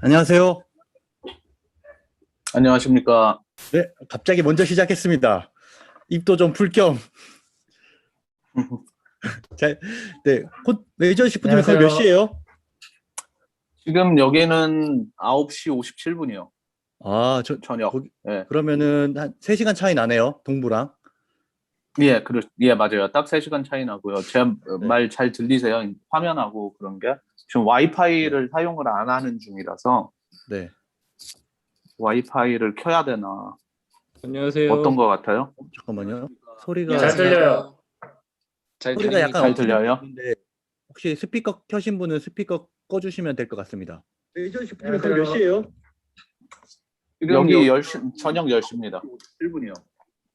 안녕하세요. 안녕하십니까. 네, 갑자기 먼저 시작했습니다. 입도 좀 풀 겸. 자, 네, 곧 메이저 시프트면 거의 몇 시예요? 지금 여기는 9시 57분이요. 아, 저녁. 예. 그러면은 한 3시간 차이 나네요, 동부랑. 예, 맞아요. 딱 3시간 차이 나고요. 제 네. 말 잘 들리세요? 화면하고 그런 게. 지금 와이파이를 사용을 안 하는 중이라서 네. 와이파이를 켜야 되나. 안녕하세요. 어떤 거 같아요? 잠깐만요. 소리가 잘 들려요. 소리가 약간 잘 엉키는 들려요? 느낌인데 혹시 스피커 켜신 분은 스피커 꺼주시면 될 것 같습니다. 메이저 시프트면 거의 몇 시예요? 지금 여기 10시, 저녁 10시입니다. 7분이요.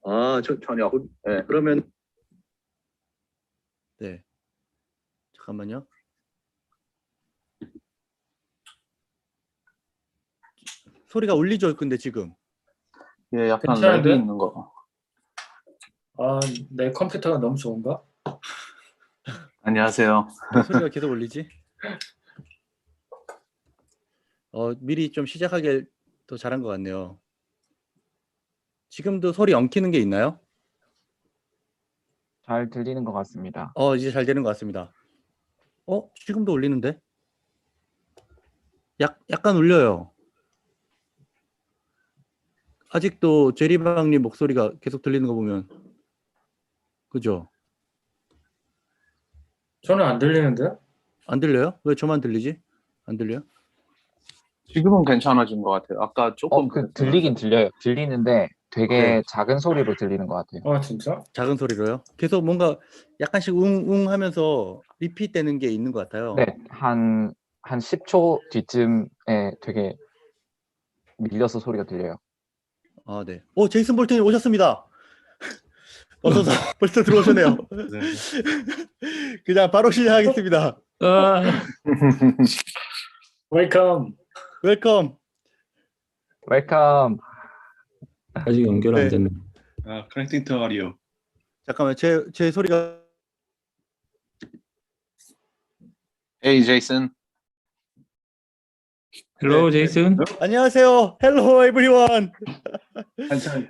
아, 저녁. 예. 그러면 네. 잠깐만요. 소리가 울리죠, 근데 지금. 예, 약간 괜찮은데? 렉이 있는 거. 아, 내 컴퓨터가 너무 좋은가? 안녕하세요. 왜 소리가 계속 울리지? 미리 좀 시작하길 더 잘한 것 같네요. 지금도 소리 엉키는 게 있나요? 잘 들리는 것 같습니다. 이제 잘 되는 것 같습니다. 지금도 울리는데? 약간 울려요. 아직도 제리방님 목소리가 계속 들리는 거 보면 그죠? 저는 안 들리는데? 안 들려요? 왜 저만 들리지? 안 들려요? 지금은 괜찮아진 것 같아요. 아까 조금 들리긴 들려요. 들리는데 되게 네. 작은 소리로 들리는 것 같아요. 진짜? 작은 소리로요? 계속 뭔가 약간씩 웅웅 하면서 리핏 되는 게 있는 것 같아요. 네, 한 10초 뒤쯤에 되게 밀려서 소리가 들려요. 아, 네. 제이슨볼트님 오셨습니다. 어서서 벌써 들어오셨네요. 그냥 바로 시작하겠습니다. 웰컴. 웰컴. 웰컴. 아직 연결 안 네. 됐네. connecting to audio. 잠깐만, 제 소리가. Hey, Jason. 헬로 네. 제이슨. 안녕하세요. Hello everyone.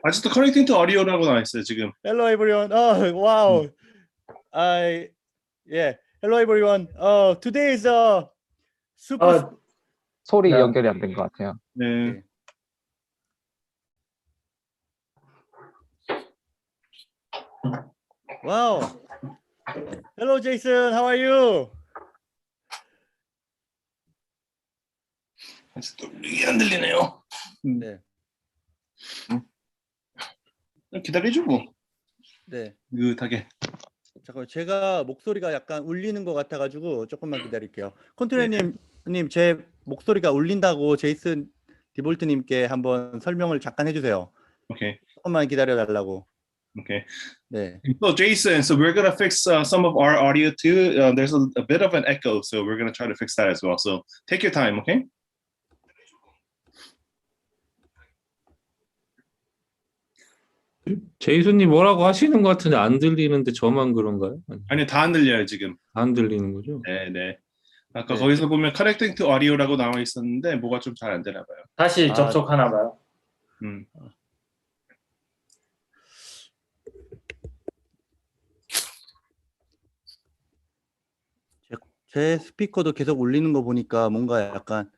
아직도 connecting to audio라고 나와 있어요 지금. Hello everyone. Wow. Yeah. Hello everyone. Today is a super. 소리 네. 연결이 안 된 것 같아요. 네. Wow. Hello Jason. How are you? 아직도 이게 안 들리네요. 네. 기다리죠 뭐. 네. 느긋하게. 잠깐만, 제가 목소리가 약간 울리는 것 같아가지고 조금만 기다릴게요. 컨트롤님, 제 목소리가 울린다고 제이슨 디볼트님께 한번 설명을 잠깐 해주세요. Okay. 조금만 기다려달라고. Okay. 네. So Jason, so we're gonna fix some of our audio too. There's a bit of an echo, so we're gonna try to fix that as well. So take your time, okay? 제이슨님 뭐라고 하시는 것 같은데 안 들리는데 저만 그런가요? 아니 다 안 들려요 지금. 안 들리는 거죠? 네. 아까 네. 거기서 보면 connecting to audio라고 나와 있었는데 뭐가 좀 잘 안 되나 봐요. 다시 접속하나 봐요. 제 스피커도 계속 울리는 거 보니까 뭔가 약간.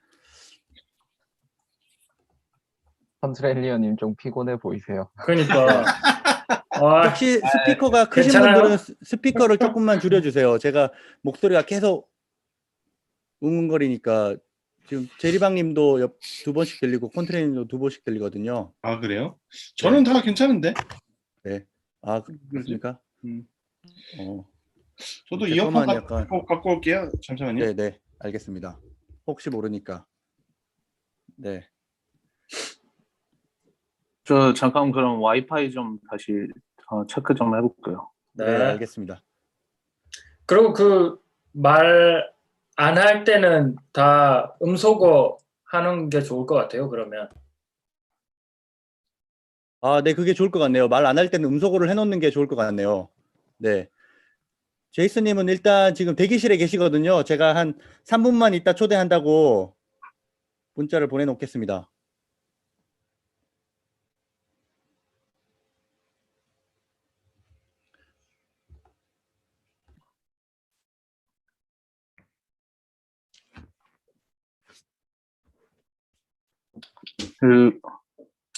컨트레일리어님 좀 피곤해 보이세요. 그러니까. 혹시 스피커가 크신 괜찮아요? 분들은 스피커를 조금만 줄여주세요. 제가 목소리가 계속 웅웅거리니까. 지금 제리방님도 두 번씩 들리고 컨트레이님도 두 번씩 들리거든요. 아 그래요? 저는 다 괜찮은데. 네. 그렇습니까? 저도 이어폰 약간 갖고 올게요. 잠시만요. 네, 알겠습니다. 혹시 모르니까. 네. 저 잠깐 그럼 와이파이 좀 다시 체크 좀 해볼게요. 네, 알겠습니다. 그리고 그 말 안 할 때는 다 음소거 하는 게 좋을 것 같아요. 그러면. 네, 그게 좋을 것 같네요. 말 안 할 때는 음소거를 해놓는 게 좋을 것 같네요. 네. 제이슨님은 일단 지금 대기실에 계시거든요. 제가 한 3분만 있다 초대한다고 문자를 보내놓겠습니다. 그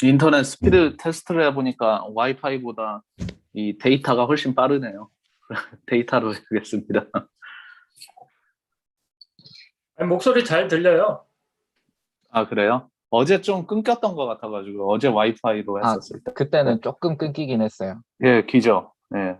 인터넷 스피드 테스트를 해보니까 와이파이보다 이 데이터가 훨씬 빠르네요. 데이터로 해보겠습니다. 아니, 목소리 잘 들려요. 아, 그래요? 어제 좀 끊겼던 것 같아가지고 어제 와이파이로 아, 했었을 때. 그때는 조금 끊기긴 했어요. 예, 기죠. 예.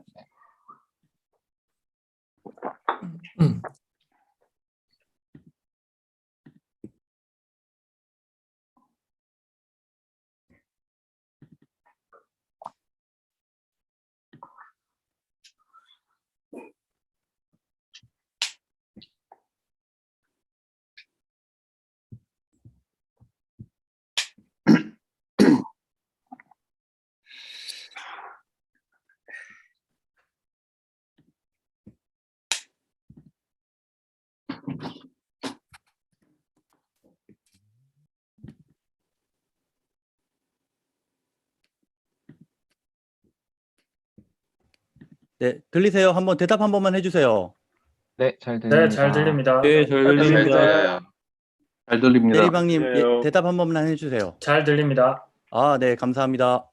네, 들리세요? 한번 대답 한 번만 해주세요. 네, 잘 들립니다. 네, 잘 들립니다. 네, 잘 들립니다. 잘 들립니다. 대리방님 들려요. 대답 한 번만 해주세요. 잘 들립니다. 아, 네, 감사합니다.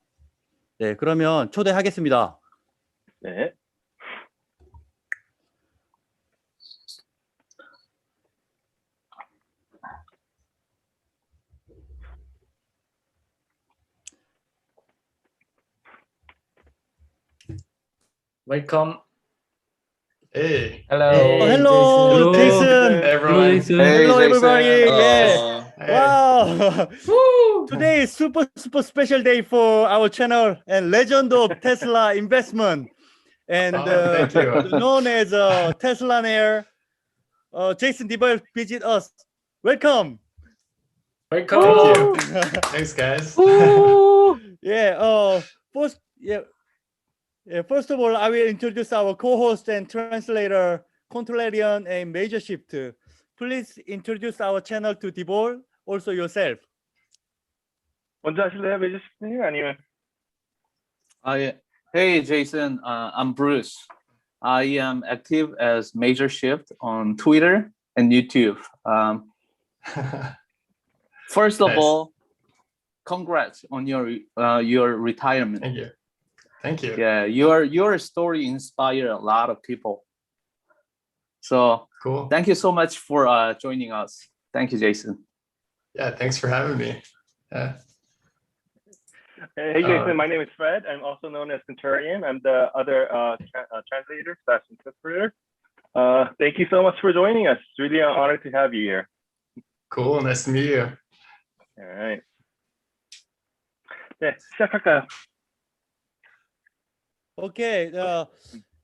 네, 그러면 초대하겠습니다. 네. 웰컴. Hey. Hello. Hey. Oh, hello, Hello. Jason. Hey, everyone. Jason. Hey, Hello, Jason. everybody. Yeah. Hey. Wow. Woo! Today is super special day for our channel and legend of Tesla investment and Thank you. known as Teslaneor. Jason Debolt visit us. Welcome. 웰컴. Thank you. Thanks, guys. Yeah. First, yeah. First of all, I will introduce our co-host and translator, Contrarian and Major Shift. Please introduce our channel to Debolt, also yourself. 먼저 하실래요, 매주씨님? 아니면? Hey, Jason. I'm Bruce. I am active as Major Shift on Twitter and YouTube. First of Nice. all, congrats on your retirement. Thank you. Thank you. Yeah, your story inspired a lot of people. So Cool. thank you so much for joining us. Thank you, Jason. Yeah, thanks for having me. Yeah. Hey, Jason. My name is Fred. I'm also known as Centurion. I'm the other translator / interpreter. Thank you so much for joining us. It's really an honor to have you here. Cool. Nice to meet you. All right. 네, 시작할까요? Okay.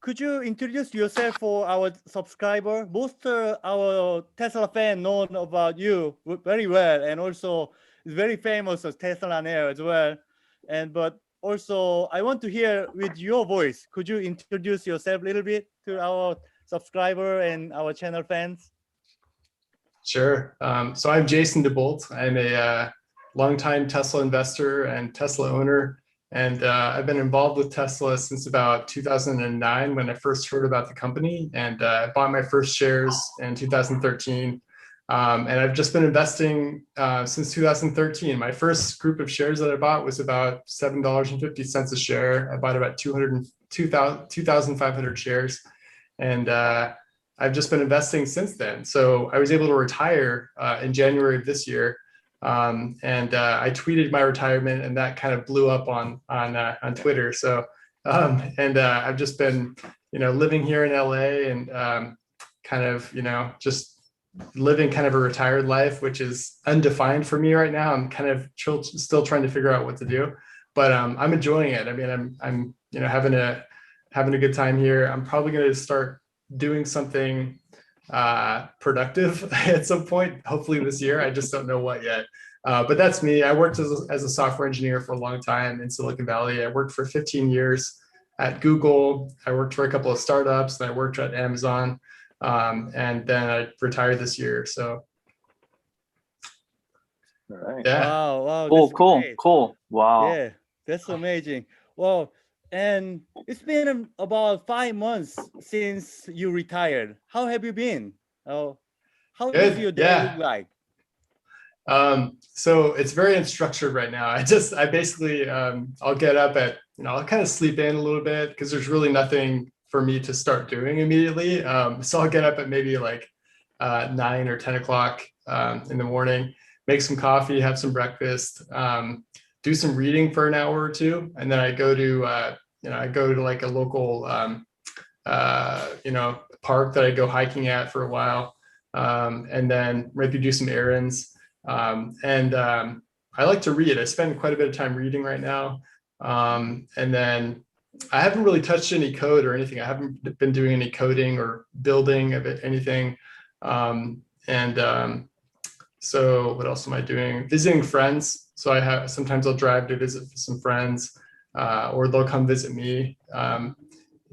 Could you introduce yourself for our subscriber? Most our Tesla fan know about you very well, and also is very famous as Teslanair as well. But also I want to hear with your voice. Could you introduce yourself a little bit to our subscriber and our channel fans? Sure. So I'm Jason Debolt. I'm a longtime Tesla investor and Tesla owner. And I've been involved with Tesla since about 2009 when I first heard about the company, and I bought my first shares in 2013. And I've just been investing since 2013. My first group of shares that I bought was about $7.50 a share. I bought about 2,500 shares. And I've just been investing since then. So I was able to retire in January of this year. I tweeted my retirement, and that kind of blew up on Twitter. So, I've just been, living here in LA and kind of, just living kind of a retired life, which is undefined for me right now. I'm kind of still trying to figure out what to do, but I'm enjoying it. I mean, I'm having a good time here. I'm probably going to start doing something productive at some point, hopefully this year. I just don't know what yet. But that's me. I worked as a software engineer for a long time in Silicon Valley. I worked for 15 years at Google. I worked for a couple of startups, and I worked at Amazon. And then I retired this year. So All right. Yeah. Wow, wow, Cool, that's cool, great. cool. Wow. Yeah, that's amazing. Well, and it's been about 5 months since you retired. How have you been? Oh, how does Good, your day yeah. look like? So it's very unstructured right now. I basically, I'll get up at, I'll kind of sleep in a little bit because there's really nothing for me to start doing immediately. So I'll get up at maybe like 9 or 10 o'clock in the morning, make some coffee, have some breakfast, do some reading for an hour or two. And then I go to, I go to like a local, park that I go hiking at for a while. And then maybe do some errands. I like to read. I spend quite a bit of time reading right now. And then I haven't really touched any code or anything. I haven't been doing any coding or building of it, anything. So what else am I doing? Visiting friends. So sometimes I'll drive to visit some friends, or they'll come visit me. Yeah,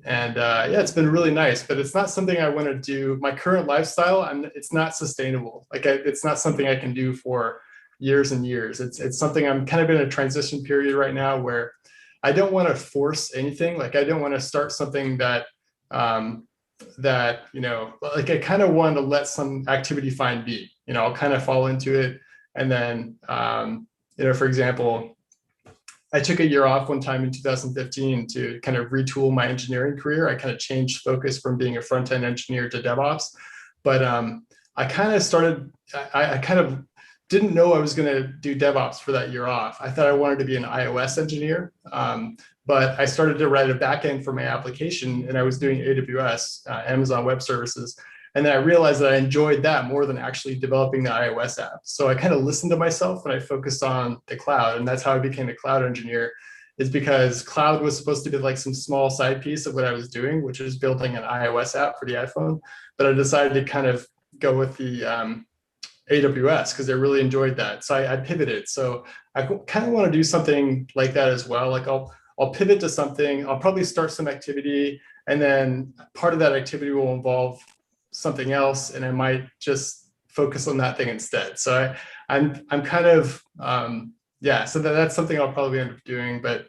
it's been really nice, but it's not something I want to do. My current lifestyle, it's not sustainable. It's not something I can do for years and years. It's something I'm kind of in a transition period right now where I don't want to force anything. Like I don't want to start something that, like I kind of want to let some activity find me. I'll kind of fall into it. And then, for example, I took a year off one time in 2015 to kind of retool my engineering career. I kind of changed focus from being a front-end engineer to DevOps. But I kind of didn't know I was going to do DevOps for that year off. I thought I wanted to be an iOS engineer. But I started to write a backend for my application, and I was doing AWS, Amazon Web Services. And then I realized that I enjoyed that more than actually developing the iOS app. So I kind of listened to myself and I focused on the cloud. And that's how I became a cloud engineer, is because cloud was supposed to be like some small side piece of what I was doing, which is building an iOS app for the iPhone. But I decided to kind of go with the AWS because I really enjoyed that. So I pivoted. So I kind of want to do something like that as well. Like I'll pivot to something, I'll probably start some activity, and then part of that activity will involve something else, and I might just focus on that thing instead. So I'm kind of so that's something I'll probably end up doing, but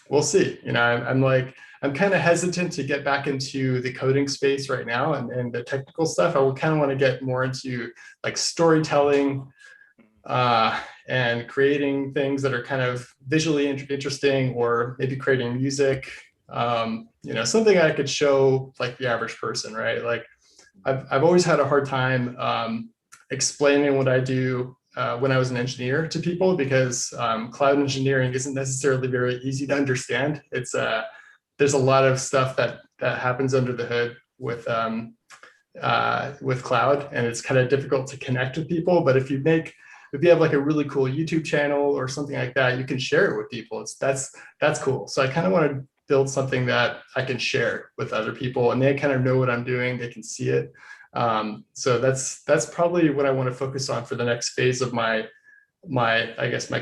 we'll see. I'm kind of hesitant to get back into the coding space right now and the technical stuff. I would kind of want to get more into like storytelling and creating things that are kind of visually interesting, or maybe creating music. Something I could show like the average person, right? Like I've always had a hard time explaining what I do when I was an engineer to people, because cloud engineering isn't necessarily very easy to understand. It's there's a lot of stuff that happens under the hood with cloud, and it's kind of difficult to connect with people. But if you have like a really cool YouTube channel or something like that, you can share it with people. That's cool. So I kind of want to build something that I can share with other people, and they kind of know what I'm doing. They can see it. So that's probably what I want to focus on for the next phase of my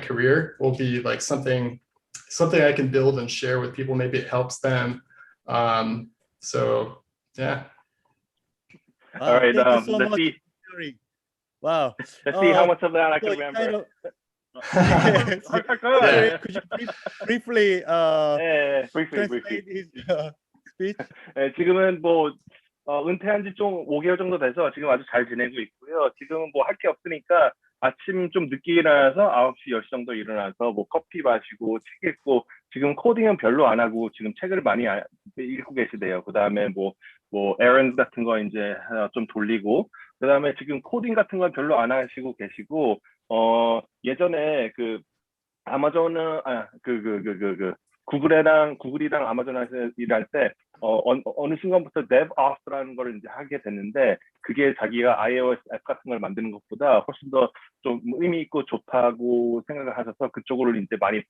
career. Will be like something I can build and share with people. Maybe it helps them. So yeah. All right. Thank you so let's much. see. Wow. Let's see how much of that I can so remember. Could you briefly briefly. translate his speech? 네, 지금은 뭐 은퇴한 지 좀 5개월 정도 돼서 지금 아주 잘 지내고 있고요. 지금은 뭐 할 게 없으니까 아침 좀 늦게 일어나서 9시, 10시 정도 일어나서 뭐 커피 마시고 책 읽고, 지금 코딩은 별로 안 하고 지금 책을 많이 읽고 계시대요. 그다음에 뭐 errands 같은 거 이제 좀 돌리고, 그다음에 지금 코딩 같은 건 별로 안 하시고 계시고, 예전에 그 아마존은 구글이랑 아마존에서 일할 때 어느 순간부터 DevOps라는 걸 이제 하게 됐는데, 그게 자기가 iOS 앱 같은 걸 만드는 것보다 훨씬 더 좀 의미 있고 좋다고 생각을 하셔서 그쪽으로 이제 많이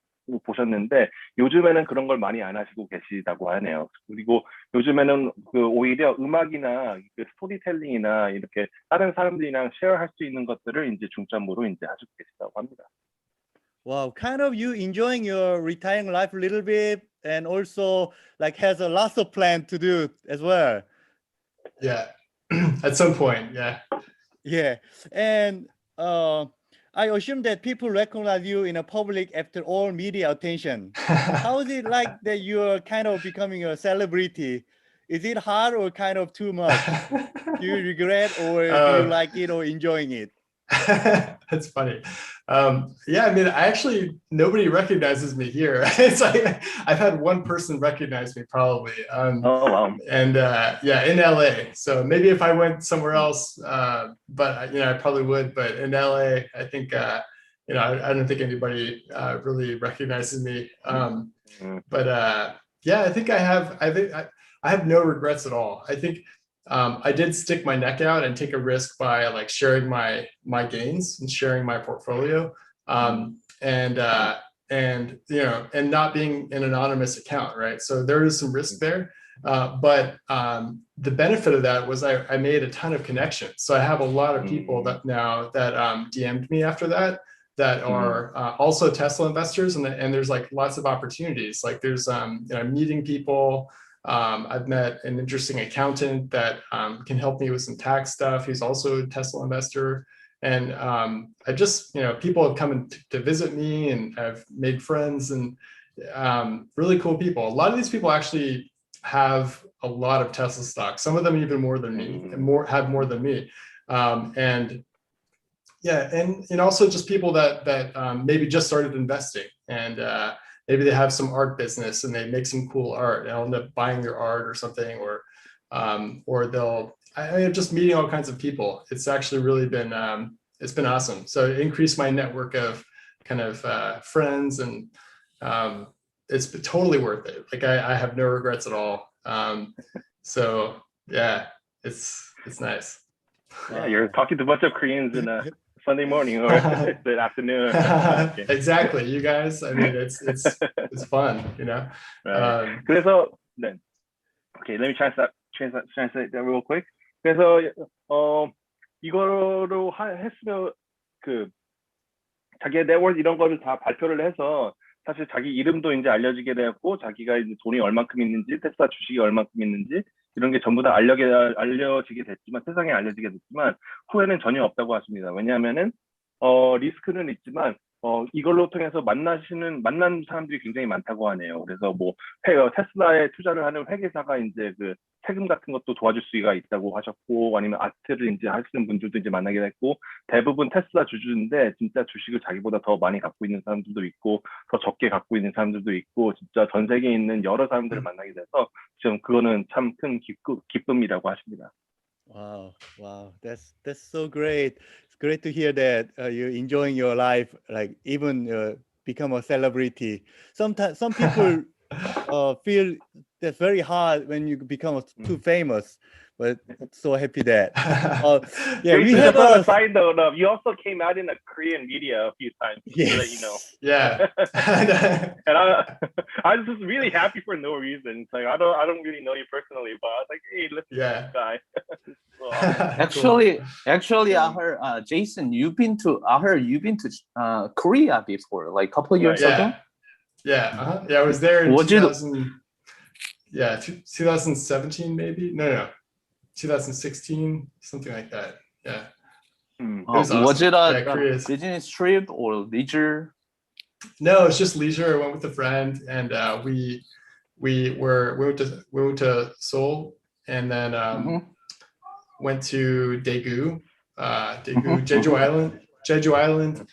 보셨는데, 요즘에는 그런 걸 많이 안 하시고 계시다고 하네요. 그리고 요즘에는 오히려 음악이나 스토리텔링이나 이렇게 다른 사람들이랑 쉐어할 수 있는 것들을 이제 중점으로 이제 하시고 계시다고 합니다. Wow, kind of you enjoying your retiring life a little bit, and also like has a lots of plan to do as well. Yeah, at some point, yeah. Yeah, and I assume that people recognize you in a public after all media attention. How is it like that you're kind of becoming a celebrity? Is it hard or kind of too much? Do you regret or do you like it or enjoying it? That's funny. Yeah, I mean, nobody recognizes me here. It's like I've had one person recognize me probably. Oh, wow. And yeah, in LA. So maybe if I went somewhere else, but I probably would. But in LA, I think I don't think anybody really recognizes me. But yeah, I think I have no regrets at all. I think I did stick my neck out and take a risk by like sharing my gains and sharing my portfolio, and not being an anonymous account, right? So there is some risk there, but the benefit of that was I made a ton of connections. So I have a lot of people that DM'd me after that are also Tesla investors, and there's like lots of opportunities. Like there's meeting people. I've met an interesting accountant that can help me with some tax stuff. He's also a Tesla investor. And I just, people have come to visit me, and I've made friends, and really cool people. A lot of these people actually have a lot of Tesla stock. Some of them even more than me, and have more than me. And yeah, and also just people that maybe just started investing, and maybe they have some art business and they make some cool art, and I'll end up buying their art or something, or I'm just meeting all kinds of people. It's actually really been, it's been awesome. So it increased my network of kind of friends, and it's been totally worth it. Like I have no regrets at all. So yeah, it's nice. Yeah, you're talking to a bunch of Koreans in a Sunday morning or the afternoon. Okay. Exactly, you guys. I mean, it's fun, Right. 그래서 네. Okay, let me translate that real quick. 그래서 이거로 했으면 자기의 네트워크 이런 거를 다 발표를 해서 사실 자기 이름도 이제 알려지게 되었고, 자기가 이제 돈이 얼만큼 있는지, 테슬라 주식이 얼만큼 있는지 이런 게 전부 다 알려지게 됐지만, 세상에 알려지게 됐지만 후회는 전혀 없다고 하십니다. 왜냐하면은 리스크는 있지만 이걸로 통해서 만난 사람들이 굉장히 많다고 하네요. 그래서 뭐 테슬라에 투자를 하는 회계사가 이제 그 세금 같은 것도 도와줄 수가 있다고 하셨고, 아니면 아트를 이제 하시는 분들도 이제 만나게 됐고, 대부분 테슬라 주주인데 진짜 주식을 자기보다 더 많이 갖고 있는 사람들도 있고, 더 적게 갖고 있는 사람들도 있고, 진짜 전 세계에 있는 여러 사람들을 만나게 돼서 지금 그거는 참 큰 기쁨이라고 하십니다. Wow, that's so great. It's great to hear that you're enjoying your life, like even become a celebrity. Sometimes some people feel that's very hard when you become too famous, but so happy that yeah, we have a side note of you also came out in the Korean media a few times, yes. to let you know. Yeah. And I was just really happy for no reason. It's like I don't really know you personally, but I was like, hey, listen to this guy. Actually, I heard Jason, you've been to Korea before, like a couple of years ago. Yeah, I was there in 2017 maybe. No, 2016, something like that. Yeah. Was it a business trip or leisure? No, it's just leisure. I went with a friend, and we went to Seoul, and then went to Daegu, Jeju Island.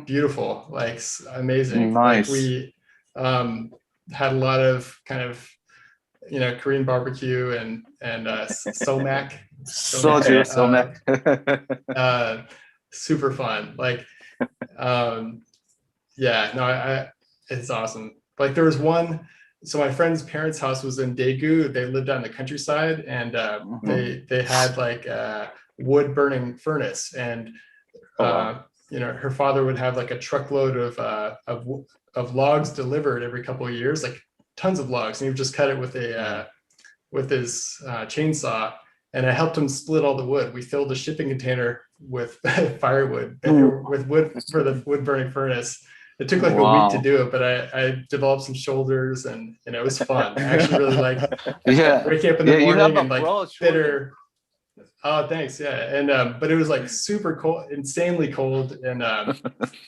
Beautiful, like amazing. Nice. Like, we had a lot of kind of Korean barbecue and somak. Super fun. Like it's awesome. Like there was one, so my friend's parents' house was in Daegu. They lived on the countryside, and they had like a wood burning furnace, and her father would have like a truckload of logs delivered every couple of years, like tons of logs, and he would just cut it with his chainsaw. And I helped him split all the wood. We filled a shipping container with firewood, with wood for the wood burning furnace. It took like a week to do it, but I developed some shoulders, and it was fun. I actually really liked waking up in the morning and like bitter. Oh, thanks. Yeah, and but it was like super cold, insanely cold, and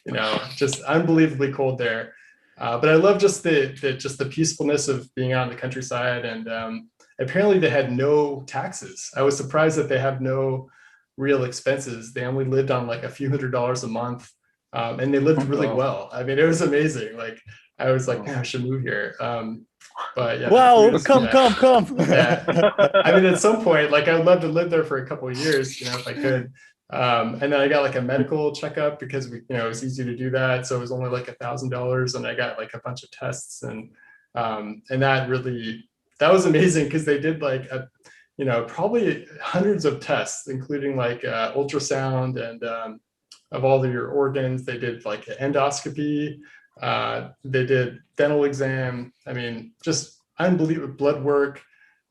you know, just unbelievably cold there. But I love just the peacefulness of being out in the countryside, and apparently they had no taxes. I was surprised that they have no real expenses. They only lived on like a few $100s a month, and they lived really well. I mean, it was amazing. Like I was like, man, I should move here. But yeah, Wow, was, come. Yeah. I mean, at some point, like I would love to live there for a couple of years, you know, if I could. And then I got like a medical checkup because we, you know, it was easy to do that. So it was only like $1,000, and I got like a bunch of tests, and that was amazing because they did like you know, probably hundreds of tests, including like ultrasound and of all of your organs. They did like endoscopy. They did dental exam. I mean, just unbelievable blood work,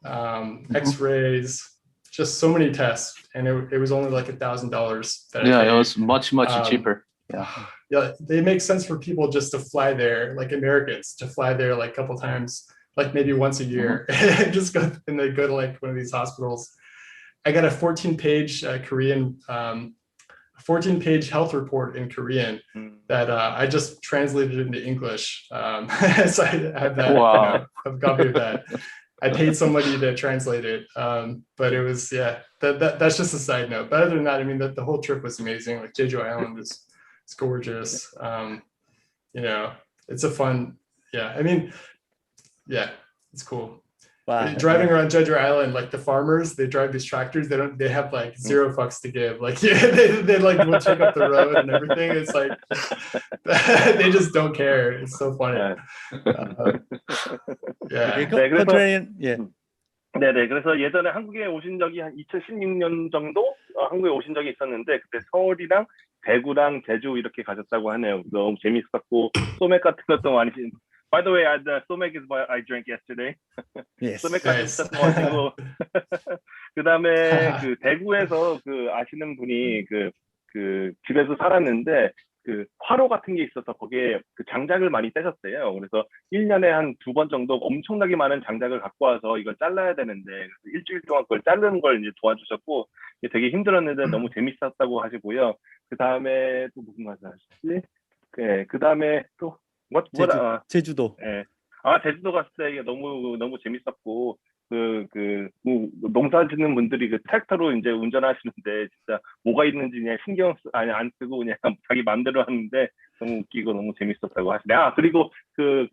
x-rays, just so many tests. And it was only like $1,000. Yeah, it was much cheaper. Yeah, they make sense for people just to fly there, like Americans, to fly there like a couple times, like maybe once a year, and just go, and they go to like one of these hospitals. I got a 14-page Korean 14-page health report in Korean that I just translated into English. So I have that. Wow. You know, I've copied that. I paid somebody to translate it, but it was, yeah. That's just a side note. But other than that, I mean, the whole trip was amazing. Like Jeju Island is gorgeous. You know, it's a fun. Yeah, I mean, yeah, it's cool. Wow. Driving around Jeju Island, like the farmers, they drive these tractors. They have like zero fucks to give. Like, yeah, they like will check up the road and everything. It's like they just don't care. It's so funny. Yeah. Contrarian, yeah. 네네. 그래서 예전에 한국에 오신 적이 한 2016년 정도 한국에 오신 적이 있었는데 그때 서울이랑 대구랑 제주 이렇게 가셨다고 하네요. 너무 재밌었고 소맥 같은 것도 많이. By the way, the somek is what I drank yesterday. Yes. 소맥까지 진짜 좋아하시고 그다음에 그 대구에서 그 아시는 분이 그 집에서 살았는데 그 화로 같은 게 있어서 거기에 그 장작을 많이 떼셨대요. 그래서 1년에 한 2번 정도 엄청나게 많은 장작을 갖고 와서 이걸 잘라야 되는데 일주일 동안 그걸 자르는 걸 이제 도와주셨고 되게 힘들었는데 너무 재밌었다고 하시고요. 그 다음에 또 무슨 말을 하셨지? 그 다음에 또 제주도. 예. 제주도 갔을 때 이게 너무 재밌었고 농사 짓는 분들이 그 트랙터로 이제 운전하시는데 진짜 뭐가 있는지 그냥 안 쓰고 그냥 자기 마음대로 하는데 너무 웃기고 너무 재밌었다고 하시네. 그리고 그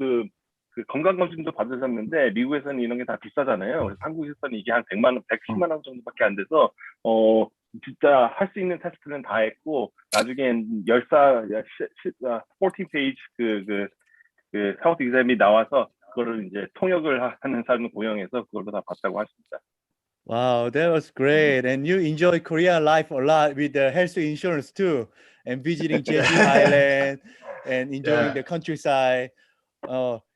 건강검진도 받으셨는데 미국에서는 이런 게 다 비싸잖아요. 그래서 한국에서는 이게 한 100만 원, 110만 원 정도밖에 안 돼서 진짜 할 수 있는 테스트는 다 했고 나중엔 14페이지 그 헤alth exam이 나와서 그거를 이제 통역을 하는 사람을 고용해서 그걸로 다 봤다고 하십니다. Wow, that was great. And you enjoy Korean life a lot with the health insurance too, and visiting Jeju Island and enjoying the countryside.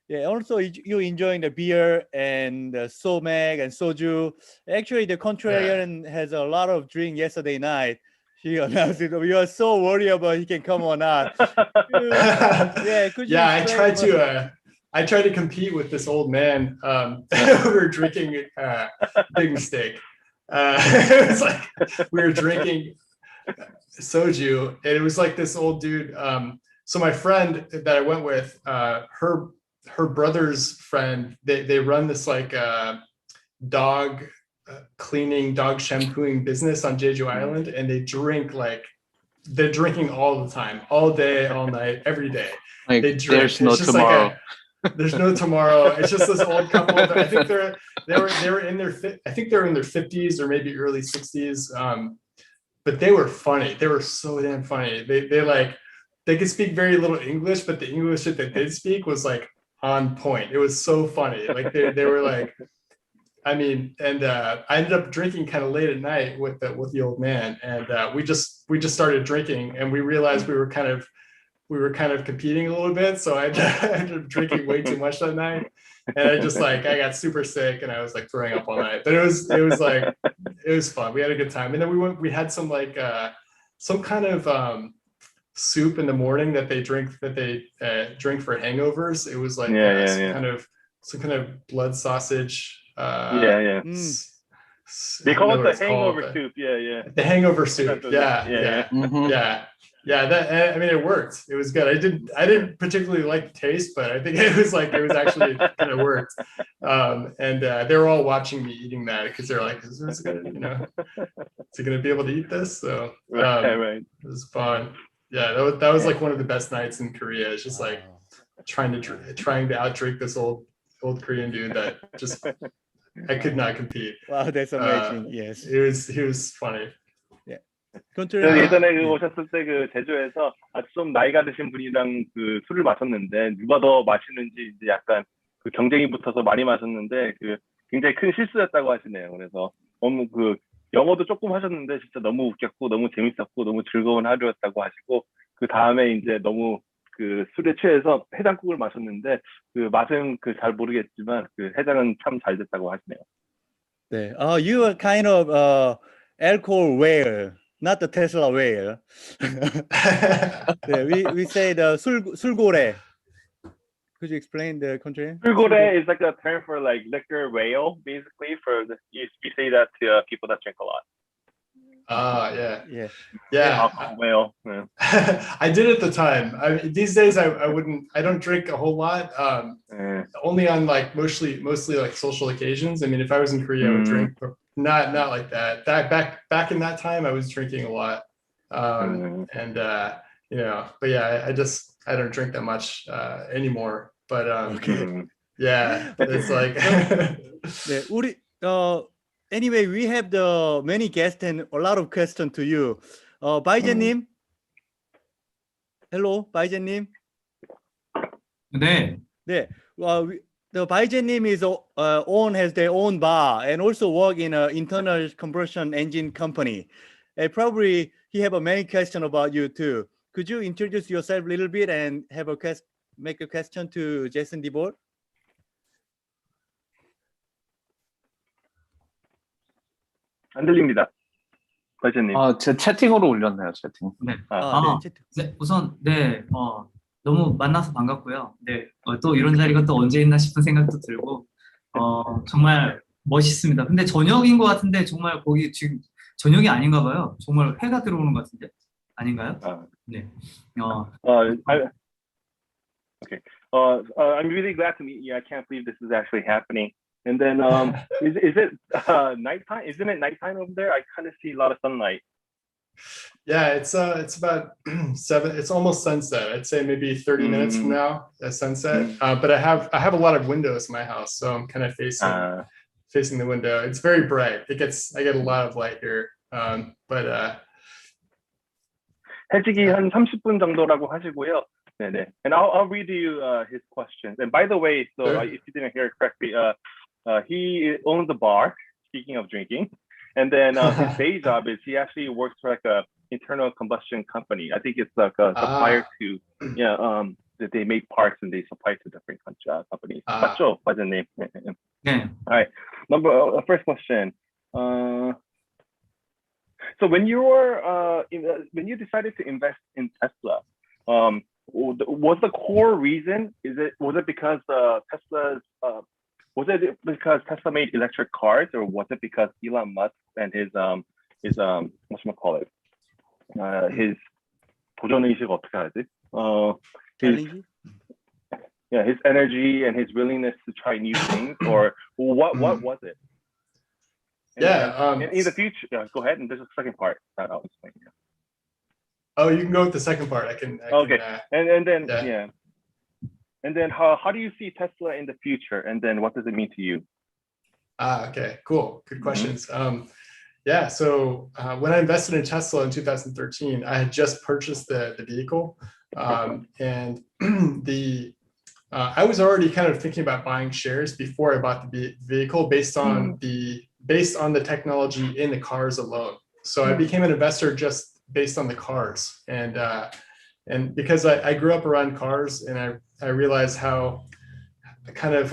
Yeah, also you enjoying the beer and the somek and soju. Actually, the contrarian has a lot of drink yesterday night. He announced it. We are so worried about he can come or not. I tried to compete with this old man. We were drinking big mistake. It was like we were drinking soju, and it was like this old dude. So my friend that I went with, her brother's friend, they run this like dog cleaning, dog shampooing business on Jeju Island, and they're drinking all the time, all day, all night, every day. Like, they drink. There's no tomorrow. There's no tomorrow. It's just this old couple. I think they were in their 50s or maybe early 60s. But they were funny. They were so damn funny. They could speak very little English, but the English that they did speak was like on point. It was so funny. Like they were like, I mean, and I ended up drinking kind of late at night with the old man, and we just started drinking, and we realized we were kind of competing a little bit. So I ended up drinking way too much that night, and I got super sick, and I was like throwing up all night. But it was fun. We had a good time, and then we had some some kind of soup in the morning that they drink for hangovers. It was like some kind of blood sausage. They call I don't know it what the it's called, hangover but- soup. Yeah. The hangover soup. Yeah. Yeah. Mhm. Yeah, that, I mean, it worked. It was good. I didn't particularly like the taste, but I think it was actually kind of worked. And they were all watching me eating that because they're like, is this gonna, is he gonna be able to eat this? So Right. it was fun. Yeah, that was like one of the best nights in Korea. It's just like trying to outdrink this old Korean dude that just I could not compete. Wow, that's amazing. Yes. He was funny. Contrary. 예전에 그 오셨을 때 그 제주에서 아주 좀 나이가 드신 분이랑 그 술을 마셨는데 누가 더 마시는지 이제 약간 그 경쟁이 붙어서 많이 마셨는데 그 굉장히 큰 실수였다고 하시네요. 그래서 너무 그 영어도 조금 하셨는데 진짜 너무 웃겼고 너무 재밌었고 너무 즐거운 하루였다고 하시고 그 다음에 이제 너무 그 술에 취해서 해장국을 마셨는데 그 맛은 그 잘 모르겠지만 그 해장은 참 잘 됐다고 하시네요. 네. You are kind of alcohol whale, not the Tesla whale. 네, we say the 술고래. Could you explain the contrary? 술고래 is like a term for like liquor whale, basically. You say that to people that drink a lot. Yeah. Alcohol whale. Yeah. I did at the time. These days I wouldn't. I don't drink a whole lot. Only on like mostly like social occasions. I mean, if I was in Korea, I would drink, but not like that. Back in that time, I was drinking a lot. And but yeah, I don't drink that much anymore. But yeah, it's like 네, 우리 anyway, we have the many guests and a lot of questions to you. 바이제님, hello, 바이제님. 네. 네, the 바이제님 is has their own bar and also work in an internal combustion engine company. And probably he have a many questions about you too. Could you introduce yourself a little bit and have make a question to 제이슨드볼트? 안 들립니다. 과장님. 제 채팅으로 올렸네요, 채팅. 네. 채팅. 네, 우선 너무 만나서 반갑고요. 네, 또 이런 자리가 또 언제 있나 싶은 생각도 들고 정말 멋있습니다. 근데 저녁인 것 같은데 정말 거기 지금 저녁이 아닌가 봐요. 정말 해가 들어오는 것 같은데 아닌가요? 네. Okay. I'm really glad to meet you. I can't believe this is actually happening. And then, is it nighttime? Isn't it nighttime over there? I kind of see a lot of sunlight. Yeah, it's about 7. It's almost sunset. I'd say maybe 30 minutes from now at sunset. But I have a lot of windows in my house, so I'm kind of facing the window. It's very bright. I get a lot of light here. But 해지기 한 30분 정도라고 하시고요. 네네. And I'll read you his questions. And by the way, so Sure. if you didn't hear it correctly, he owns a bar. Speaking of drinking, and then his day job is he actually works for like a internal combustion company. I think it's like a supplier to that they make parts and they supply to different companies. 맞죠, 과장님? 네. All right. First question. So when you were when you decided to invest in Tesla, was the core reason? Was it because Tesla made electric cars, or was it because Elon Musk and his whatchamacallit, his 도전의식 어떻게 하지? His energy and his willingness to try new things, or what was it? And in the future, go ahead. And there's a second part that I'll explain. Oh, you can go with the second part. I can. And then And then how do you see Tesla in the future? And then what does it mean to you? Okay, cool. Good questions. So when I invested in Tesla in 2013, I had just purchased the vehicle. And I was already kind of thinking about buying shares before I bought the vehicle based on the technology in the cars alone. So I became an investor just based on the cars. And because I grew up around cars, and I realized how kind of,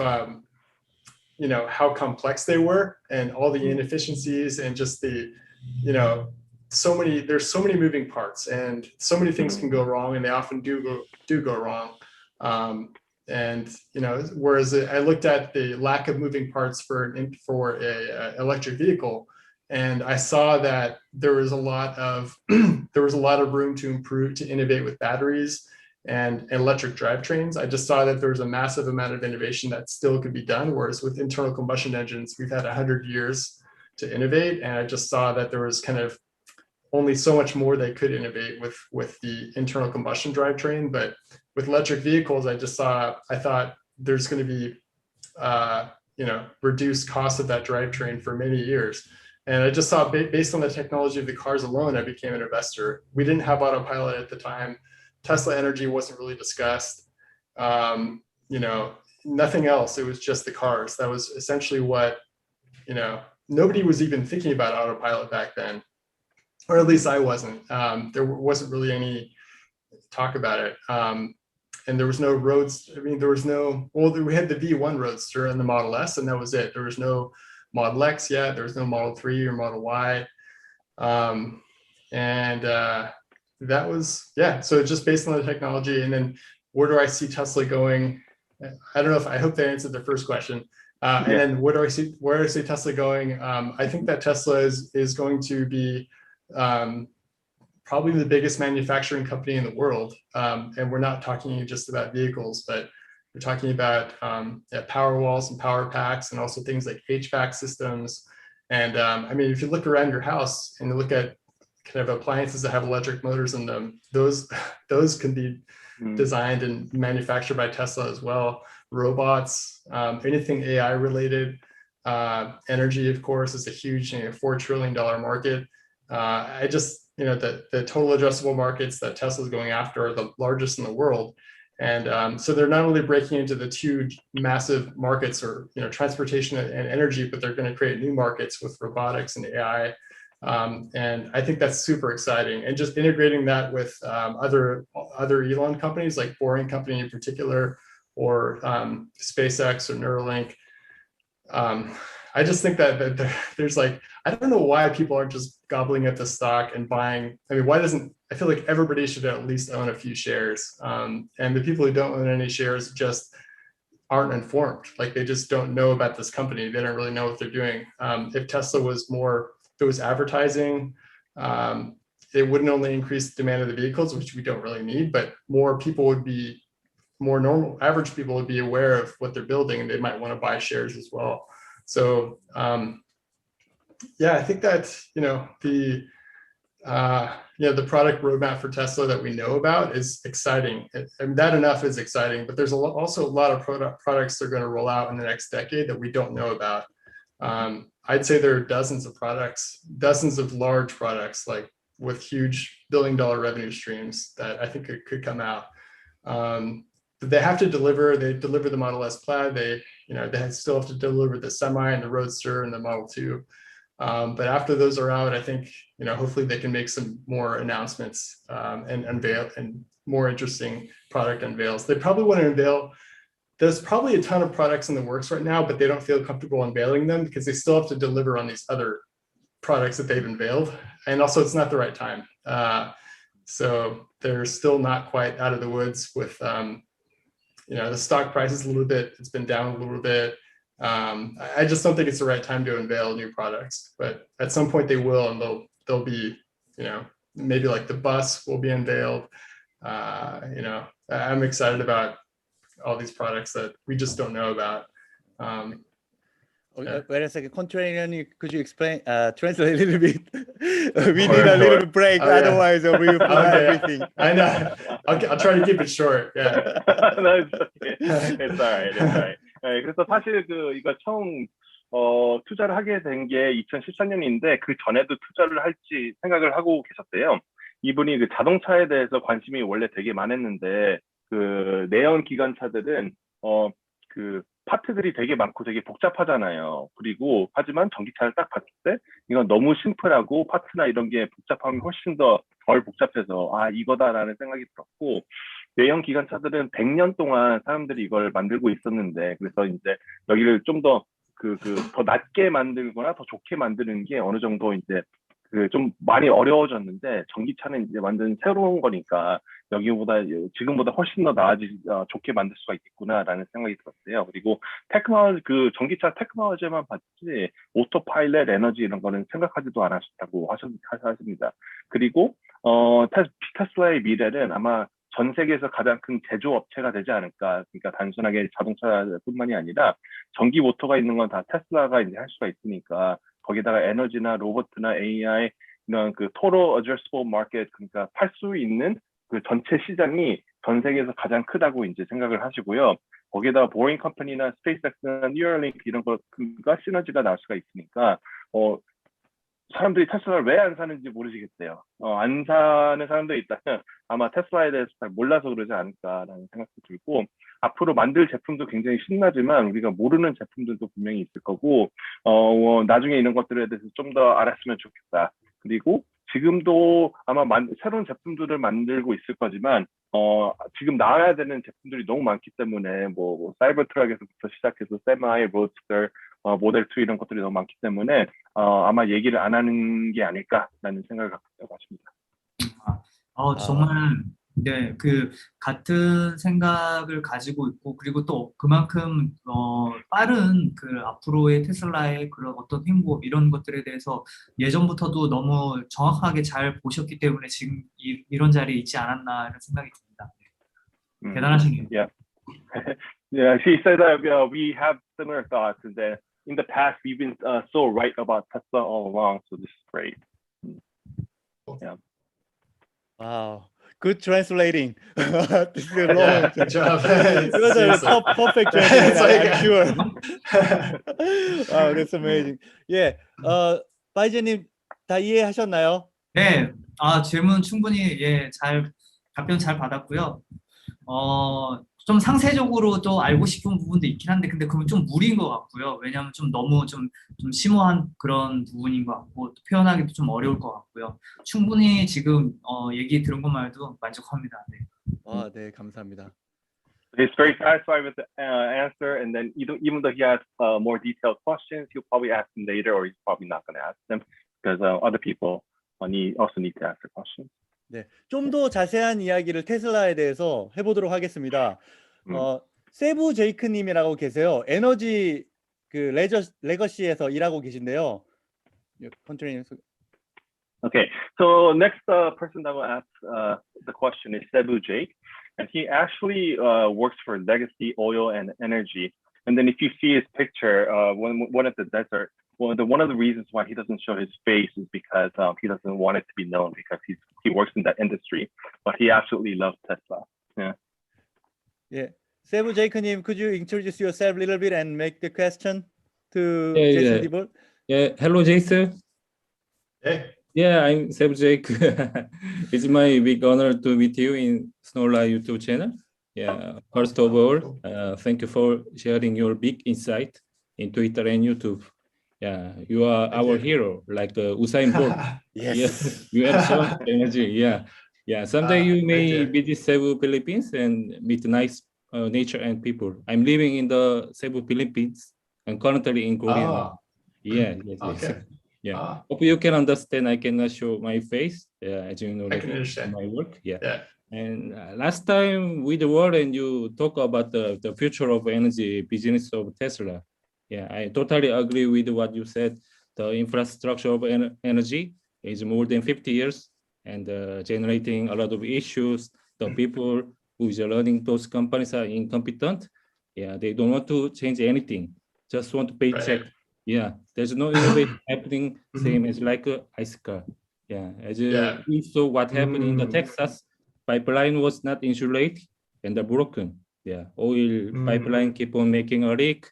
how complex they were, and all the inefficiencies, and just there's so many moving parts, and so many things can go wrong, and they often do go wrong. and whereas I looked at the lack of moving parts for a electric vehicle, and I saw that there was a lot of room to improve, to innovate with batteries and electric drivetrains. I just saw that there was a massive amount of innovation that still could be done, whereas with internal combustion engines, we've had 100 years to innovate, and I just saw that there was kind of only so much more they could innovate with the internal combustion drivetrain. But with electric vehicles, I thought there's going to be reduced cost of that drivetrain for many years. And I just saw, based on the technology of the cars alone, I became an investor. We didn't have autopilot at the time. Tesla Energy wasn't really discussed. Nothing else. It was just the cars. That was essentially what, nobody was even thinking about autopilot back then, or at least I wasn't. There wasn't really any talk about it. And there was no roads. I mean, we had the V1 Roadster and the Model S, and that was it. There was no Model X yet. There was no Model 3 or Model Y. That was, so just based on the technology. And then where do I see Tesla going? I don't know I hope that answered the first question. And then where do I see Tesla going? I think that Tesla is going to be probably the biggest manufacturing company in the world. And we're not talking just about vehicles, but we're talking about power walls and power packs, and also things like HVAC systems. And I mean, if you look around your house and you look at kind of appliances that have electric motors in them, those can be designed and manufactured by Tesla as well. Robots, anything AI related. Energy, of course, is a huge $4 trillion market. The total addressable markets that Tesla is going after are the largest in the world. And so they're not only breaking into the two massive markets, or transportation and energy, but they're going to create new markets with robotics and AI. And I think that's super exciting. And just integrating that with other Elon companies, like Boring Company in particular, or SpaceX or Neuralink. I just think that there's I don't know why people aren't just gobbling up the stock and buying. I mean, I feel like everybody should at least own a few shares. And the people who don't own any shares just aren't informed. They just don't know about this company. They don't really know what they're doing. If Tesla was more, if it was advertising, it wouldn't only increase the demand of the vehicles, which we don't really need, but more normal, average people would be aware of what they're building, and they might want to buy shares as well. So I think that the product roadmap for Tesla that we know about is exciting, and that enough is exciting. But there's also a lot of products that are going to roll out in the next decade that we don't know about. I'd say there are dozens of large products, with huge billion-dollar revenue streams that I think could come out. They have to deliver. They deliver the Model S Plaid. They still have to deliver the Semi and the Roadster and the Model 2. But after those are out, I think hopefully they can make some more announcements and unveil and more interesting product unveils. They probably want to unveil. There's probably a ton of products in the works right now, but they don't feel comfortable unveiling them because they still have to deliver on these other products that they've unveiled, and also it's not the right time. So they're still not quite out of the woods with. The stock price is it's been down a little bit. I just don't think it's the right time to unveil new products, but at some point they will, and they'll be, maybe the bus will be unveiled. I'm excited about all these products that we just don't know about. Wait a second, contrarian, could you explain, translate a little bit? We need a little break, otherwise we will forget everything. I know. I'll try to keep it short. Yeah. No, it's all right. 그래서 사실 이거 처음 투자를 하게 된 게 2014년인데 그 전에도 투자를 할지 생각을 하고 계셨대요. 이분이 자동차에 대해서 관심이 원래 되게 많았는데 내연 기관차들은 파트들이 되게 많고 되게 복잡하잖아요. 그리고 하지만 전기차를 딱 봤을 때 이건 너무 심플하고 파트나 이런 게 복잡함이 훨씬 더 덜 복잡해서 이거다라는 생각이 들었고, 내연 기관차들은 100년 동안 사람들이 이걸 만들고 있었는데, 그래서 이제 여기를 좀 더 더 낮게 만들거나 더 좋게 만드는 게 어느 정도 이제 그 좀 많이 어려워졌는데 전기차는 이제 완전 새로운 거니까 여기보다 지금보다 훨씬 더 좋게 만들 수가 있겠구나라는 생각이 들었어요. 그리고 테크놀로지 그 전기차 테크놀로지만 봤지 오토파일럿 에너지 이런 거는 생각하지도 않았다고 하십니다. 그리고 테슬라의 미래는 아마 전 세계에서 가장 큰 제조업체가 되지 않을까. 그러니까 단순하게 자동차뿐만이 아니라 전기 모터가 있는 건 다 테슬라가 이제 할 수가 있으니까 거기다가 에너지나 로봇이나 AI 이런 그 total addressable market 그러니까 팔 수 있는 그 전체 시장이 전 세계에서 가장 크다고 이제 생각을 하시고요. 거기에다가 보잉 컴퍼니나 스페이스X나 뉴럴링크 이런 것과 시너지가 나올 수가 있으니까 사람들이 테슬라를 왜 안 사는지 모르시겠대요. 안 사는 사람들이 있다면 아마 테슬라에 대해서 잘 몰라서 그러지 않을까라는 생각도 들고 앞으로 만들 제품도 굉장히 신나지만 우리가 모르는 제품들도 분명히 있을 거고 나중에 이런 것들에 대해서 좀 더 알았으면 좋겠다. 그리고 지금도 아마 새로운 제품들을 만들고 있을 거지만 지금 나와야 되는 제품들이 너무 많기 때문에 뭐 사이버 트럭에서부터 시작해서 세마이, 로드스터, 모델 2 이런 것들이 너무 많기 때문에 아마 얘기를 안 하는 게 아닐까라는 생각을 갖고 있다고 하십니다. 정말 네, 그 같은 생각을 가지고 있고 그리고 또 그만큼 빠른 그 앞으로의 테슬라의 그런 어떤 행보 이런 것들에 대해서 예전부터도 너무 정확하게 잘 보셨기 때문에 지금 이런 자리에 있지 않았나 이런 생각이 듭니다. 대단하시네요. Yeah. Yeah, she said that we have similar thoughts and that in the past we've been so right about Tesla all along, so this is great. Yeah. Wow. Good translating. This is a long. Good job. It was a Seriously. perfect translation. It's like- I'm sure. Wow, that's amazing. Yeah. 바이제님 다 이해하셨나요? 네, 질문 충분히 답변 잘 받았고요. 좀 상세적으로 또 알고 싶은 부분도 있긴 한데 근데 그건 좀 무리인 것 같고요. 왜냐하면 좀 너무 좀 심오한 그런 부분인 것 같고 또 표현하기도 좀 어려울 것 같고요. 충분히 지금 얘기 들은 것만으로도 만족합니다. 네. 네, 감사합니다. He's very satisfied with the answer, and then even though he has more detailed questions, he'll probably ask them later, or he's probably not going to ask them because other people also need to ask the questions. 네, 좀 더 자세한 이야기를 테슬라에 대해서 해보도록 하겠습니다. 세부 제이크님이라고 계세요. 에너지 그 레거시에서 일하고 계신데요. Okay, so next person that will ask the question is Cebu Jake, and he actually works for Legacy Oil and Energy. And then if you see his picture, one at the desert, one of the reasons why he doesn't show his face is because he doesn't want it to be known because he works in that industry, but he absolutely loves Tesla. Yeah. Yeah. Sebu Jacob, could you introduce yourself a little bit and make the question to Yeah, Jason yeah. Debolt? Yeah, hello, Jason. Hey. Yeah, I'm Seb Jake. It's my big honor to meet you in Snowlight YouTube channel. Yeah, first of all, thank you for sharing your big insight in Twitter and YouTube. Yeah, you are our hero, like Usain Bolt. Yes. You have so much energy. Yeah. Someday you may visit Cebu, Philippines, and meet nice nature and people. I'm living in the Cebu, Philippines, and currently in Korea. Now. Yes. Okay. Yeah. Hope you can understand. I cannot show my face, as you know, I can understand. my work. Yeah. And last time with the world, and you talk about the future of energy business of Tesla. Yeah, I totally agree with what you said. The infrastructure of energy is more than 50 years and generating a lot of issues. The people who is running those companies are incompetent. Yeah, they don't want to change anything. Just want to pay check. Yeah, there's no innovation happening. Same as like a ice car. Yeah, we saw what happened in the Texas pipeline was not insulated and broken. Yeah, oil pipeline keep on making a leak.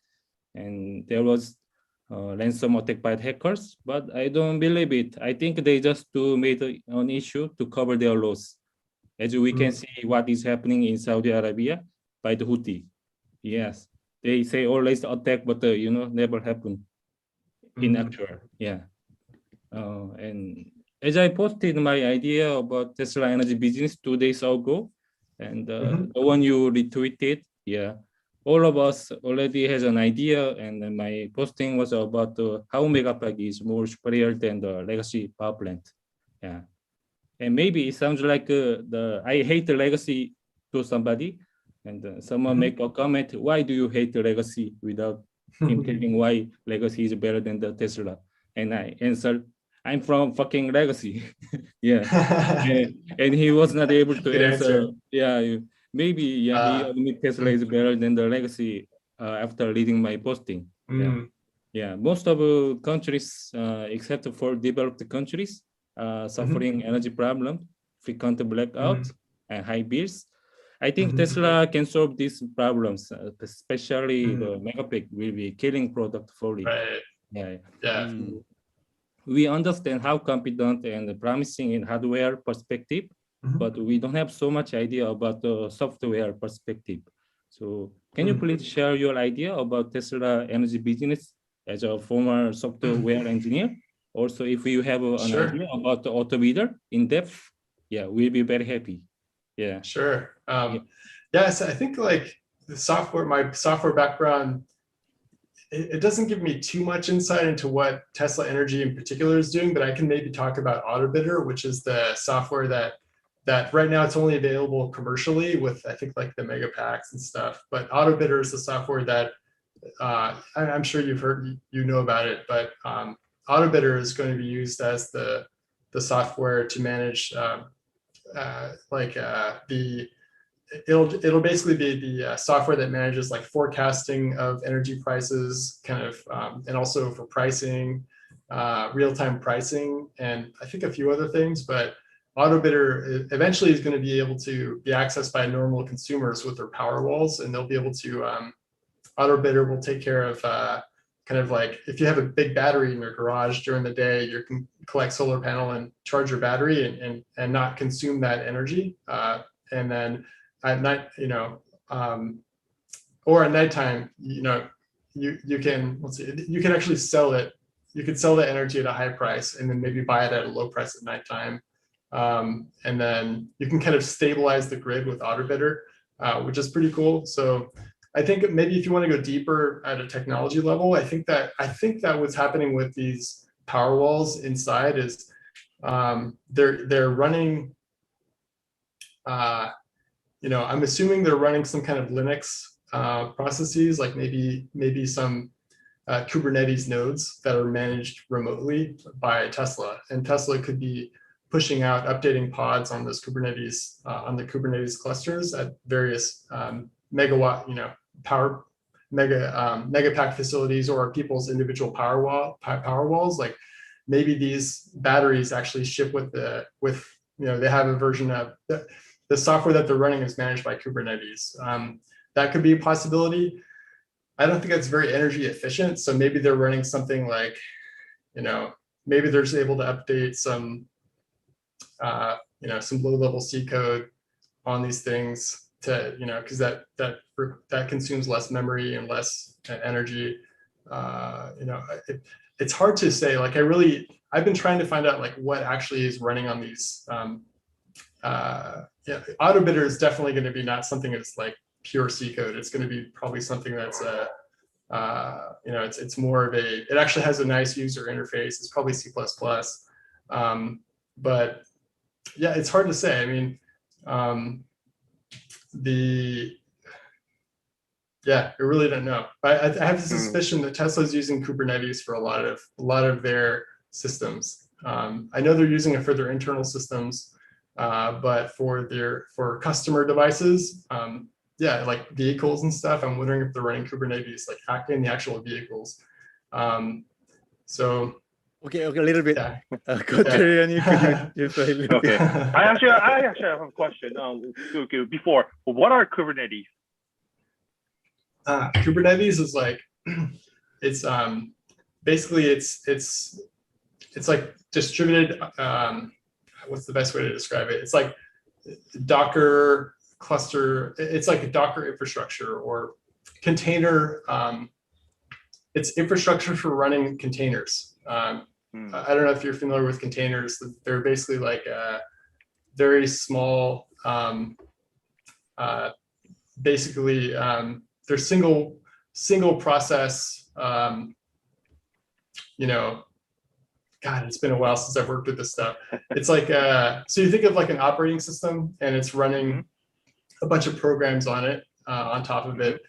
And there was ransom attack by hackers, but I don't believe it. I think they just made an issue to cover their loss. As we can see what is happening in Saudi Arabia by the Houthi. Yes, they say always attack, but never happened in actual. Yeah, and as I posted my idea about Tesla energy business 2 days ago, and the one you retweeted, yeah. all of us already has an idea, and my posting was about how Megapack is more superior than the legacy power plant. Yeah, and maybe it sounds like I hate the legacy to somebody, and someone make a comment, why do you hate the legacy, without him telling why legacy is better than the Tesla, and I answered, I'm from fucking legacy. Yeah, and he was not able to Good answer. answer. Yeah, maybe he admit Tesla is better than the legacy after reading my posting. Yeah, most of countries, except for developed countries, suffering energy problem, frequent blackouts, and high bills. I think Tesla can solve these problems, especially the Megapack will be killing product fully. Right. Yeah. Yeah. We understand how competent and promising in hardware perspective, but we don't have so much idea about the software perspective. So can you please share your idea about Tesla energy business as a former software engineer? Also, if you have an idea about the auto reader in depth, yeah, we'll be very happy. Yeah. Sure. Yes, I think like the software, my software background, it doesn't give me too much insight into what Tesla Energy in particular is doing, but I can maybe talk about AutoBidder, which is the software that right now it's only available commercially with, I think, like the mega packs and stuff. But AutoBidder is the software that I'm sure you've heard, you know about it, but AutoBidder is going to be used as the software to manage it'll basically be the software that manages like forecasting of energy prices, kind of, and also for pricing, real-time pricing, and I think a few other things. But AutoBidder eventually is going to be able to be accessed by normal consumers with their power walls, and they'll be able to, AutoBidder will take care of kind of like if you have a big battery in your garage during the day, you can collect solar panel and charge your battery and not consume that energy. And then at night, or at nighttime, you can, you can actually sell it. You could sell the energy at a high price and then maybe buy it at a low price at nighttime. And then you can kind of stabilize the grid with AutoBidder, which is pretty cool. So I think maybe if you want to go deeper at a technology level, I think that what's happening with these power walls inside is they're running, I'm assuming they're running some kind of Linux processes, like maybe some Kubernetes nodes that are managed remotely by Tesla, and Tesla could be pushing out, updating pods on those Kubernetes, on the Kubernetes clusters at various megawatt, power mega pack facilities or people's individual power walls. Like maybe these batteries actually ship with they have a version of the software that they're running is managed by Kubernetes. That could be a possibility. I don't think it's very energy efficient. So maybe they're running something like, maybe they're just able to update some, some low-level C code on these things to, because that consumes less memory and less energy. It's hard to say. Like I've been trying to find out like what actually is running on these. AutoBidder is definitely going to be not something that's like pure C code. It's going to be probably something that's it's more of it actually has a nice user interface. It's probably C++. But yeah, it's hard to say. I mean, I really don't know. I have a suspicion that Tesla is using Kubernetes for a lot of their systems. I know they're using it for their internal systems, but for customer devices, like vehicles and stuff, I'm wondering if they're running Kubernetes like in the actual vehicles. Okay, a little bit. Yeah. Okay. I actually have a question. Before, what are Kubernetes? Kubernetes is like it's basically it's like distributed. What's the best way to describe it? It's like Docker cluster. It's like a Docker infrastructure or container. It's infrastructure for running containers. I don't know if you're familiar with containers. They're basically like very small, they're single process. You know, God, it's been a while since I've worked with this stuff. It's like so you think of like an operating system, and it's running a bunch of programs on it on top of it.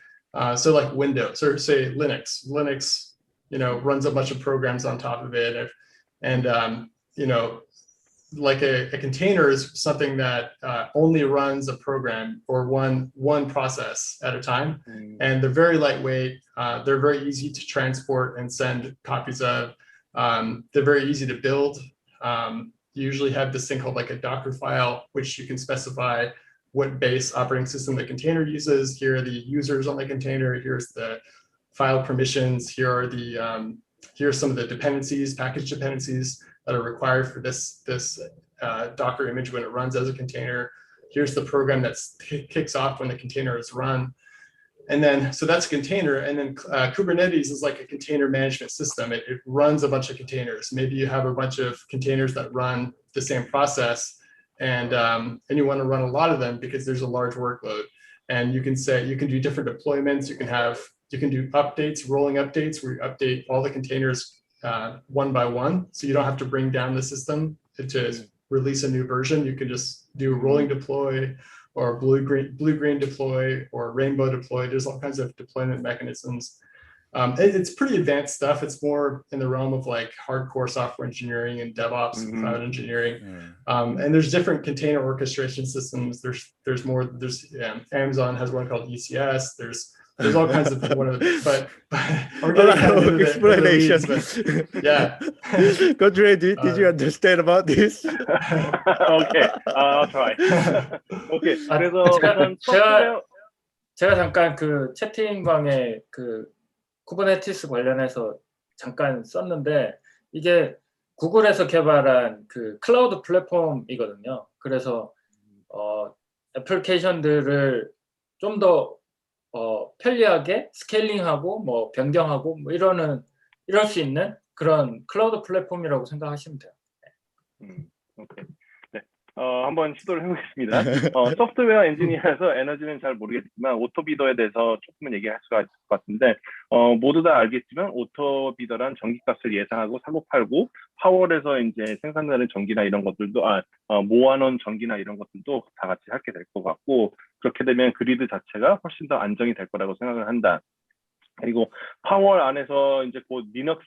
So like Windows or say Linux, you know, runs a bunch of programs on top of it, and you know, like a container is something that only runs a program or one process at a time, and they're very lightweight. They're very easy to transport and send copies of. They're very easy to build. You usually have this thing called like a Docker file, which you can specify what base operating system the container uses. Here are the users on the container. Here's the file permissions. Here are some of the dependencies, package dependencies that are required for this Docker image when it runs as a container. Here's the program that kicks off when the container is run. And then, so that's a container. And then Kubernetes is like a container management system. It runs a bunch of containers. Maybe you have a bunch of containers that run the same process, and you want to run a lot of them because there's a large workload. And you can do different deployments. You can do updates, rolling updates, where you update all the containers one by one. So you don't have to bring down the system to release a new version. You can just do a rolling deploy, or blue-green deploy, or rainbow deploy. There's all kinds of deployment mechanisms. It's pretty advanced stuff. It's more in the realm of like hardcore software engineering and DevOps and cloud engineering. And there's different container orchestration systems. There's Amazon has one called ECS. There's all kinds of but we're getting kind of into the weeds, but yeah. Godre, did you understand about this? Okay, I'll try. Okay, 그래서 제가 잠깐 그 채팅방에 그 쿠버네티스 관련해서 잠깐 썼는데, 이게 구글에서 개발한 그 클라우드 플랫폼이거든요. 그래서 애플리케이션들을 좀 더 편리하게 스케일링하고 뭐 변경하고 뭐 이럴 수 있는 그런 클라우드 플랫폼이라고 생각하시면 돼요. 오케이. 네. 한번 시도를 해보겠습니다. 소프트웨어 엔지니어라서 에너지는 잘 모르겠지만 오토비더에 대해서 조금은 얘기할 수가 있을 것 같은데, 모두 다 알겠지만 오토비더란 전기값을 예상하고 사고 팔고, 파월에서 이제 생산되는 전기나 이런 것들도 모아놓은 전기나 이런 것들도 다 같이 하게 될 것 같고, 그렇게 되면 그리드 자체가 훨씬 더 안정이 될 거라고 생각을 한다. 그리고 파월 안에서 이제 곧 리눅스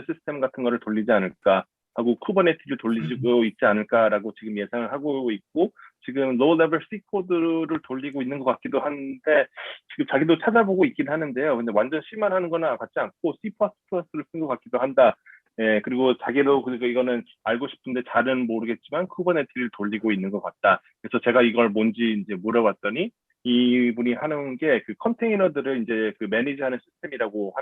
시스템 같은 거를 돌리지 않을까 하고, 쿠버네티를 돌리고 있지 않을까라고 지금 예상을 하고 있고, 지금 로우 레벨 C 코드를 돌리고 있는 것 같기도 한데, 지금 자기도 찾아보고 있긴 하는데요. 근데 완전 C만 하는 거는 같지 않고 C++를 쓴 것 같기도 한다. 예, 그리고 자기도 그리고 이거는 알고 싶은데 잘은 모르겠지만 쿠버네티를 돌리고 있는 것 같다. 그래서 제가 이걸 뭔지 이제 물어봤더니, 이분이 하는 게 그 컨테이너들을 이제 그 매니지하는 시스템이라고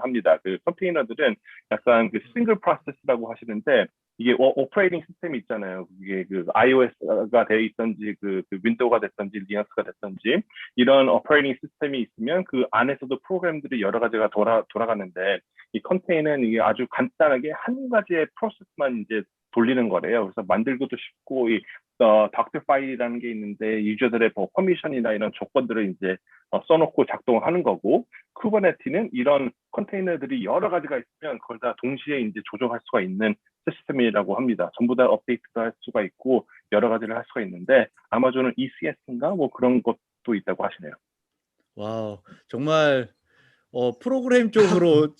합니다. 그 컨테이너들은 약간 그 싱글 프로세스라고 하시는데, 이게 오퍼레이팅 시스템이 있잖아요. 이게 그 iOS가 되어 있던지 그 윈도우가 됐던지 리눅스가 됐던지, 이런 오퍼레이팅 시스템이 있으면 그 안에서도 프로그램들이 여러 가지가 돌아가는데, 이 컨테이너는 이게 아주 간단하게 한 가지의 프로세스만 이제 돌리는 거래요. 그래서 만들기도 쉽고, 이 닥터 파일이라는 게 있는데 유저들의 뭐 퍼미션이나 이런 조건들을 이제 써놓고 작동하는 거고, 쿠버네티는 이런 컨테이너들이 여러 가지가 있으면 그걸 다 동시에 이제 조정할 수가 있는 시스템이라고 합니다. 전부 다 업데이트도 할 수가 있고 여러 가지를 할 수가 있는데, 아마존은 ECS인가 뭐 그런 것도 있다고 하시네요. 와우, 정말 프로그램 쪽으로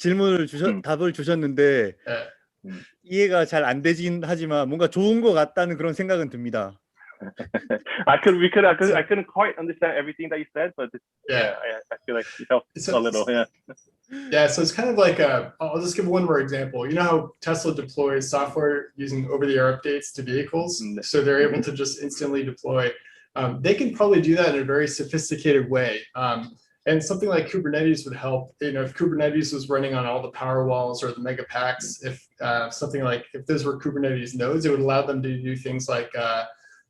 답을 주셨는데 이해가 잘 안 되긴 하지만 뭔가 좋은 것 같다는 그런 생각은 듭니다. I couldn't quite understand everything that you said, but I feel like it helped a little. Yeah, so it's kind of like I'll just give one more example. You know how Tesla deploys software using over-the-air updates to vehicles, so they're able to just instantly deploy. They can probably do that in a very sophisticated way. And something like Kubernetes would help. You know, if Kubernetes was running on all the power walls or the mega packs, if those were Kubernetes nodes, it would allow them to do things like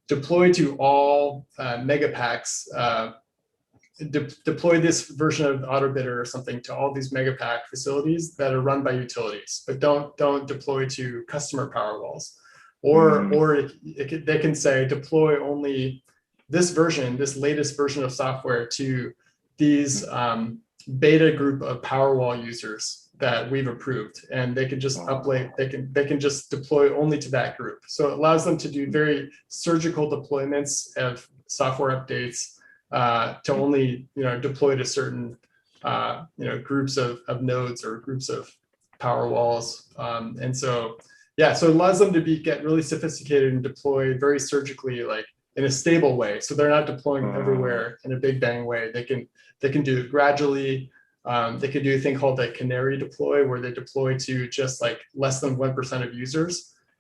deploy to all mega packs, deploy this version of AutoBidder or something to all these mega pack facilities that are run by utilities, but don't deploy to customer power walls. Or they can say deploy only this latest version of software to these beta group of Powerwall users that we've approved, and they can just upload. They can just deploy only to that group. So it allows them to do very surgical deployments of software updates to only deploy to certain groups of nodes or groups of Powerwalls, and so yeah, so it allows them to get really sophisticated and deploy very surgically, like in a stable way. So they're not deploying everywhere in a big bang way. They can do it gradually. They could do a thing called a canary deploy, where they deploy to just like less than 1% of users.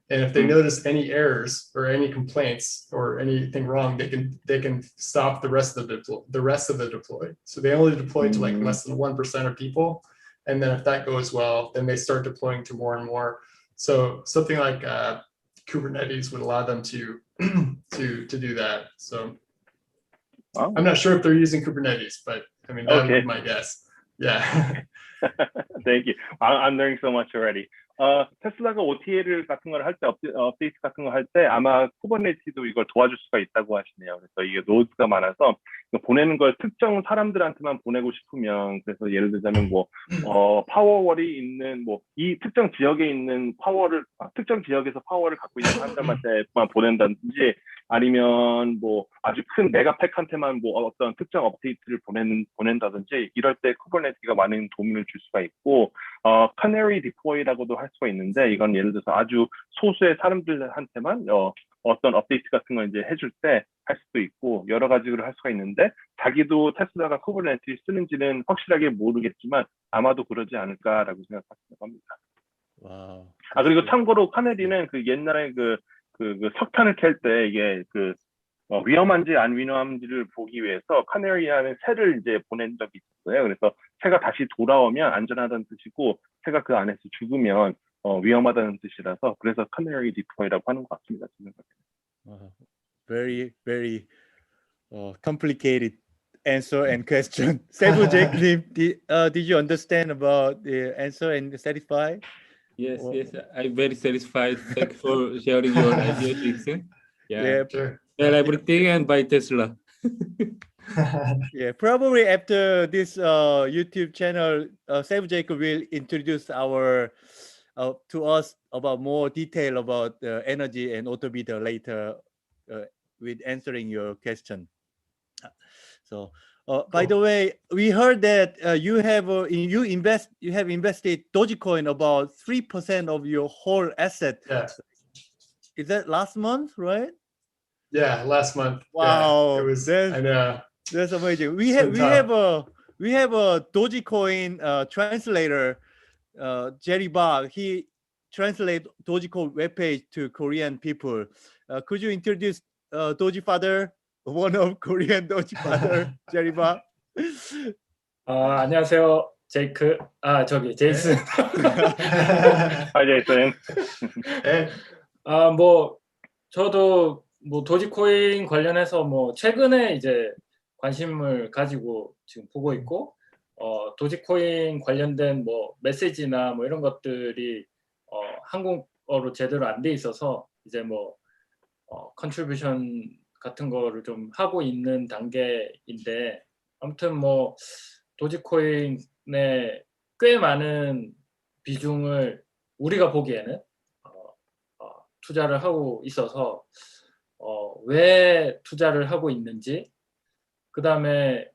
And if they notice any errors or any complaints or anything wrong, they can stop the rest of the deploy. So they only deploy to like less than 1% of people. And then if that goes well, then they start deploying to more and more. So something like Kubernetes would allow them to do that. So I'm not sure if they're using Kubernetes, but I mean, that would be my guess. Yeah. Thank you. I'm learning so much already. 테슬라가 OTA를 같은 걸 할 때 업데이트 같은 거 할 때 아마 쿠버네티도 이걸 도와줄 수가 있다고 하시네요. 그래서 이게 노드가 많아서 보내는 걸 특정 사람들한테만 보내고 싶으면, 그래서 예를 들자면 뭐 파워월이 있는 뭐 이 특정 지역에 있는 파워를 특정 지역에서 파워를 갖고 있는 사람들한테만 보낸다든지, 아니면 뭐 아주 큰 메가팩한테만 뭐 어떤 특정 업데이트를 보낸다든지, 이럴 때 쿠버네티가 많은 도움을 줄 수가 있고, 카네리 디플로이라고도 할 수가 있는데, 이건 예를 들어서 아주 소수의 사람들한테만 어떤 업데이트 같은 거 이제 해줄 때 할 수도 있고, 여러 가지로 할 수가 있는데, 자기도 테슬라가 쿠버네티 쓰는지는 확실하게 모르겠지만 아마도 그러지 않을까라고 생각한다고 합니다. 와우. 그리고 참고로 카네리는 그 옛날에 그 석탄을 캘 때 이게 그 위험한지 안 위험한지를 보기 위해서 카네리라는 새를 이제 보낸 적이 있었어요. 그래서 새가 다시 돌아오면 안전하다는 뜻이고, 새가 그 안에서 죽으면 위험하다는 뜻이라서, 그래서 카네리 디플로이라고 하는 것 같습니다. Very, very complicated answer and question. Sebu Jacob, did you understand about the answer and satisfied? Yes, yes, I'm very satisfied. Thank you for sharing your ideas, Jason. Yeah, Sure. Sell everything and buy Tesla. yeah. Probably after this YouTube channel, Sebu Jacob will introduce to us about more detail about energy and auto bidder later, with answering your question. So, by the way, we heard that you have invested Dogecoin about 3% of your whole asset. Yeah. Is that last month, right? Yeah, last month. Wow, Yeah, it was. I know. That's amazing. We have a Dogecoin translator, Jerry Bach. He translates Dogecoin webpage to Korean people. Could you introduce Doji Father, one of Korean Doji Father, Jerry Bach? 안녕하세요, 제이크. 제이슨. Hi, Jason. 뭐 저도 뭐 도지코인 관련해서 뭐 최근에 이제 관심을 가지고 지금 보고 있고, 도지코인 관련된 뭐 메시지나 뭐 이런 것들이 한국어로 제대로 안 돼 있어서 이제 뭐 컨트리뷰션 같은 거를 좀 하고 있는 단계인데, 아무튼 뭐 도지코인에 꽤 많은 비중을 우리가 보기에는 투자를 하고 있어서 왜 투자를 하고 있는지, 그 다음에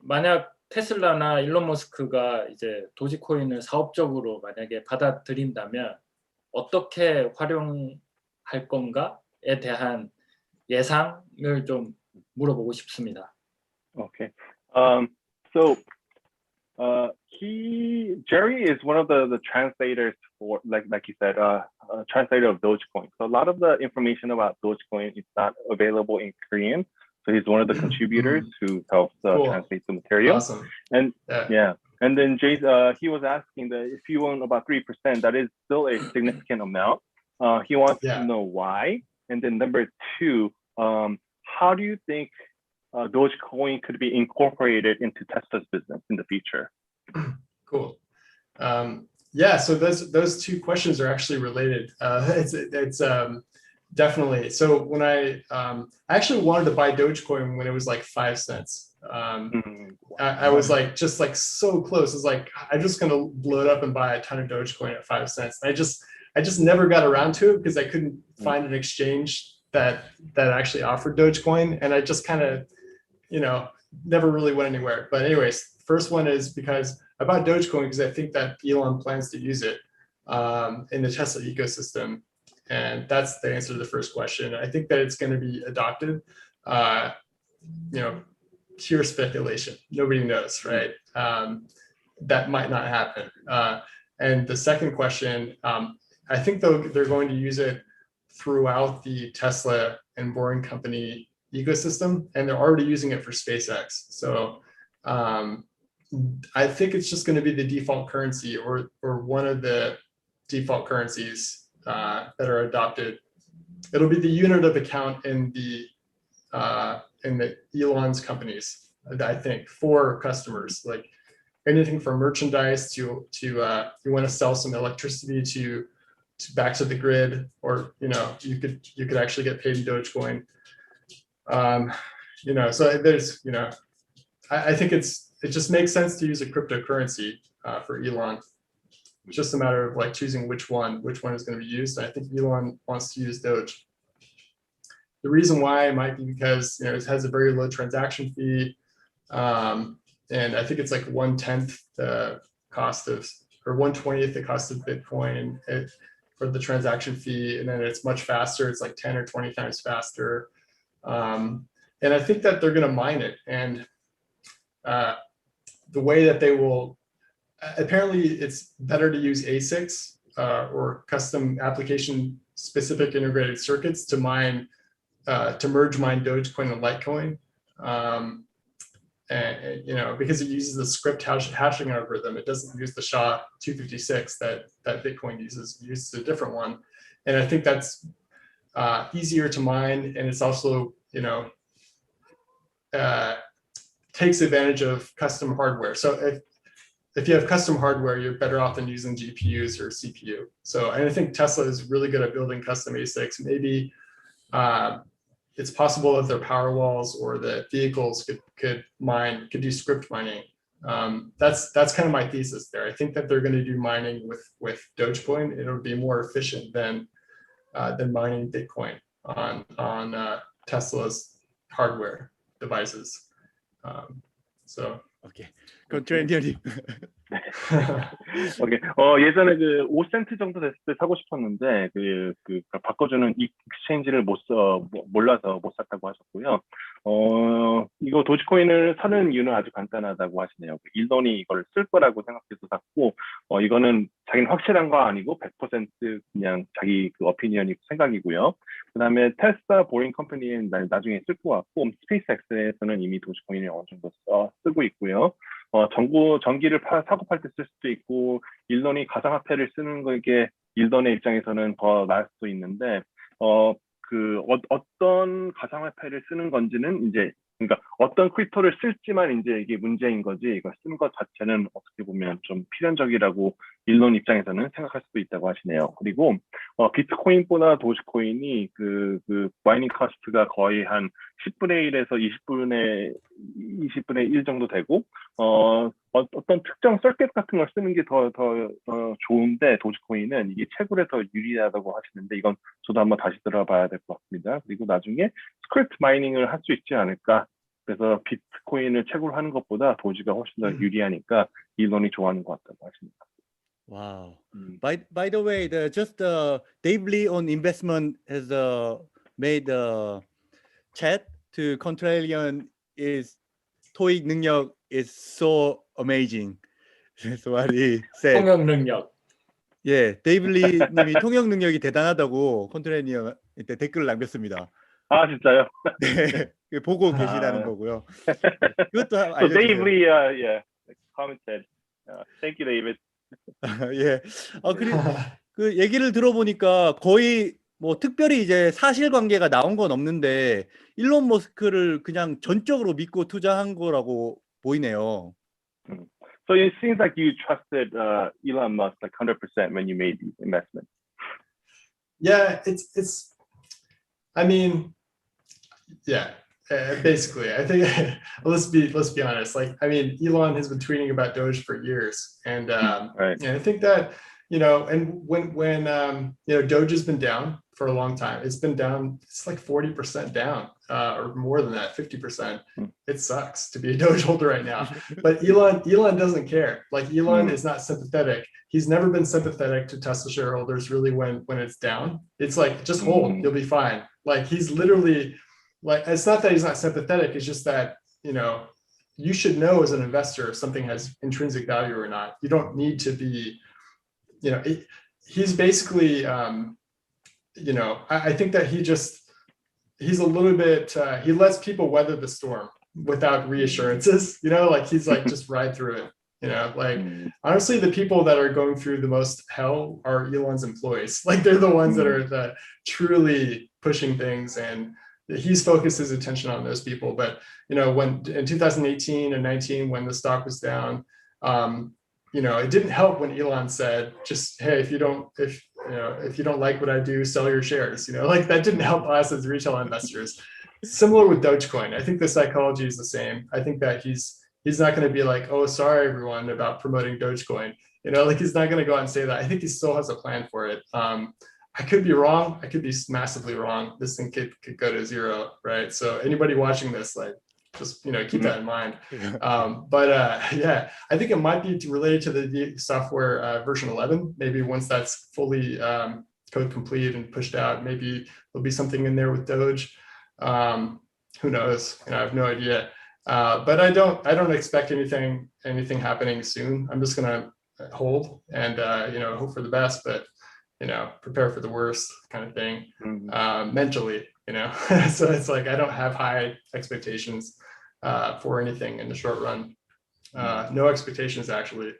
만약 테슬라나 일론 머스크가 이제 도지코인을 사업적으로 만약에 받아들인다면 어떻게 활용할 건가에 대한 예상을 좀 물어보고 싶습니다. Okay. So Jerry is one of the translators for, like you said, translator of Dogecoin. So a lot of the information about Dogecoin is not available in Korean. So he's one of the contributors who helps translate the material. Awesome. And yeah. And then he was asking that if you own about 3%, that is still a significant amount. He wants to know why. And then number two, how do you think Dogecoin could be incorporated into Tesla's business in the future? Cool. Yeah, so those two questions are actually related. It's definitely. So when I actually wanted to buy Dogecoin when it was like 5 cents, I was like, just like so close. It's like, I'm just going to blow it up and buy a ton of Dogecoin at 5 cents. And I just never got around to it because I couldn't find an exchange that actually offered Dogecoin. And I just kind of, never really went anywhere. But anyways, first one is because I bought Dogecoin because I think that Elon plans to use it in the Tesla ecosystem. And that's the answer to the first question. I think that it's going to be adopted, pure speculation. Nobody knows, right? That might not happen. And the second question, I think they're going to use it throughout the Tesla and Boring Company ecosystem, and they're already using it for SpaceX. So I think it's just going to be the default currency or one of the default currencies that are adopted. It'll be the unit of account in the Elon's companies, I think, for customers. Like anything from merchandise to you want to sell some electricity to back to the grid, or you could actually get paid in Dogecoin. So there's I think it just makes sense to use a cryptocurrency for Elon. It's just a matter of like choosing which one is going to be used. And I think Elon wants to use Doge. The reason why might be because it has a very low transaction fee, and I think it's like 1/10 the cost of, or 1/20th the cost of Bitcoin for the transaction fee, and then it's much faster. It's like 10 or 20 times faster, and I think that they're going to mine it. And the way that they will, apparently, it's better to use ASICs or custom application specific integrated circuits to mine. To merge mine Dogecoin and Litecoin, and because it uses the script hashing algorithm, it doesn't use the SHA-256 that Bitcoin uses. It uses a different one, and I think that's easier to mine, and it's also takes advantage of custom hardware. So if you have custom hardware, you're better off than using GPUs or CPU. So I think Tesla is really good at building custom ASICs. Maybe it's possible that their power walls or the vehicles could do script mining. That's kind of my thesis there. I think that they're going to do mining with Dogecoin. It'll be more efficient than mining Bitcoin on Tesla's hardware devices. So 오케이. 그럼 트렌디언님. 오케이. 예전에 5센트 정도 됐을 때 사고 싶었는데 바꿔주는 익스체인지를 몰라서 못 샀다고 하셨고요. 이거 도지코인을 사는 이유는 아주 간단하다고 하시네요. 일론이 이걸 쓸 거라고 생각해서 샀고, 이거는 자기는 확실한 거 아니고 100% 그냥 자기 어피니언이 생각이고요. 그다음에 테슬라 보링 컴퍼니는 나중에 쓸 것 같고, 스페이스X에서는 이미 도지코인을 어느 정도 쓰고 있고요. 전기를 사고 팔 때 쓸 수도 있고, 일론이 가상화폐를 쓰는 게 일론의 입장에서는 더 나을 수도 있는데, 어떤 가상화폐를 쓰는 건지는 그러니까 어떤 크립토를 쓸지만 이게 문제인 거지, 이거 쓰는 것 자체는 어떻게 보면 좀 필연적이라고 일론 입장에서는 생각할 수도 있다고 하시네요. 그리고 비트코인보다 도지코인이 마이닝 코스트가 거의 한 10분의 1에서 20분의 1 정도 되고, 어떤 특정 서킷 같은 걸 쓰는 게 더 좋은데, 도지코인은 이게 채굴에 더 유리하다고 하시는데, 이건 저도 한번 다시 들어봐야 될 것 같습니다. 그리고 나중에 스크립트 마이닝을 할 수 있지 않을까. 그래서 비트코인을 채굴하는 것보다 도지가 훨씬 더 유리하니까 일론이 좋아하는 것 같다고 하십니다. Wow. By the way, Dave Lee on investment has made a chat to Contrarian is TOEIC 능력 is so amazing. That's what he said. 통역 능력. 예, 데이브 리 님이 통역 능력이 대단하다고 컨트레니언한테 댓글을 남겼습니다. 아, 진짜요? 네, 보고 계시다는 거고요. 이것도 So 알려주세요. Dave Lee, yeah, commented. Thank you, David. 예. 그 얘기를 들어보니까 거의 뭐 특별히 이제 사실관계가 나온 건 없는데 일론 머스크를 그냥 전적으로 믿고 투자한 거라고 보이네요. So it seems like you trusted Elon Musk like 100% when you made the investment. Yeah, it's. I mean, yeah, Basically, I think let's be honest. Like, I mean, Elon has been tweeting about Doge for years, and Right. and I think that, you know, and when you know, Doge has been down for a long time. It's been down. It's like 40% down, or more than that, 50%. It sucks to be a Doge holder right now. But Elon doesn't care. Like, Elon is not sympathetic. He's never been sympathetic to Tesla shareholders really when it's down. It's like, just hold, you'll be fine. Like, he's literally, like, it's not that he's not sympathetic, it's just that, you know, you should know as an investor if something has intrinsic value or not. You don't need to be, you know, he's basically, you know, I think that he's a little bit, he lets people weather the storm without reassurances, you know, like, he's like, just ride through it. You know, like, honestly, the people that are going through the most hell are Elon's employees. Like, they're the ones that are truly pushing things, and he's focused his attention on those people. But, you know, when in 2018 and 19, when the stock was down, you know, it didn't help when Elon said, just, hey, if you don't like what I do, sell your shares. You know, like, that didn't help us as retail investors. Similar with Dogecoin. I think the psychology is the same. I think that he's not going to be like, oh, sorry, everyone, about promoting Dogecoin. You know, like, he's not going to go out and say that. I think he still has a plan for it. I could be wrong. I could be massively wrong. This thing could go to zero, right? So anybody watching this, like, just, you know, keep that in mind. Yeah, I think it might be related to the software version 11. Maybe once that's fully code complete and pushed out, maybe there'll be something in there with Doge. Who knows? You know, I have no idea. But I don't expect anything happening soon. I'm just gonna hold and you know, hope for the best, but, you know, prepare for the worst kind of thing, mentally, you know. So it's like, I don't have high expectations for anything in the short run. No expectations, actually.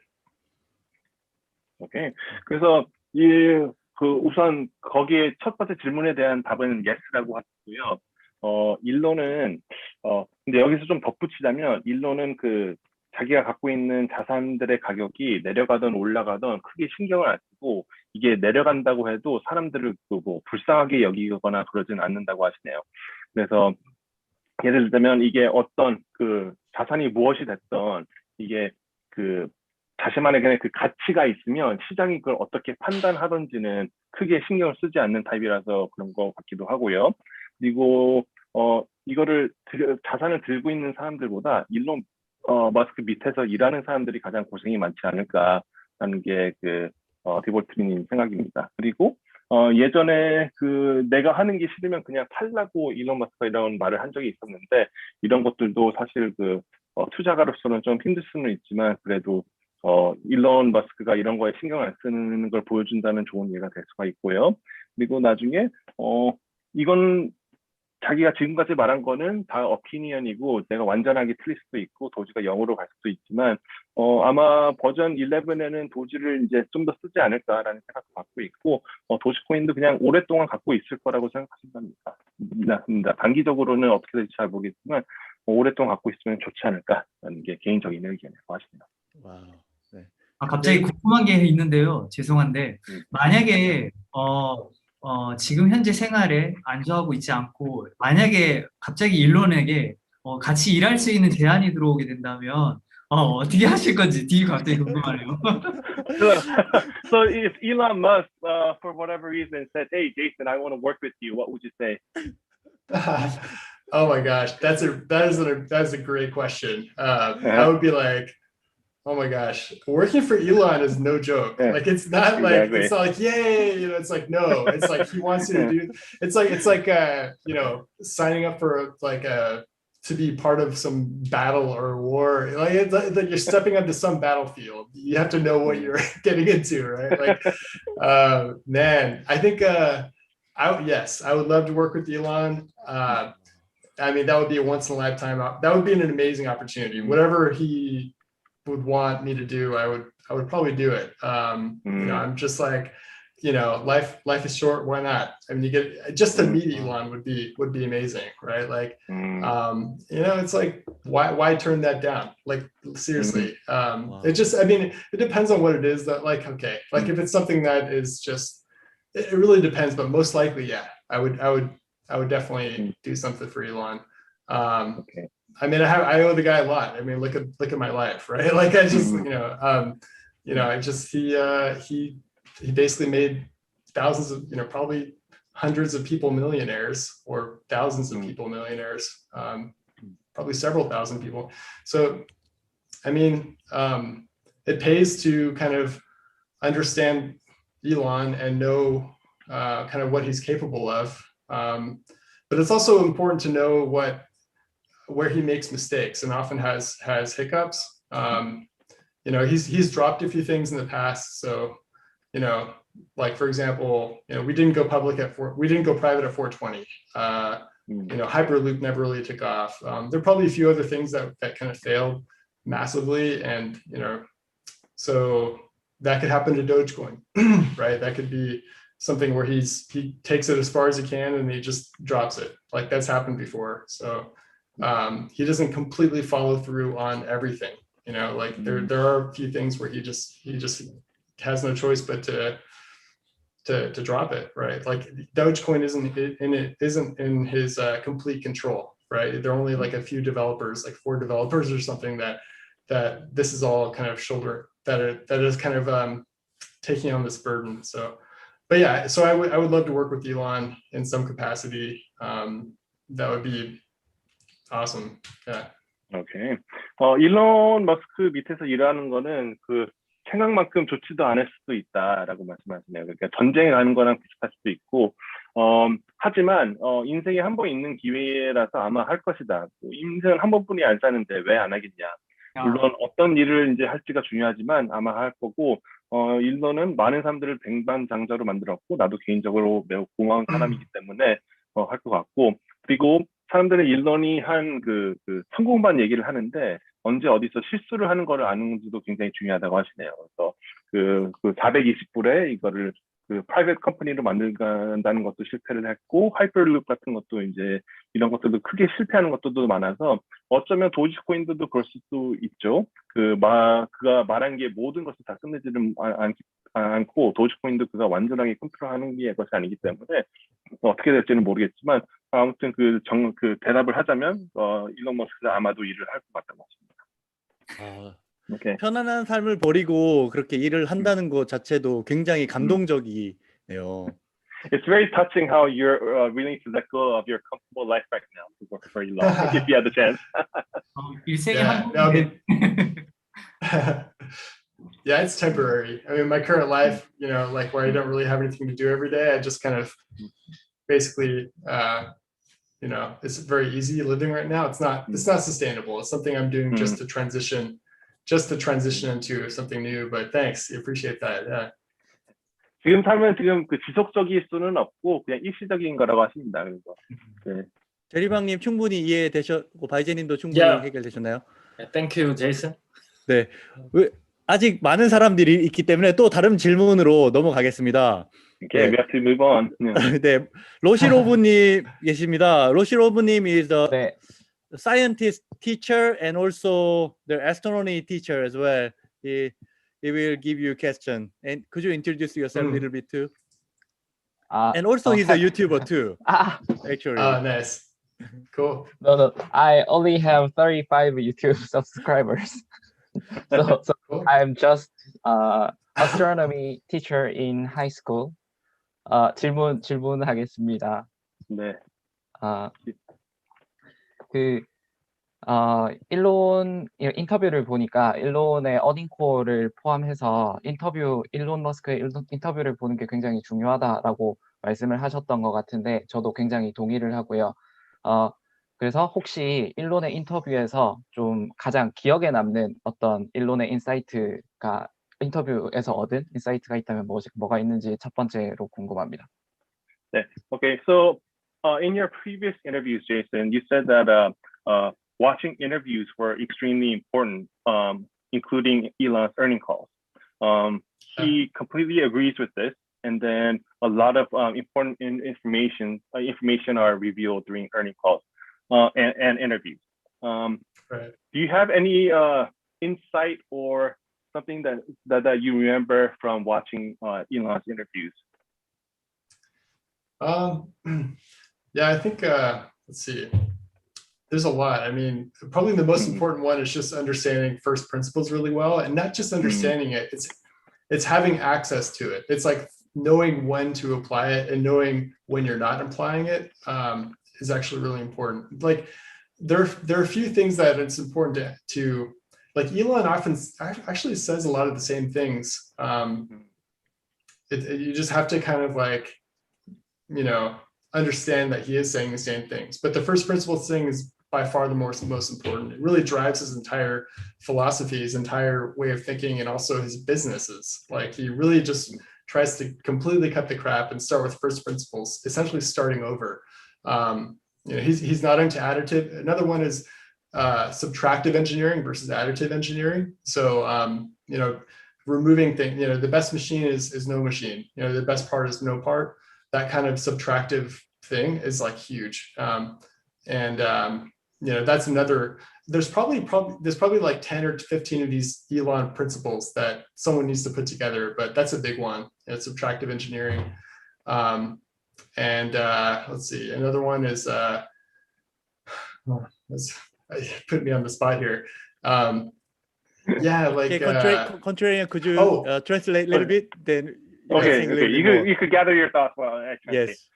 오케이. 그래서 우선 거기에 첫 번째 질문에 대한 답은 yes라고 하고요. 일론은 근데 여기서 좀 덧붙이자면, 일론은 그 자기가 갖고 있는 자산들의 가격이 내려가든 올라가든 크게 신경을 안 쓰고, 이게 내려간다고 해도 사람들을 뭐 불쌍하게 여기거나 그러진 않는다고 하시네요. 그래서 예를 들자면, 이게 어떤 그 자산이 무엇이 됐던, 이게 그 자신만의 그냥 그 가치가 있으면 시장이 그걸 어떻게 판단하던지는 크게 신경을 쓰지 않는 타입이라서 그런 것 같기도 하고요. 그리고 이거를 자산을 들고 있는 사람들보다 일론 머스크 밑에서 일하는 사람들이 가장 고생이 많지 않을까라는 게 그 디볼트님 생각입니다. 그리고 예전에 그 내가 하는 게 싫으면 그냥 팔라고 일론 머스크가 이런 말을 한 적이 있었는데, 이런 것들도 사실 그 투자가로서는 좀 힘들 수는 있지만, 그래도 일론 머스크가 이런 거에 신경 안 쓰는 걸 보여준다는 좋은 예가 될 수가 있고요. 그리고 나중에 이건 자기가 지금까지 말한 거는 다 오피니언이고, 내가 완전하게 틀릴 수도 있고 도지가 0으로 갈 수도 있지만, 아마 버전 11에는 도지를 이제 좀 더 쓰지 않을까라는 생각도 갖고 있고, 도지코인도 그냥 오랫동안 갖고 있을 거라고 생각합니다. 단기적으로는 어떻게 될지 잘 모르겠지만 오랫동안 갖고 있으면 좋지 않을까라는 게 개인적인 의견이라고 하십니다. 와우. 네. 갑자기 궁금한 게 있는데요. 죄송한데, 만약에 지금 현재 생활에 안주하고 있지 않고, 만약에 갑자기 일론에게 같이 일할 수 있는 제안이 들어오게 된다면 어떻게 하실 건지 되게 갑자기 궁금하네요. So if Elon Musk, for whatever reason, said, "Hey, Jason, I want to work with you," what would you say? Oh my gosh, that is a great question. I would be like, oh my gosh, working for Elon is no joke. Like, it's not like, it's not like, yay, you know, it's like, no, it's like he wants you to do, it's like you know, signing up for like to be part of some battle or war. Like, it's like you're stepping onto some battlefield. You have to know what you're getting into, right? Like, man, I think yes, I would love to work with Elon. I mean, that would be a once in a lifetime. That would be an amazing opportunity. Whatever he would want me to do, I would probably do it. You know, I'm just like, you know, life is short, why not? I mean, you get just to meet Elon would be amazing, right? Like, you know, it's like, why turn that down? Like, seriously. It just, I mean, it depends on what it is that, like, okay, like if it's something that is just, it really depends, but most likely, yeah, I would definitely do something for Elon. Okay. I mean, I owe the guy a lot. I mean, look at my life, right? Like I just, he basically made thousands of, probably hundreds of people millionaires, or thousands of people millionaires, probably several thousand people. So, I mean, it pays to kind of understand Elon and know kind of what he's capable of. But it's also important to know where he makes mistakes and often has hiccups. He's dropped a few things in the past. So, like for example, we didn't go private at 420. Hyperloop never really took off. There are probably a few other things that kind of failed massively, and so that could happen to Dogecoin, right? That could be something where he takes it as far as he can and he just drops it. Like that's happened before. So he doesn't completely follow through on everything. Like there are a few things where he just has no choice but to drop it, right? Like Dogecoin isn't in his complete control, right? There are only like a few developers, like 4 developers or something, that this is all kind of that is kind of taking on this burden. So, but yeah, so I would love to work with Elon in some capacity. That would be awesome. Yeah. 오케이. 일론 머스크 밑에서 일하는 거는 그 생각만큼 좋지도 않을 수도 있다라고 말씀하시네요. 그러니까 전쟁에 가는 거랑 비슷할 수도 있고, 하지만 인생에 한 번 있는 기회라서 아마 할 것이다. 인생은 한 번뿐이 안 사는데 왜 안 하겠냐. 물론 어떤 일을 이제 할지가 중요하지만 아마 할 거고, 일론은 많은 사람들을 백만장자로 만들었고, 나도 개인적으로 매우 고마운 사람이기 때문에 할 것 같고, 그리고 사람들은 일론이 한 그 성공반 얘기를 하는데 언제 어디서 실수를 하는 거를 아는지도 굉장히 중요하다고 하시네요. 그래서 그 420불에 이거를 그 프라이빗 컴퍼니로 만든다는 것도 실패를 했고, 하이퍼루프 같은 것도 이제 이런 것들도 크게 실패하는 것들도 많아서 어쩌면 도지코인도 그럴 수도 있죠. 그가 말한 게 모든 것을 다 끝내지는 않고, 도지코인도 그가 완전하게 컨트롤하는 게 것이 아니기 때문에 어떻게 될지는 모르겠지만, 아무튼 그 대답을 하자면 일론 머스크가 아마도 일을 할 것 같다고 하십니다. Okay. 편안한 삶을 버리고 그렇게 일을 한다는 것 자체도 굉장히 감동적이네요. It's very touching how you're willing to let go of your comfortable life right now to work for Elon if you have the chance. Yeah, it's temporary. I mean, my current life, like where I don't really have anything to do every day, I just kind of basically, it's very easy living right now. It's not sustainable. It's something I'm doing just to transition into something new. But thanks, I appreciate that. Yeah. 지금 삶은 지금 그 지속적일 수는 없고 그냥 일시적인 거라고 하십니다. 그래서 네. 제리방님 충분히 이해되셨고 바이제님도 충분히 해결되셨나요? Thank you, Jason. 네, 아직 많은 사람들이 있기 때문에 또 다른 질문으로 넘어가겠습니다. Okay, we have to move on. 네, 로시로브님 계십니다. 로시로브님 is the scientist teacher and also the astronomy teacher as well. He will give you a question. And could you introduce yourself a little bit too? And also he's a YouTuber too. Actually. Oh, nice. Cool. No, I only have 35 YouTube subscribers. So cool. I'm just astronomy teacher in high school. 질문하겠습니다. 네. 일론 인터뷰를 보니까 일론의 어닝코어를 포함해서 일론 머스크의 인터뷰를 보는 게 굉장히 중요하다라고 말씀을 하셨던 것 같은데 저도 굉장히 동의를 하고요. 그래서 혹시 일론의 인터뷰에서 좀 가장 기억에 남는 어떤 일론의 인터뷰에서 얻은 인사이트가 있다면 뭐가 있는지 첫 번째로 궁금합니다. 네. Okay, so in your previous interviews, Jason, you said that watching interviews were extremely important, including Elon's earning calls. He completely agrees with this, and then a lot of important information are revealed during earning calls and interviews. Right. Do you have any insight or something that you remember from watching Elon's interviews? Yeah, I think let's see. there's a lot. I mean, probably the most important one is just understanding first principles really well, and not just understanding it. It's having access to it. It's like knowing when to apply it and knowing when you're not applying it is actually really important. Like there are a few things that it's important to like Elon often actually says a lot of the same things. You just have to kind of like, you know, understand that he is saying the same things. But the first principles thing is by far the most important. It really drives his entire philosophy, his entire way of thinking, and also his businesses. Like he really just tries to completely cut the crap and start with first principles, essentially starting over. You know, he's not into additive. Another one is subtractive engineering versus additive engineering. So, you know, removing things, you know, the best machine is no machine, you know, the best part is no part. That kind of subtractive thing is like huge. You know, that's another, there's probably like 10 or 15 of these Elon principles that someone needs to put together, but that's a big one. It's subtractive engineering. Let's see, another one is, put me on the spot here. Yeah, like contrarian, could you translate a little bit? Then okay. You could gather your thoughts while I translate. Yes.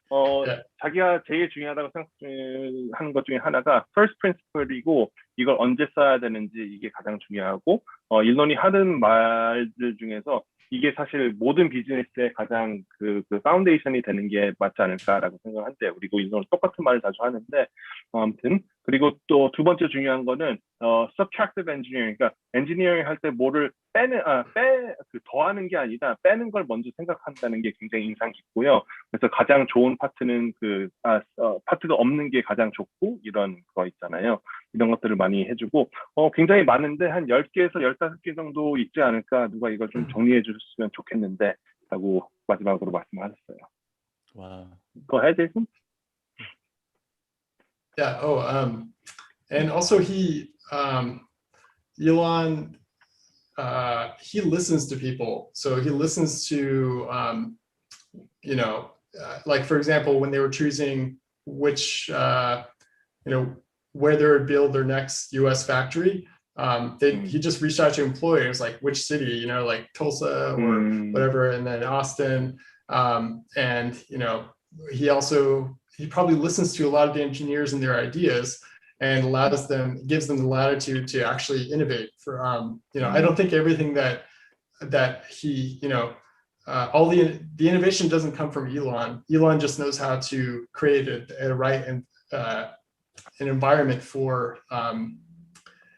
자기가 제일 중요하다고 생각하는 것 중에 하나가 first principle이고 이걸 언제 써야 되는지 이게 가장 중요하고 일론이 하는 말들 중에서 이게 사실 모든 비즈니스의 가장 그 파운데이션이 되는 게 맞지 않을까라고 생각을 한대요. 그리고 일론은 똑같은 말을 자주 하는데 아무튼 그리고 또 두 번째 중요한 거는 subtractive engineering, 그러니까 엔지니어링 할 때 뭐를 더하는 게 아니라 빼는 걸 먼저 생각한다는 게 굉장히 인상 깊고요. 그래서 가장 좋은 파트는 파트가 없는 게 가장 좋고 이런 거 있잖아요. 이런 것들을 많이 해주고 굉장히 많은데 한 10개에서 15개 정도 있지 않을까. 누가 이걸 좀 정리해 주셨으면 좋겠는데 라고 마지막으로 말씀하셨어요. Wow. Go ahead, Jason. Yeah. And also Elon, he listens to people. So he listens to, you know, like for example, when they were choosing which, you know, where they would build their next US factory, he just reached out to employers, like which city, you know, like Tulsa or whatever, and then Austin. And, you know, he probably listens to a lot of the engineers and their ideas and gives them the latitude to actually innovate for, you know, I don't think everything that he, you know, all the innovation doesn't come from Elon. Elon just knows how to create a right and an environment for,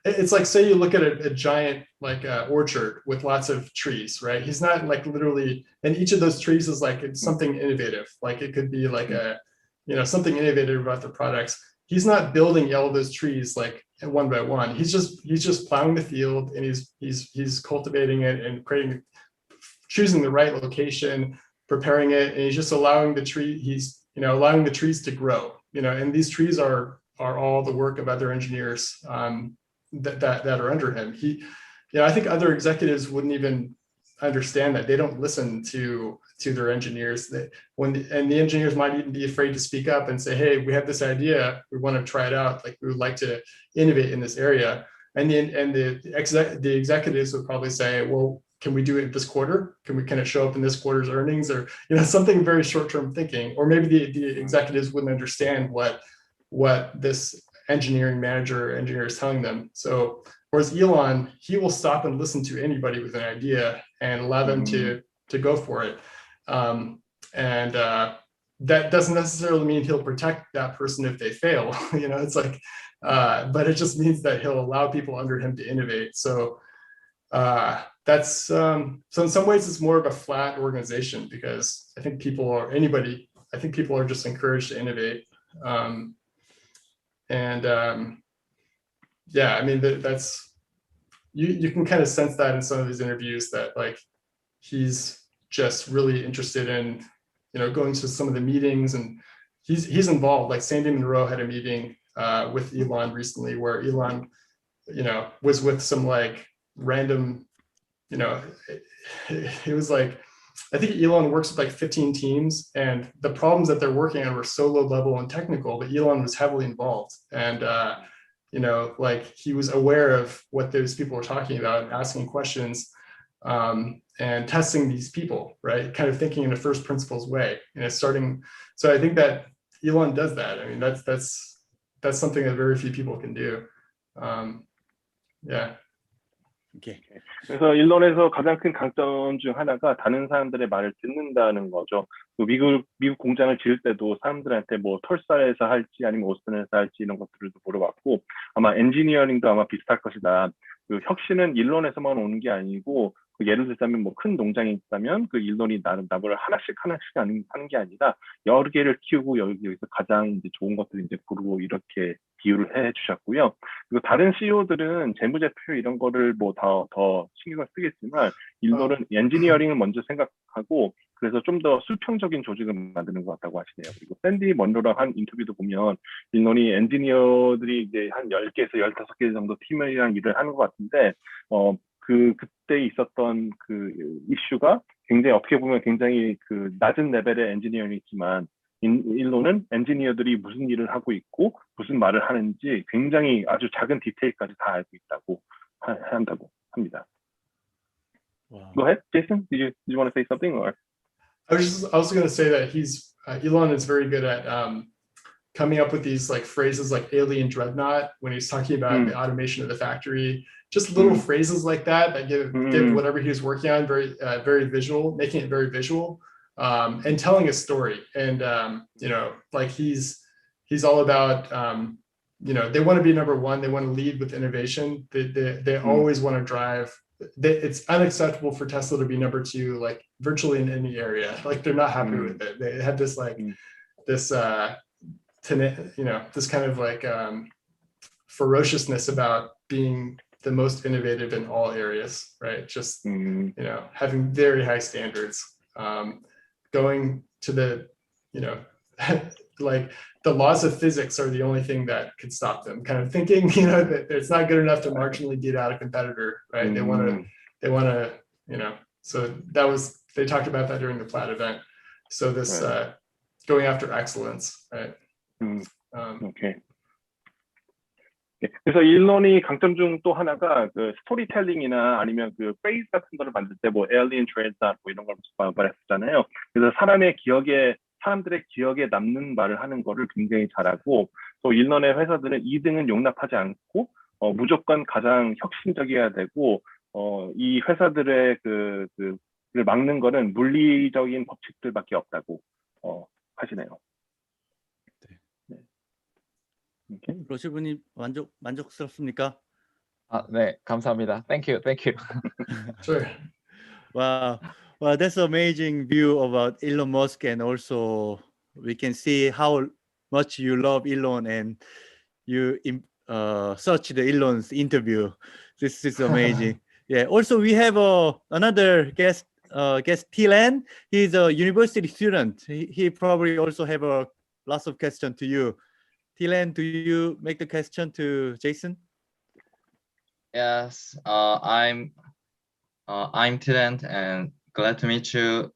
it's like, say you look at a giant like orchard with lots of trees, right? He's not like literally, and each of those trees is like it's something innovative. Like it could be like you know, something innovative about the products. He's not building all of those trees like one by one. He's just plowing the field and he's cultivating it and choosing the right location, preparing it, and he's just allowing the trees to grow. You know, and these trees are all the work of other engineers that are under him. You know, I think other executives wouldn't even understand that. They don't listen to their engineers. And the engineers might even be afraid to speak up and say, hey, we have this idea, we want to try it out, like we would like to innovate in this area. And the executives would probably say, well, can we do it this quarter? Can it show up in this quarter's earnings? Or, you know, something very short-term thinking. Or maybe the executives wouldn't understand what this engineering engineer is telling them. So whereas Elon, he will stop and listen to anybody with an idea and allow them to go for it. That doesn't necessarily mean he'll protect that person if they fail. You know, it's like, but it just means that he'll allow people under him to innovate. So that's so in some ways it's more of a flat organization, because I think people are just encouraged to innovate. Yeah, I mean, that's you can kind of sense that in some of his interviews, that like he's just really interested in, you know, going to some of the meetings, and he's involved. Like Sandy Monroe had a meeting with Elon recently where Elon, you know, was with some like random, you know, it was like I think Elon works with like 15 teams, and the problems that they're working on were so low level and technical, but Elon was heavily involved. And, you know, like he was aware of what those people were talking about and asking questions and testing these people, right? Kind of thinking in a first principles way, you know, starting. So I think that Elon does that. I mean, that's something that very few people can do. Yeah. Okay. 그래서 일론에서 가장 큰 강점 중 하나가 다른 사람들의 말을 듣는다는 거죠. 미국 공장을 지을 때도 사람들한테 뭐 털사에서 할지 아니면 오스틴에서 할지 이런 것들도 물어봤고, 아마 엔지니어링도 아마 비슷할 것이다. 그 혁신은 일론에서만 오는 게 아니고, 예를 들자면 뭐 큰 농장이 있다면 그 일론이 나무를 하나씩 하는 게 아니라 여러 개를 키우고 여기서 가장 이제 좋은 것들을 이제 고르고 이렇게 비유를 해 주셨고요. 그리고 다른 CEO들은 재무제표 이런 거를 뭐 더 신경을 쓰겠지만 일론은 엔지니어링을 먼저 생각하고 그래서 좀 더 수평적인 조직을 만드는 것 같다고 하시네요. 그리고 샌디 먼로랑 한 인터뷰도 보면 일론이 엔지니어들이 이제 한 10개에서 15개 정도 팀이랑 일을 하는 것 같은데 그때 있었던 그 이슈가 굉장히 어떻게 보면 굉장히 그 낮은 레벨의 엔지니어링이지만 일론은 엔지니어들이 무슨 일을 하고 있고 무슨 말을 하는지 굉장히 아주 작은 디테일까지 다 알고 있다고 한다고 합니다. Wow. Go ahead, Jason. Did you want to say something or? I was also going to say that Elon is very good at coming up with these like phrases like alien dreadnought when he's talking about the automation of the factory. Just little phrases like that give whatever he was working on very visual, making it very visual, and telling a story. And you know, like he's all about you know, they want to be number one. They want to lead with innovation. They always want to drive. It's unacceptable for Tesla to be number two, like virtually in any area. Like they're not happy with it. They had this like this you know, this kind of like ferociousness about being the most innovative in all areas, right? Just you know, having very high standards, going to the, you know, like the laws of physics are the only thing that could stop them. Kind of thinking, you know, that it's not good enough to marginally beat out a competitor, right? They want to, you know. So they talked about that during the Plaid event. So this going after excellence, right? Okay. 그래서 일론이 강점 중 또 하나가 그 스토리텔링이나 아니면 그 페이스 같은 거를 만들 때 뭐 에일리언 트레이더 뭐 이런 걸 말했었잖아요. 그래서 사람들의 기억에 남는 말을 하는 거를 굉장히 잘하고, 또 일론의 회사들은 2등은 용납하지 않고 무조건 가장 혁신적이어야 되고 이 회사들의 그를 막는 거는 물리적인 법칙들밖에 없다고 하시네요. 러시분이 만족스럽습니까? 네, 감사합니다. Thank you. Sure. Wow. Well, that's an amazing view about Elon Musk, and also we can see how much you love Elon and you search the Elon's interview. This is amazing. Yeah. Also, we have another guest, Tilan. He's a university student. He probably also have lots of questions to you. Tilan, do you make the question to Jason? Yes, I'm Tilan, and glad to meet you,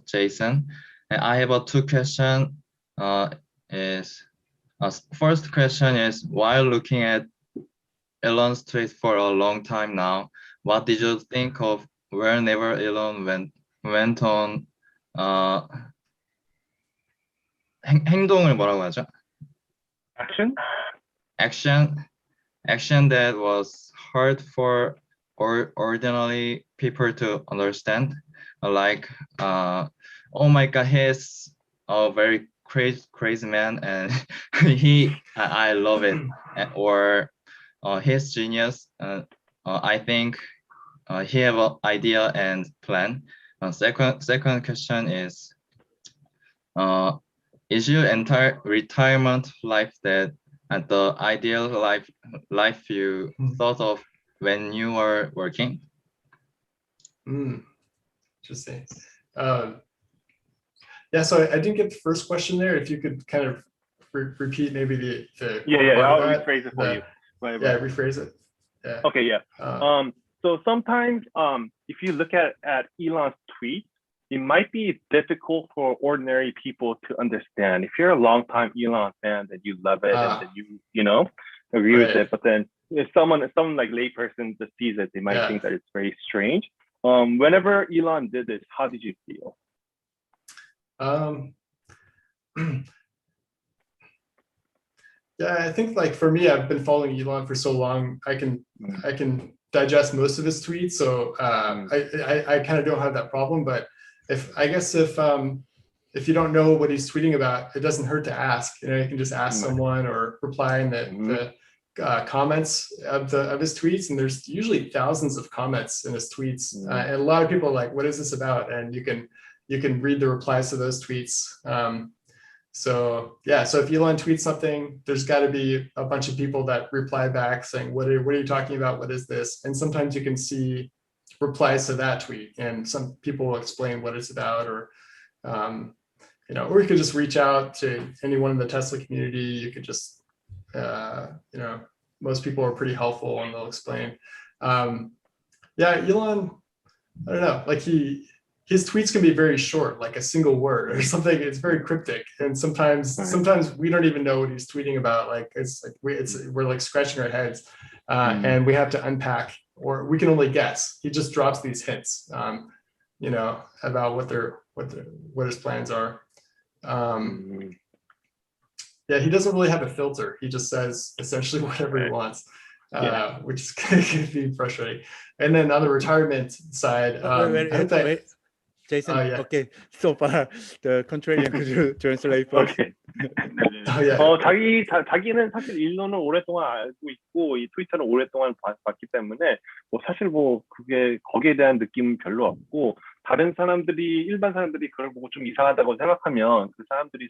Jason. And I have two questions. First question is, while looking at Elon's tweet for a long time now, what did you think of whenever Elon went on 행동을 뭐라고 하죠? Action that was hard for ordinary people to understand, like oh my god, he's a very crazy man and I love it, or he's genius. I think he have an idea and plan. Second question is your entire retirement life that the ideal life you thought of when you were working? Interesting. Yeah, so I didn't get the first question there. If you could kind of repeat maybe the I'll rephrase it for you. Right. Yeah, rephrase it. Yeah. Okay, yeah. So sometimes if you look at Elon's tweet, it might be difficult for ordinary people to understand. If you're a long-time Elon fan, then you love it and then you know agree with it. But then if someone like layperson just sees it, they might think that it's very strange. Whenever Elon did this, how did you feel? Yeah, I think like for me, I've been following Elon for so long, I can digest most of his tweets. So I kind of don't have that problem. But if you don't know what he's tweeting about, it doesn't hurt to ask. You know, you can just ask someone or reply in the comments of his tweets, and there's usually thousands of comments in his tweets. And a lot of people are like, "What is this about?" And you can read the replies to those tweets. So yeah, so if Elon tweets something, there's got to be a bunch of people that reply back saying, what are you talking about? What is this? And sometimes you can see replies to that tweet, and some people will explain what it's about, or you know, or you could just reach out to anyone in the Tesla community. You could just you know, most people are pretty helpful and they'll explain. Yeah, Elon, I don't know, like his tweets can be very short, like a single word or something. It's very cryptic, and sometimes we don't even know what he's tweeting about. Like we're like scratching our heads, and we have to unpack, or we can only guess. He just drops these hints, you know, about what his plans are. Yeah, he doesn't really have a filter. He just says essentially whatever he wants, which can be frustrating. And then on the retirement side, wait. Jason, okay, so far the contrarian could you translate first? Okay. 자기는 사실 일론을 오랫동안 알고 있고 이 트위터를 오랫동안 봤기 때문에 뭐 사실 뭐 그게 거기에 대한 느낌은 별로 없고, 다른 사람들이 일반 사람들이 그걸 보고 좀 이상하다고 생각하면 그 사람들이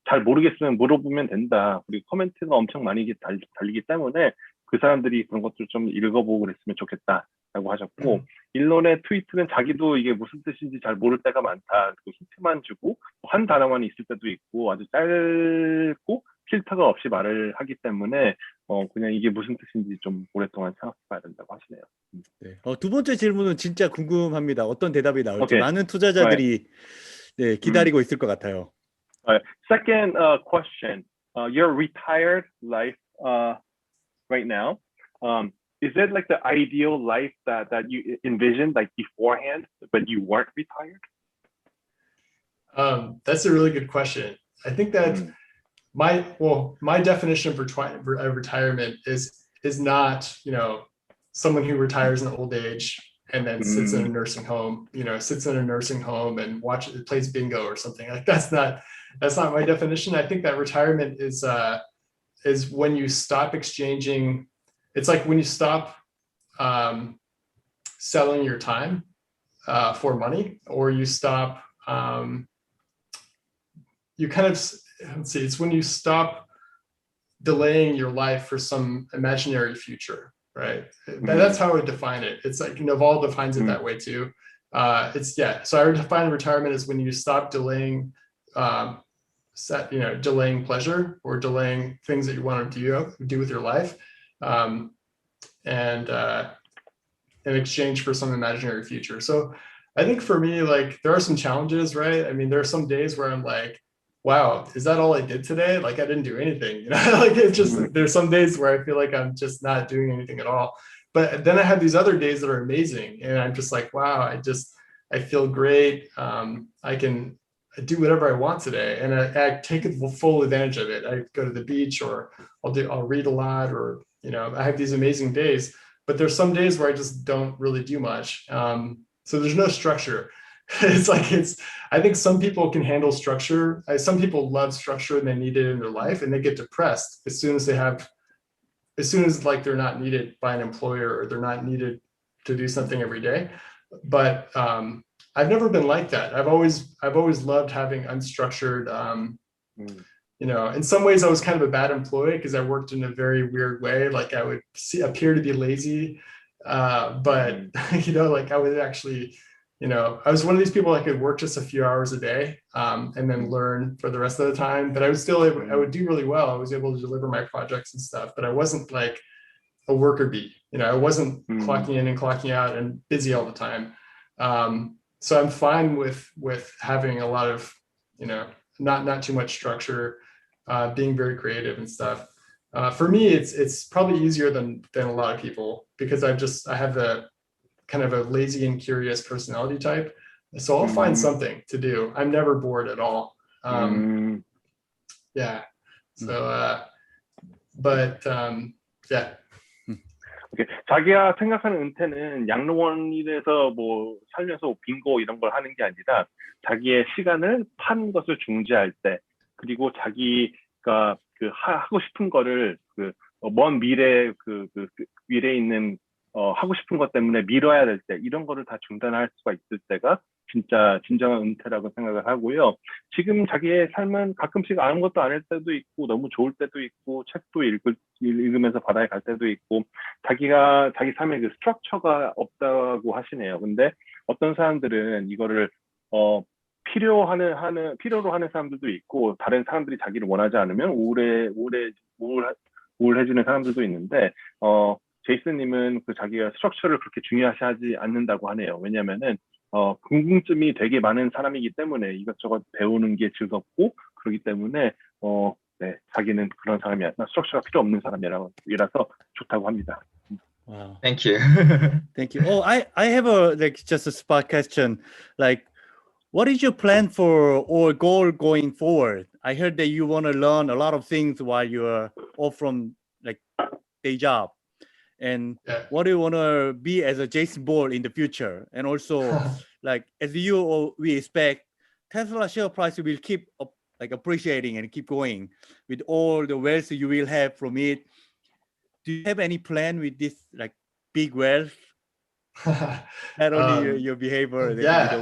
잘 모르겠으면 물어보면 된다. 그리고 코멘트가 엄청 많이 달리기 때문에 그 사람들이 그런 것들 좀 읽어보고 그랬으면 좋겠다라고 하셨고, 일론의 트위트는 자기도 이게 무슨 뜻인지 잘 모를 때가 많다. 그리고 힌트만 주고 한 단어만 있을 때도 있고 아주 짧고 필터가 없이 말을 하기 때문에 그냥 이게 무슨 뜻인지 좀 오랫동안 생각해봐야 된다고 하시네요. 네. 두 번째 질문은 진짜 궁금합니다. 어떤 대답이 나올지. Okay. 많은 투자자들이 네, 기다리고 있을 것 같아요. Second question. Your retired life right now. Is it like the ideal life that you envisioned like beforehand, but you weren't retired? That's a really good question. I think that my definition of retirement is not, you know, someone who retires in old age and then sits in a nursing home, you know, sits in a nursing home and plays bingo or something. Like that's not my definition. I think that retirement is when you stop exchanging. It's like when you stop selling your time for money, or you stop, you kind of, let's see, it's when you stop delaying your life for some imaginary future, right? That's how I would define it. It's like Naval defines it that way too. So I would define retirement as when you stop delaying, delaying pleasure or delaying things that you want to do with your life. And in exchange for some imaginary future. So I think for me, like there are some challenges, right? I mean, there are some days where I'm like, wow, is that all I did today? Like I didn't do anything, you know, like it's just, there's some days where I feel like I'm just not doing anything at all. But then I have these other days that are amazing. And I'm just like, wow, I feel great. I can do whatever I want today. And I take full advantage of it. I go to the beach, or I'll read a lot, or, you know, I have these amazing days, but there's some days where I just don't really do much. So there's no structure. I think some people can handle structure. Some people love structure and they need it in their life, and they get depressed as soon as like they're not needed by an employer, or they're not needed to do something every day. But I've never been like that. I've always loved having unstructured, you know, in some ways I was kind of a bad employee because I worked in a very weird way. Like I would appear to be lazy, but you know, like I would actually, you know, I was one of these people that could work just a few hours a day and then learn for the rest of the time. But I would do really well. I was able to deliver my projects and stuff, but I wasn't like a worker bee. You know, I wasn't clocking in and clocking out and busy all the time. so I'm fine with having a lot of, you know, not too much structure, being very creative and stuff. For me, it's probably easier than a lot of people, because I have the kind of a lazy and curious personality type. So I'll find something to do. I'm never bored at all. Yeah. So, yeah. 오케이. 자기가 생각하는 은퇴는 양로원일에서 뭐 살면서 빙고 이런 걸 하는 게 아니라 자기의 시간을 파는 것을 중지할 때, 그리고 자기가 그 하고 싶은 거를 그 먼 미래 미래에 있는 하고 싶은 것 때문에 미뤄야 될 때, 이런 거를 다 중단할 수가 있을 때가 진짜 진정한 은퇴라고 생각을 하고요. 지금 자기의 삶은 가끔씩 아무것도 안 할 때도 있고, 너무 좋을 때도 있고, 책도 읽으면서 바다에 갈 때도 있고, 자기 삶의 그 스트럭처가 없다고 하시네요. 근데 어떤 사람들은 이거를 필요로 하는 사람들도 있고, 다른 사람들이 자기를 원하지 않으면 우울해지는 사람들도 있는데, 제이슨님은 그 자기가 스트럭처를 그렇게 중요시하지 않는다고 하네요. 왜냐면은 궁금증이 되게 많은 사람이기 때문에 이것저것 배우는 게 즐겁고, 그렇기 때문에 네, 자기는 그런 사람이야. 스트럭처가 필요 없는 사람이라서 좋다고 합니다. Wow. Thank you. Thank you. Oh, I have just a spark question. Like, what is your plan for or goal going forward? I heard that you want to learn a lot of things while you're off from like day job. And what do you want to be as a Jason in the future? And also, like, as we expect, Tesla share price will keep appreciating and keep going with all the wealth you will have from it. Do you have any plan with this like big wealth? Not only your behavior. Yeah,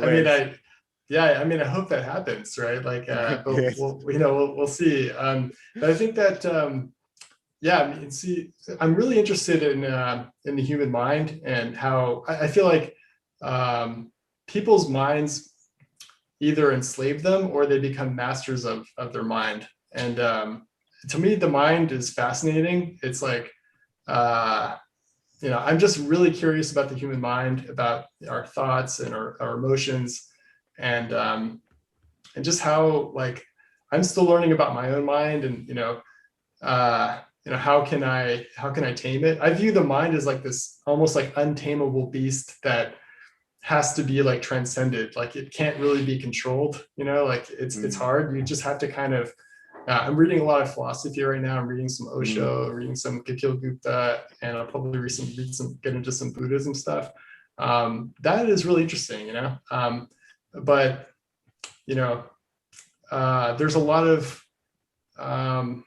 I mean, I hope that happens, right? Like, but Yes. we'll see. But I think that, yeah, I mean, see, I'm really interested in the human mind, and how I feel like people's minds either enslave them or they become masters of their mind. And to me, the mind is fascinating. It's like, you know, I'm just really curious about the human mind, about our thoughts and our emotions, and just how, like, I'm still learning about my own mind, and how can I tame it? I view the mind as like this almost like untamable beast that has to be like transcended. Like, it can't really be controlled, like it's hard. You just have to kind of, I'm reading a lot of philosophy right now. I'm reading some Osho, reading some Kapil Gupta, and I'll probably get into some Buddhism stuff. That is really interesting, but there's a lot of, I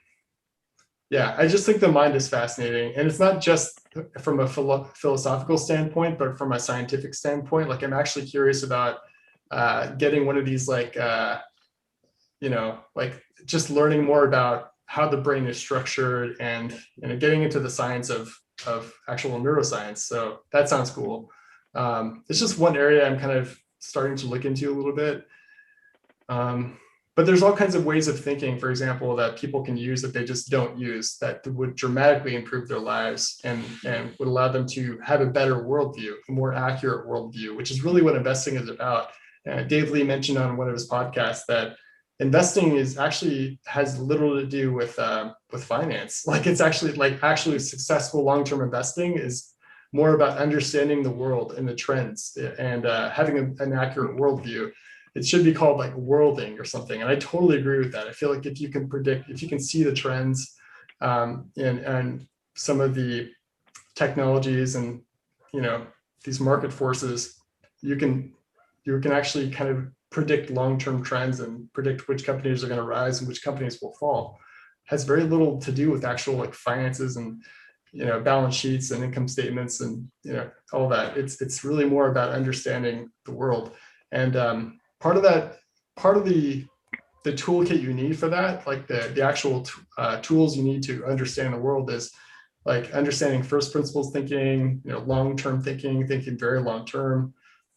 just think the mind is fascinating, and it's not just from a philosophical standpoint, but from a scientific standpoint. Like, I'm actually curious about getting one of these, like, like just learning more about how the brain is structured, and getting into the science of actual neuroscience. So that sounds cool. It's just one area I'm kind of starting to look into a little bit. But there's all kinds of ways of thinking, for example, that people can use that they just don't use, that would dramatically improve their lives and would allow them to have a better worldview, a more accurate worldview, which is really what investing is about. Dave Lee mentioned on one of his podcasts that investing has little to do with finance. Like, it's actually successful long-term investing is more about understanding the world and the trends, and having an accurate worldview. It should be called like worlding or something. And I totally agree with that. I feel like if you can see the trends and some of the technologies and, these market forces, you can actually kind of predict long-term trends and predict which companies are going to rise and which companies will fall. It has very little to do with actual like finances and, balance sheets and income statements and, all that. It's really more about understanding the world. And, part of the toolkit you need for that, like the actual tools you need to understand the world, is like understanding first principles thinking, long-term thinking very long-term,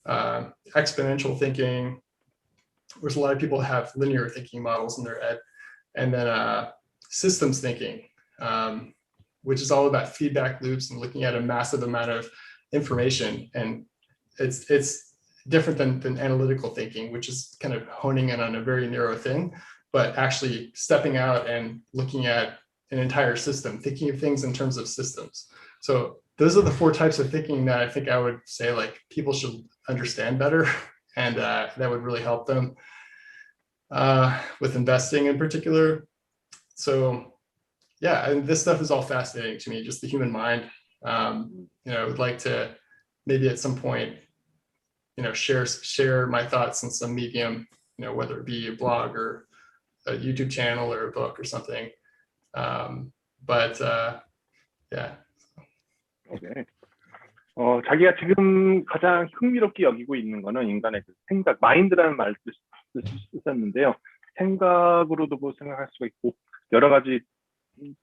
exponential thinking, which a lot of people have linear thinking models in their head, and then systems thinking, which is all about feedback loops and looking at a massive amount of information. And different than analytical thinking, which is kind of honing in on a very narrow thing, but actually stepping out and looking at an entire system, thinking of things in terms of systems. So those are the 4 types of thinking that I think I would say like people should understand better, and that would really help them with investing in particular. So yeah, and this stuff is all fascinating to me, just the human mind. You know, I would like to maybe at some point, you know, share my thoughts in some medium, you know, whether it be a blog or a YouTube channel or a book or something. Yeah. Okay. 자기가 지금 가장 흥미롭게 여기고 있는 거는 인간의 생각, 마인드라는 말을 쓰셨는데요. 생각으로도 생각할 수가 있고 여러 가지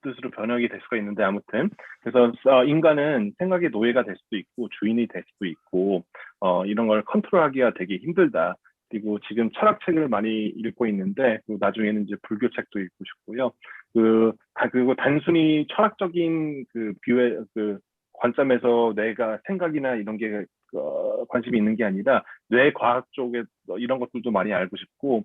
뜻으로 번역이 될 수가 있는데 아무튼 그래서 인간은 생각의 노예가 될 수도 있고 주인이 될 수도 있고 이런 걸 컨트롤하기가 되게 힘들다. 그리고 지금 철학책을 많이 읽고 있는데 나중에는 이제 불교책도 읽고 싶고요. 그리고 단순히 철학적인 뷰의 관점에서 내가 생각이나 이런 게 관심이 있는 게 아니라 뇌 과학 쪽에 이런 것들도 많이 알고 싶고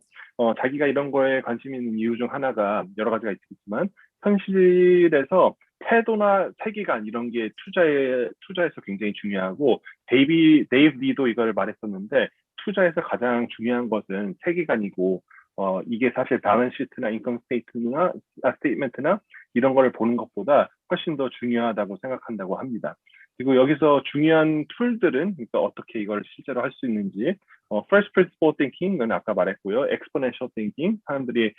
자기가 이런 거에 관심이 있는 이유 중 하나가 여러 가지가 있겠지만 현실에서 태도나 세계관 이런 게 투자에서 굉장히 중요하고 데이브 리도 이걸 말했었는데 투자에서 가장 중요한 것은 세계관이고 이게 사실 발언시트나 인컴 스테이트먼트나 이런 거를 보는 것보다 훨씬 더 중요하다고 생각한다고 합니다. 그리고 여기서 중요한 툴들은 그러니까 어떻게 이걸 실제로 할 수 있는지 first principle thinking은 아까 말했고요. exponential thinking 사람들이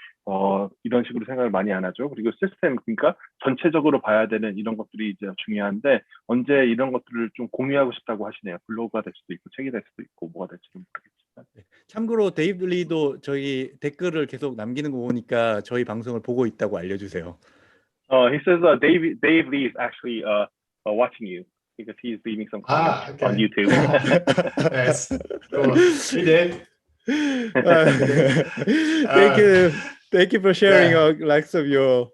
이런 식으로 생각을 많이 안 하죠. 그리고 시스템 그러니까 전체적으로 봐야 되는 이런 것들이 이제 중요한데 언제 이런 것들을 좀 공유하고 싶다고 하시네요. 블로그가 될 수도 있고 책이 될 수도 있고 뭐가 될지는 모르겠지만. 참고로 데이브 리도 저희 댓글을 계속 남기는 거 보니까 저희 방송을 보고 있다고 알려주세요. He says Dave Lee is actually watching you. Because he's leaving some comments on YouTube. Nice. Cool. Hey, Dave. Thank you for sharing lots of your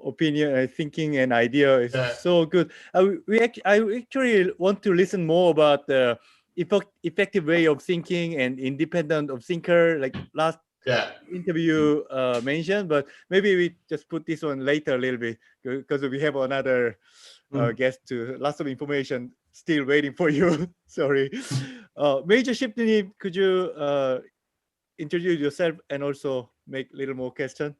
opinion and thinking and idea. It's so good. I actually want to listen more about the effective way of thinking and independent of thinker, like last interview mentioned. But maybe we just put this one later a little bit because we have another guest to lots of information still waiting for you. Sorry. Major Shipney, could you introduce yourself and also make a little more question?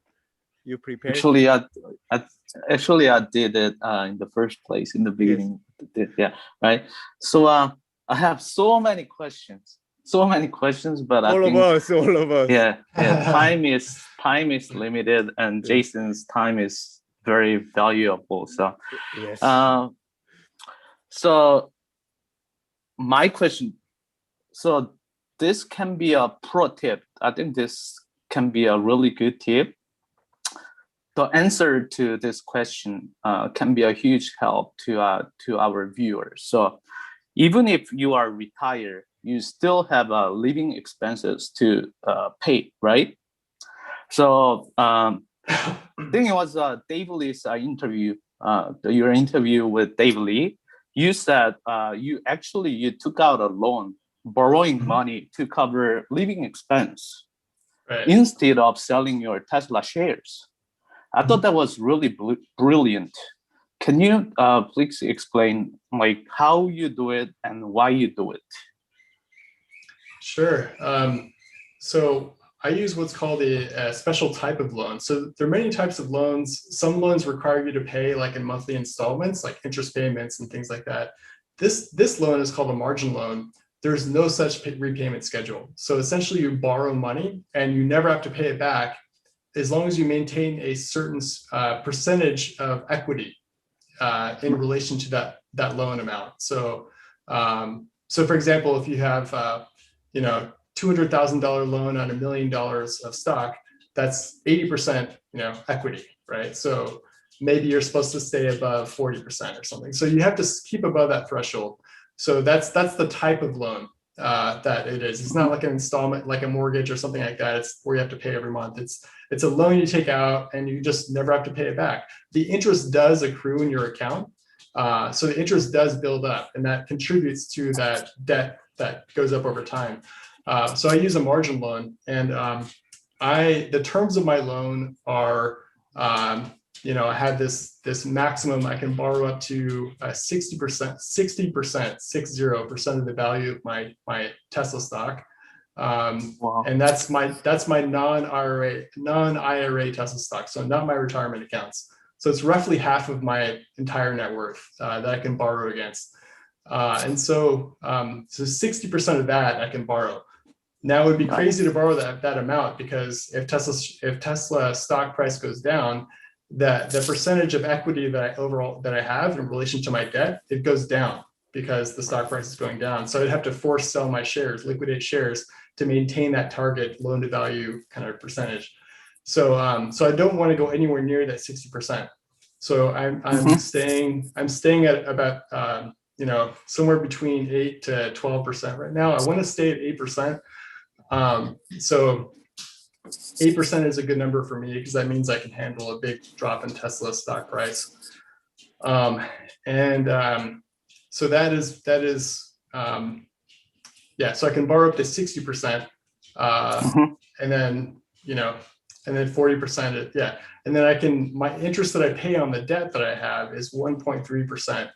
You prepared? Actually, I did it in the first place in the beginning. Yes. Yeah, right. So I have so many questions, but all of us. Yeah. Time is limited, and Jason's time is very valuable. So, yes. So my question. So this can be a pro tip. I think this can be a really good tip. The answer to this question can be a huge help to our viewers. So even if you are retired, you still have living expenses to pay, right? So I think it was Dave Lee's interview, your interview with Dave Lee. You said you took out a loan, borrowing money to cover living expense instead of selling your Tesla shares. I thought that was really brilliant. Can you please explain like how you do it and why you do it? Sure. So I use what's called a special type of loan. So there are many types of loans. Some loans require you to pay like in monthly installments, like interest payments and things like that. This loan is called a margin loan. There's no such repayment schedule. So essentially you borrow money and you never have to pay it back as long as you maintain a certain percentage of equity in relation to that loan amount. So for example, if you have $200,000 loan on $1 million of stock, that's 80% equity, right? So maybe you're supposed to stay above 40% or something. So you have to keep above that threshold. So that's the type of loan that it is. It's not like an installment, like a mortgage or something like that. It's where you have to pay every month. It's a loan you take out and you just never have to pay it back. The interest does accrue in your account. So the interest does build up and that contributes to that debt that goes up over time. So I use a margin loan, and the terms of my loan are, you know, I have this maximum I can borrow up to 60% of the value of my Tesla stock. Wow. And that's my non-IRA Tesla stock, so not my retirement accounts. So it's roughly half of my entire net worth that I can borrow against. And so 60% of that I can borrow. Now it would be crazy to borrow that amount, because if Tesla stock price goes down, the percentage of equity that I have in relation to my debt, it goes down because the stock price is going down. So I'd have to force sell my shares, liquidate shares, to maintain that target loan to value kind of percentage. So I don't want to go anywhere near that 60%. So I'm staying at about you know, somewhere between 8 to 12% right now. I want to stay at 8%. So 8% is a good number for me, because that means I can handle a big drop in Tesla stock price. So that is yeah, so I can borrow up to 60%, and then, you know, and then 40%, yeah. And then my interest that I pay on the debt that I have is 1.3%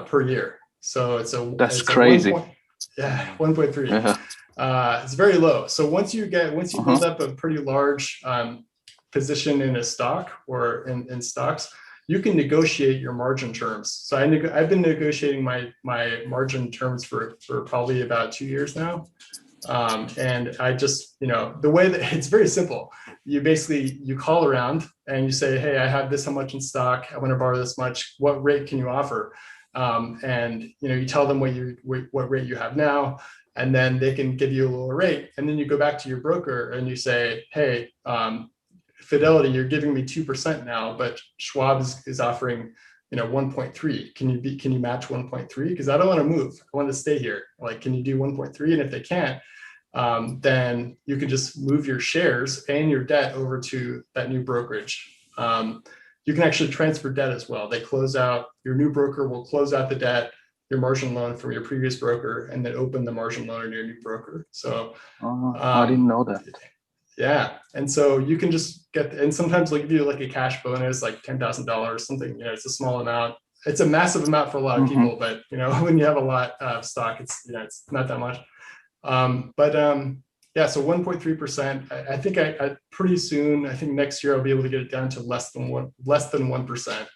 per year. So That's crazy. 1.3. Yeah. It's very low. So once you build up a pretty large position in a stock or in stocks, you can negotiate your margin terms. So I've been negotiating my margin terms for probably about 2 years now. And I just, you know, the way that it's very simple. You call around and you say, hey, I have this much in stock. I want to borrow this much. What rate can you offer? And, you know, you tell them what rate you have now, and then they can give you a lower rate. And then you go back to your broker and you say, hey, Fidelity, you're giving me 2% now, but Schwab is offering, you know, 1.3. Can you match 1.3? Because I don't want to move. I want to stay here. Like, can you do 1.3? And if they can't, then you can just move your shares and your debt over to that new brokerage. You can actually transfer debt as well. They close out, your new broker will close out the debt, your margin loan from your previous broker, and then open the margin loan in your new broker. So I didn't know that. Yeah, and so you can just get, and sometimes they'll give you like a cash bonus, like $10,000, something. You know, it's a small amount. It's a massive amount for a lot of people, but you know, when you have a lot of stock, it's, you know, it's not that much. Yeah, so 1.3%. I think I pretty soon, I think next year I'll be able to get it down to less than 1%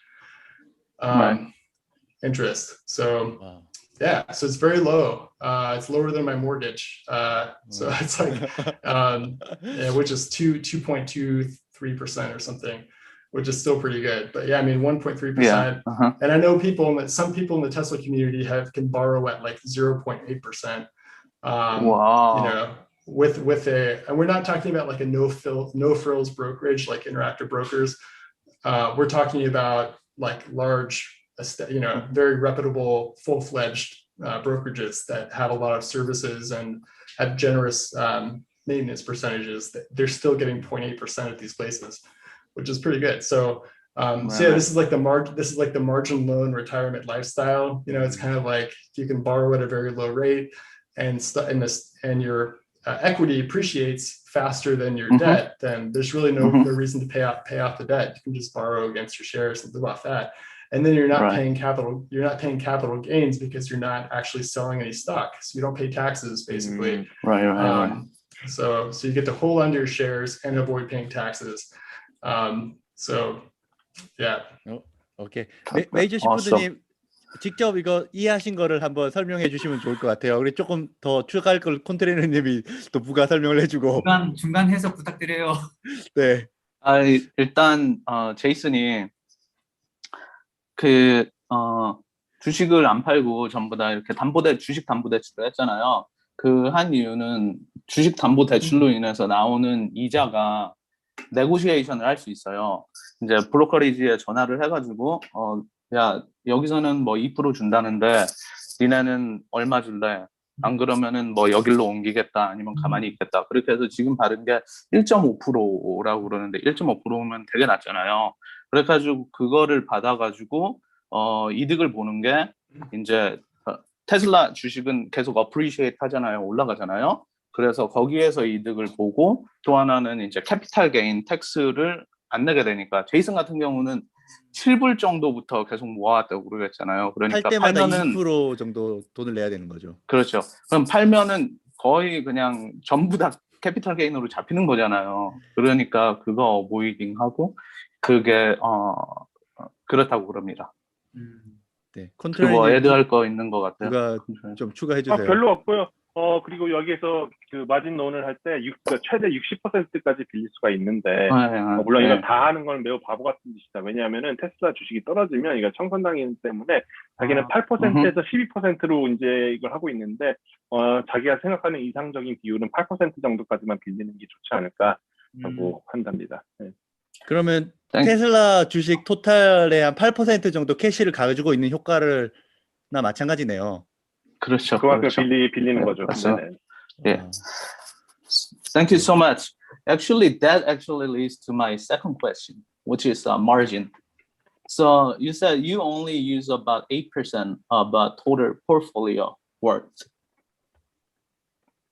interest. So yeah, so it's very low. It's lower than my mortgage. So it's like, yeah, which is 2.23% or something, which is still pretty good. But yeah, I mean, 1.3%. Yeah. And I know some people in the Tesla community can borrow at like 0.8%. Wow. You know, and we're not talking about like a no frills brokerage like Interactive Brokers. We're talking about like large, you know, very reputable, full-fledged brokerages that have a lot of services and have generous maintenance percentages. They're still getting 0.8% at these places, which is pretty good. So, so yeah, this is like the margin loan retirement lifestyle. You know, it's kind of like you can borrow at a very low rate, and your equity appreciates faster than your debt. Then there's really no reason to pay off the debt. You can just borrow against your shares and live off that. And then you're not paying capital. You're not paying capital gains because you're not actually selling any stock. So you don't pay taxes, basically. Right. So you get to hold onto your shares and avoid paying taxes. So yeah. 오케이. 메이저 시푸드님 직접 이거 이해하신 거를 한번 설명해 주시면 좋을 것 같아요. 우리 조금 더 추가할 걸 콘트레이너님이 또 부가 설명을 해주고. 중간 해석 부탁드려요. 네. 일단 제이슨이 주식을 안 팔고 전부 다 이렇게 주식 담보 대출을 했잖아요. 그 한 이유는 주식 담보 대출로 인해서 나오는 이자가 네고시에이션을 할 수 있어요. 이제 브로커리지에 전화를 해가지고 야, 여기서는 뭐 2% 준다는데 니네는 얼마 줄래? 안 그러면은 뭐 여길로 옮기겠다, 아니면 가만히 있겠다. 그렇게 해서 지금 받은 게 1.5%라고 그러는데 1.5%면 되게 낮잖아요. 그래가지고 그거를 받아가지고 이득을 보는 게 이제 테슬라 주식은 계속 어프리시에이트 하잖아요. 올라가잖아요. 그래서 거기에서 이득을 보고 또 하나는 이제 캐피탈 게인 텍스를 안 내게 되니까 제이슨 같은 경우는 7불 정도부터 계속 모아왔다고 그러겠잖아요. 그러니까 팔 때마다 팔면은 20% 정도 돈을 내야 되는 거죠. 그렇죠. 그럼 팔면은 거의 그냥 전부 다 캐피탈 게인으로 잡히는 거잖아요. 그러니까 그거 어보이딩하고 그게 그렇다고 그럽니다. 네, 그거 컨트롤이 애드할 거 있는 것 같아요. 누가 좀 추가해 주세요. 별로 없고요. 그리고 여기에서 그 마진 론을 할 때 최대 60%까지 빌릴 수가 있는데 물론 이거 다 하는 건 매우 바보 같은 짓이다. 왜냐하면은 테슬라 주식이 떨어지면 이거 청산당이기 때문에 자기는 8%에서 12%로 이제 이걸 하고 있는데 자기가 생각하는 이상적인 비율은 8% 정도까지만 빌리는 게 좋지 않을까라고 한답니다. 네. 그러면 테슬라 주식 토탈의 한 8% 정도 캐시를 가지고 있는 효과를 나 마찬가지네요. 그렇죠. 그만큼 그렇죠. 빌리는 거죠. 네네. Yeah. Thank you so much. Actually, that actually leads to my second question, which is margin. So you said you only use about 8% of total portfolio worth.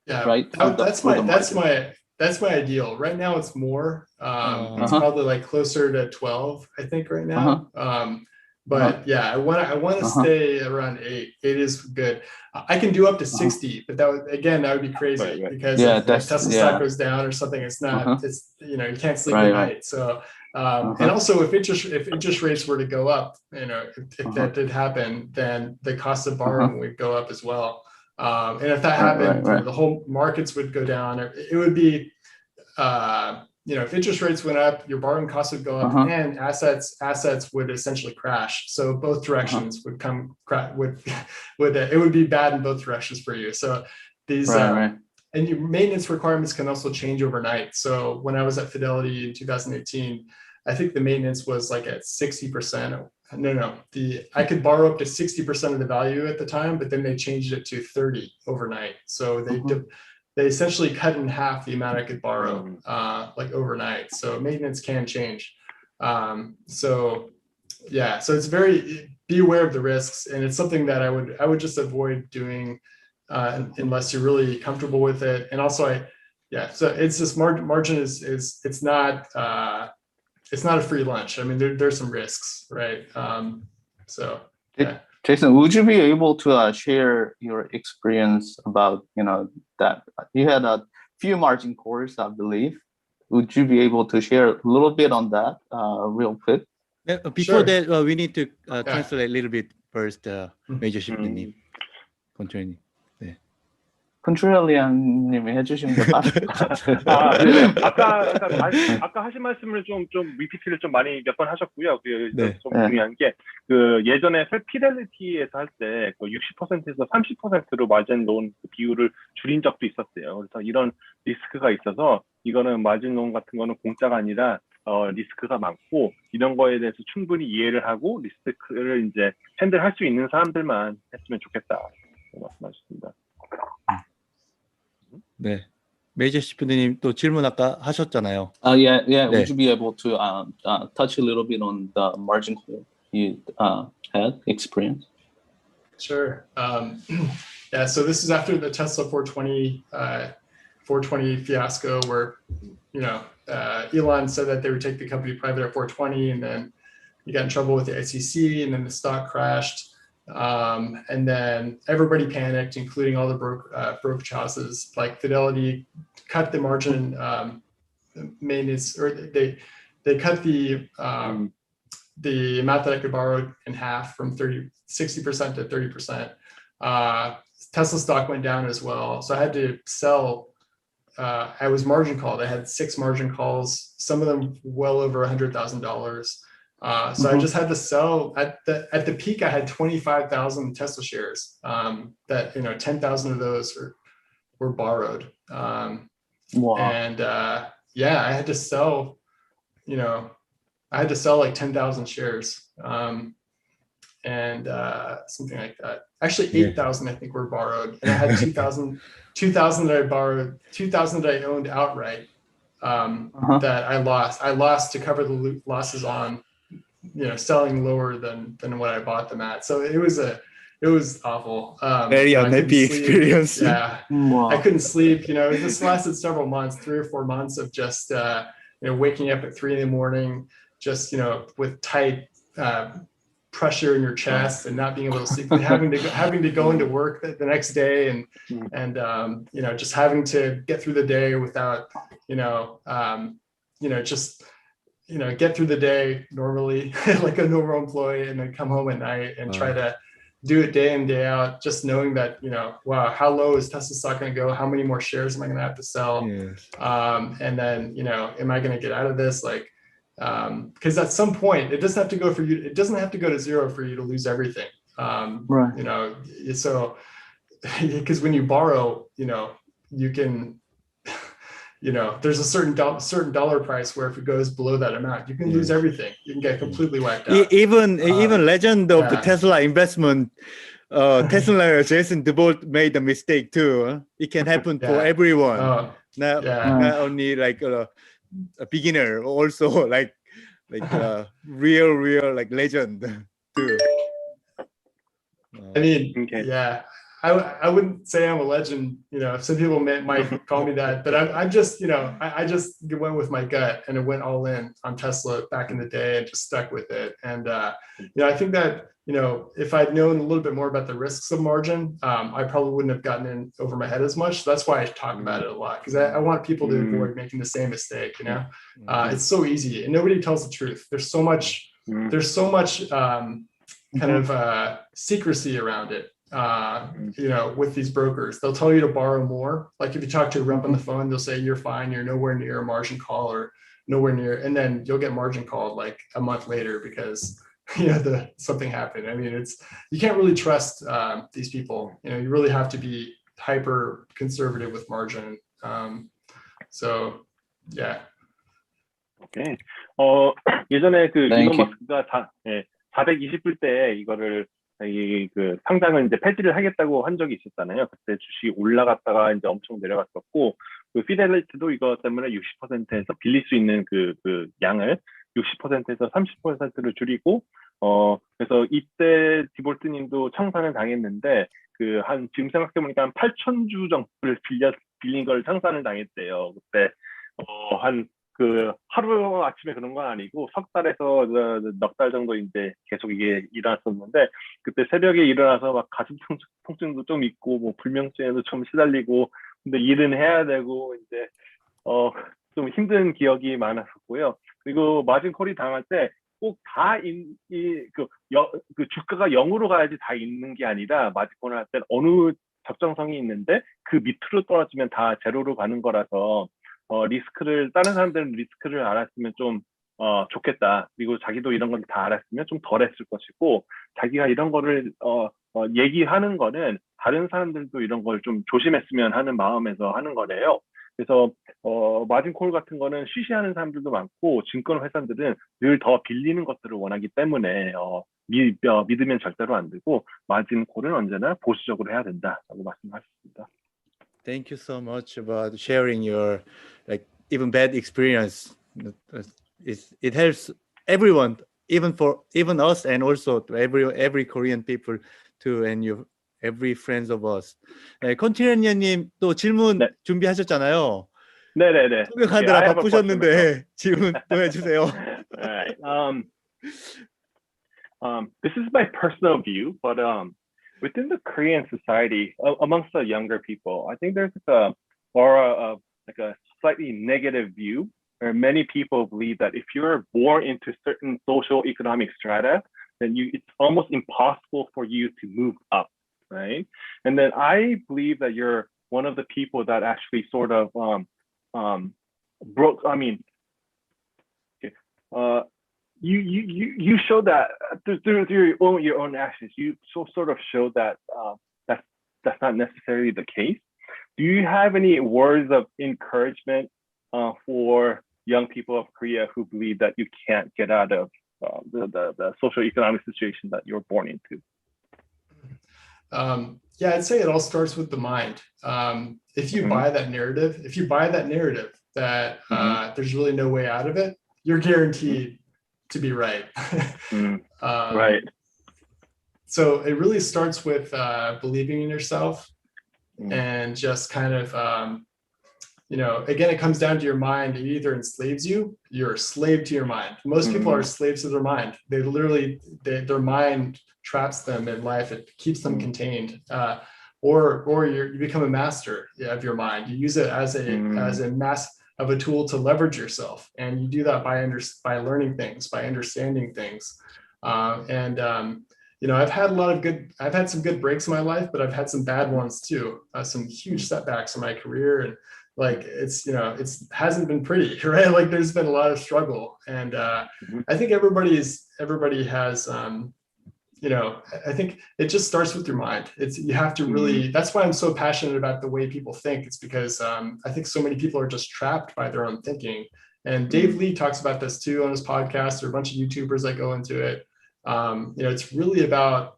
Yeah, right. That's my ideal. Right now, it's more. It's probably like closer to 12, I think, right now. But yeah, I want to stay around 8. 8 is good. I can do up to 60, but that would be crazy because if Tesla stock goes down or something, it's not. It's you can't sleep at night. So and also if interest rates were to go up, if that did happen, then the cost of borrowing would go up as well. And if that happened, the whole markets would go down. It would be if interest rates went up, your borrowing costs would go up, and assets would essentially crash. So both directions would come. It would be bad in both directions for you. So these and your maintenance requirements can also change overnight. So when I was at Fidelity in 2018, I think the maintenance was like at 60%. I could borrow up to 60% of the value at the time, but then they changed it to 30 overnight. So they essentially cut in half the amount I could borrow like overnight. So maintenance can change. So it's be aware of the risks, and it's something that I would just avoid doing unless you're really comfortable with it. And also so it's just margin is it's not a free lunch. I mean, there's some risks, right? Jason, would you be able to share your experience about that you had a few margin calls, I believe? Would you be able to share a little bit on that real quick? Before that, we need to translate a little bit first. 메이저 시프님, 컨트롤님. 네. 컨트롤리안님이 해주신 게 맞을 것 같아요. 네네. 아까 하신 말씀을 좀 리피트를 좀 많이 몇 번 하셨고요. 좀 중요한 게 예전에 피델리티에서 할 때 60%에서 30%로 마진 론 비율을 줄인 적도 있었어요. 그래서 이런 리스크가 있어서 이거는 마진 론 같은 거는 공짜가 아니라 리스크가 많고 이런 거에 대해서 충분히 이해를 하고 리스크를 이제 핸들할 수 있는 사람들만 했으면 좋겠다 말씀하셨습니다. 네, 메이저 시프님 또 질문 아까 하셨잖아요. Yeah. Would you be able to touch a little bit on the margin call you had experience? Sure. Yeah. So this is after the Tesla 420 fiasco, where Elon said that they would take the company private at 420, and then he got in trouble with the SEC, and then the stock crashed. And then everybody panicked, including all the brokerage houses. Like Fidelity cut the margin maintenance, or they cut the amount that I could borrow in half, from 60% to 30%. Tesla stock went down as well, so I had to sell. I was margin called. I had 6 margin calls, some of them well over $100,000. So I just had to sell. At the peak, I had 25,000 Tesla shares. That 10,000 of those were borrowed. Wow. And I had to sell. I had to sell like 10,000 shares, and something like that. Actually, 8,000 I think were borrowed, and I had 2,000 that I borrowed, 2,000 that I owned outright. That I lost. I lost to cover the losses on selling lower than what I bought them at. So it was it was awful. Very I couldn't unhappy sleep. experience. Yeah, I couldn't sleep. This lasted several months, 3 or 4 months of just waking up at 3 a.m, just with tight pressure in your chest and not being able to sleep, and having to go into work the next day, and just having to get through the day without get through the day normally like a normal employee, and then come home at night and try to do it day in, day out, just knowing that, wow, how low is Tesla stock going to go? How many more shares am I going to have to sell? Yes. And then, am I going to get out of this? Like, because at some point it doesn't have to go for you. It doesn't have to go to zero for you to lose everything. Right. So because when you borrow, you can, there's a certain dollar price where if it goes below that amount, you can lose everything. You can get completely wiped out. Even legend of the yeah. Tesla investment, Teslaneor Jason Debolt made a mistake too. It can happen for everyone. Not only like a beginner, also like real like legend too. I mean, yeah. I wouldn't say I'm a legend, some people might call me that, but I'm just, I just went with my gut, and it went all in on Tesla back in the day and just stuck with it. And, I think that, if I'd known a little bit more about the risks of margin, I probably wouldn't have gotten in over my head as much. So that's why I talk about it a lot, because I want people to avoid making the same mistake, it's so easy and nobody tells the truth. There's so much kind of secrecy around it. With these brokers, they'll tell you to borrow more. Like if you talk to a rep on the phone, they'll say you're fine, you're nowhere near a margin call or nowhere near, and then you'll get margin called like a month later because something happened. I mean, you can't really trust these people. You really have to be hyper conservative with margin. So yeah. Okay. 예전에 그 일론 머스크가 420불 때 이거를 그 상장을 이제 폐지를 하겠다고 한 적이 있었잖아요. 그때 주식이 올라갔다가 이제 엄청 내려갔었고, 그 피델리티도 이거 때문에 60%에서 빌릴 수 있는 그 양을 60%에서 30%를 줄이고, 그래서 이때 디볼트님도 청산을 당했는데, 지금 생각해보니까 한 8,000주 정도를 빌린 걸 청산을 당했대요. 그때, 하루 아침에 그런 건 아니고 석 달에서 넉 달 정도 이제 계속 이게 일어났었는데, 그때 새벽에 일어나서 막 가슴 통증도 좀 있고 뭐 불면증에도 좀 시달리고, 근데 일은 해야 되고 이제 좀 힘든 기억이 많았었고요. 그리고 마진콜이 당할 때 꼭 다 그 주가가 0으로 가야지 다 있는 게 아니라, 마진콜을 할 때 어느 적정성이 있는데 그 밑으로 떨어지면 다 제로로 가는 거라서 다른 사람들은 리스크를 알았으면 좀 좋겠다. 그리고 자기도 이런 걸 다 알았으면 좀 덜 했을 것이고, 자기가 이런 거를 얘기하는 거는 다른 사람들도 이런 걸 좀 조심했으면 하는 마음에서 하는 거래요. 그래서 마진콜 같은 거는 쉬쉬하는 사람들도 많고, 증권 회사들은 늘 더 빌리는 것들을 원하기 때문에 믿으면 절대로 안 되고, 마진콜은 언제나 보수적으로 해야 된다라고 말씀하셨습니다. Thank you so much about sharing your even bad experience. It helps everyone, even us, and also to every Korean people too, and every friends of us. 컨티니언님 또 질문 준비하셨잖아요. 네네네. 통역하느라 바쁘셨는데 질문 또 해주세요. Right. This is my personal view, but within the Korean society, amongst the younger people, I think there's a slightly negative view, where many people believe that if you're born into certain social economic strata, then it's almost impossible for you to move up, right? And then I believe that you're one of the people that actually sort of broke. I mean, you show that through your own actions. You sort of show that that's not necessarily the case. Do you have any words of encouragement for young people of Korea who believe that you can't get out of the social-economic situation that you're born into? Yeah, I'd say it all starts with the mind. If you buy that narrative, that there's really no way out of it, you're guaranteed to be right. Right. so it really starts with believing in yourself and just kind of, you know, again, it comes down to your mind. It either enslaves you, you're a slave to your mind. Most people are slaves to their mind. They literally, their mind traps them in life. It keeps them contained. Or you become a master of your mind. You use it as a tool to leverage yourself, and you do that by learning things, by understanding things, you know, I've had some good breaks in my life, but I've had some bad ones too, some huge setbacks in my career, and like it's, you know, hasn't been pretty, right? Like there's been a lot of struggle, and I think everybody has. You know, I think it just starts with your mind. You have to really, that's why I'm so passionate about the way people think. It's because I think so many people are just trapped by their own thinking. And Dave Lee talks about this too on his podcast. There are a bunch of YouTubers that go into it. You know, it's really about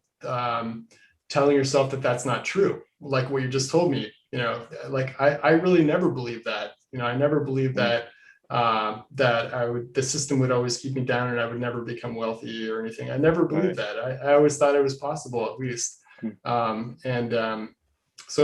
telling yourself that that's not true. Like what you just told me, you know, like I really never believed that. You know, I never believed that the system would always keep me down and I would never become wealthy or anything. I never believed that. I always thought it was possible, at least. So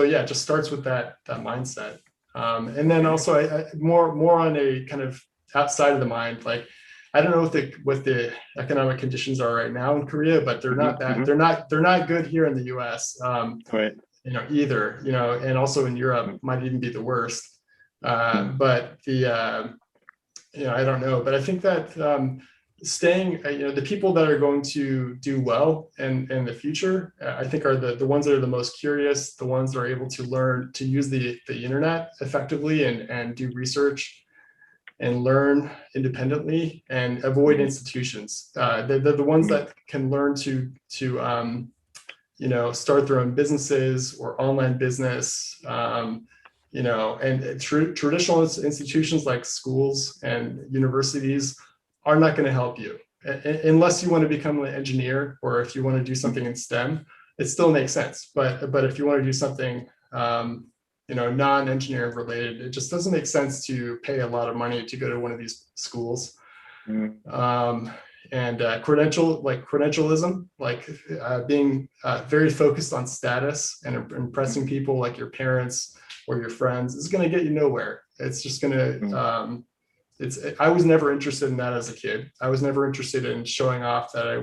yeah, it just starts with that mindset. And then also I more on a kind of outside of the mind, like I don't know what the economic conditions are right now in Korea, but they're not that they're not good here in the US. You know, either, you know, and also in Europe might even be the worst. But you know, I don't know, but I think that staying, you know, the people that are going to do well in the future, I think are the ones that are the most curious, the ones that are able to learn to use the internet effectively and do research and learn independently and avoid institutions. They're the ones that can learn to you know, start their own businesses or online business. You know, and traditional institutions like schools and universities are not going to help you unless you want to become an engineer, or if you want to do something in STEM, it still makes sense. But if you want to do something, you know, non-engineering related, it just doesn't make sense to pay a lot of money to go to one of these schools. And credentialism, like being very focused on status and impressing people like your parents or your friends is going to get you nowhere. It's just going to, I was never interested in that as a kid. I was never interested in showing off that I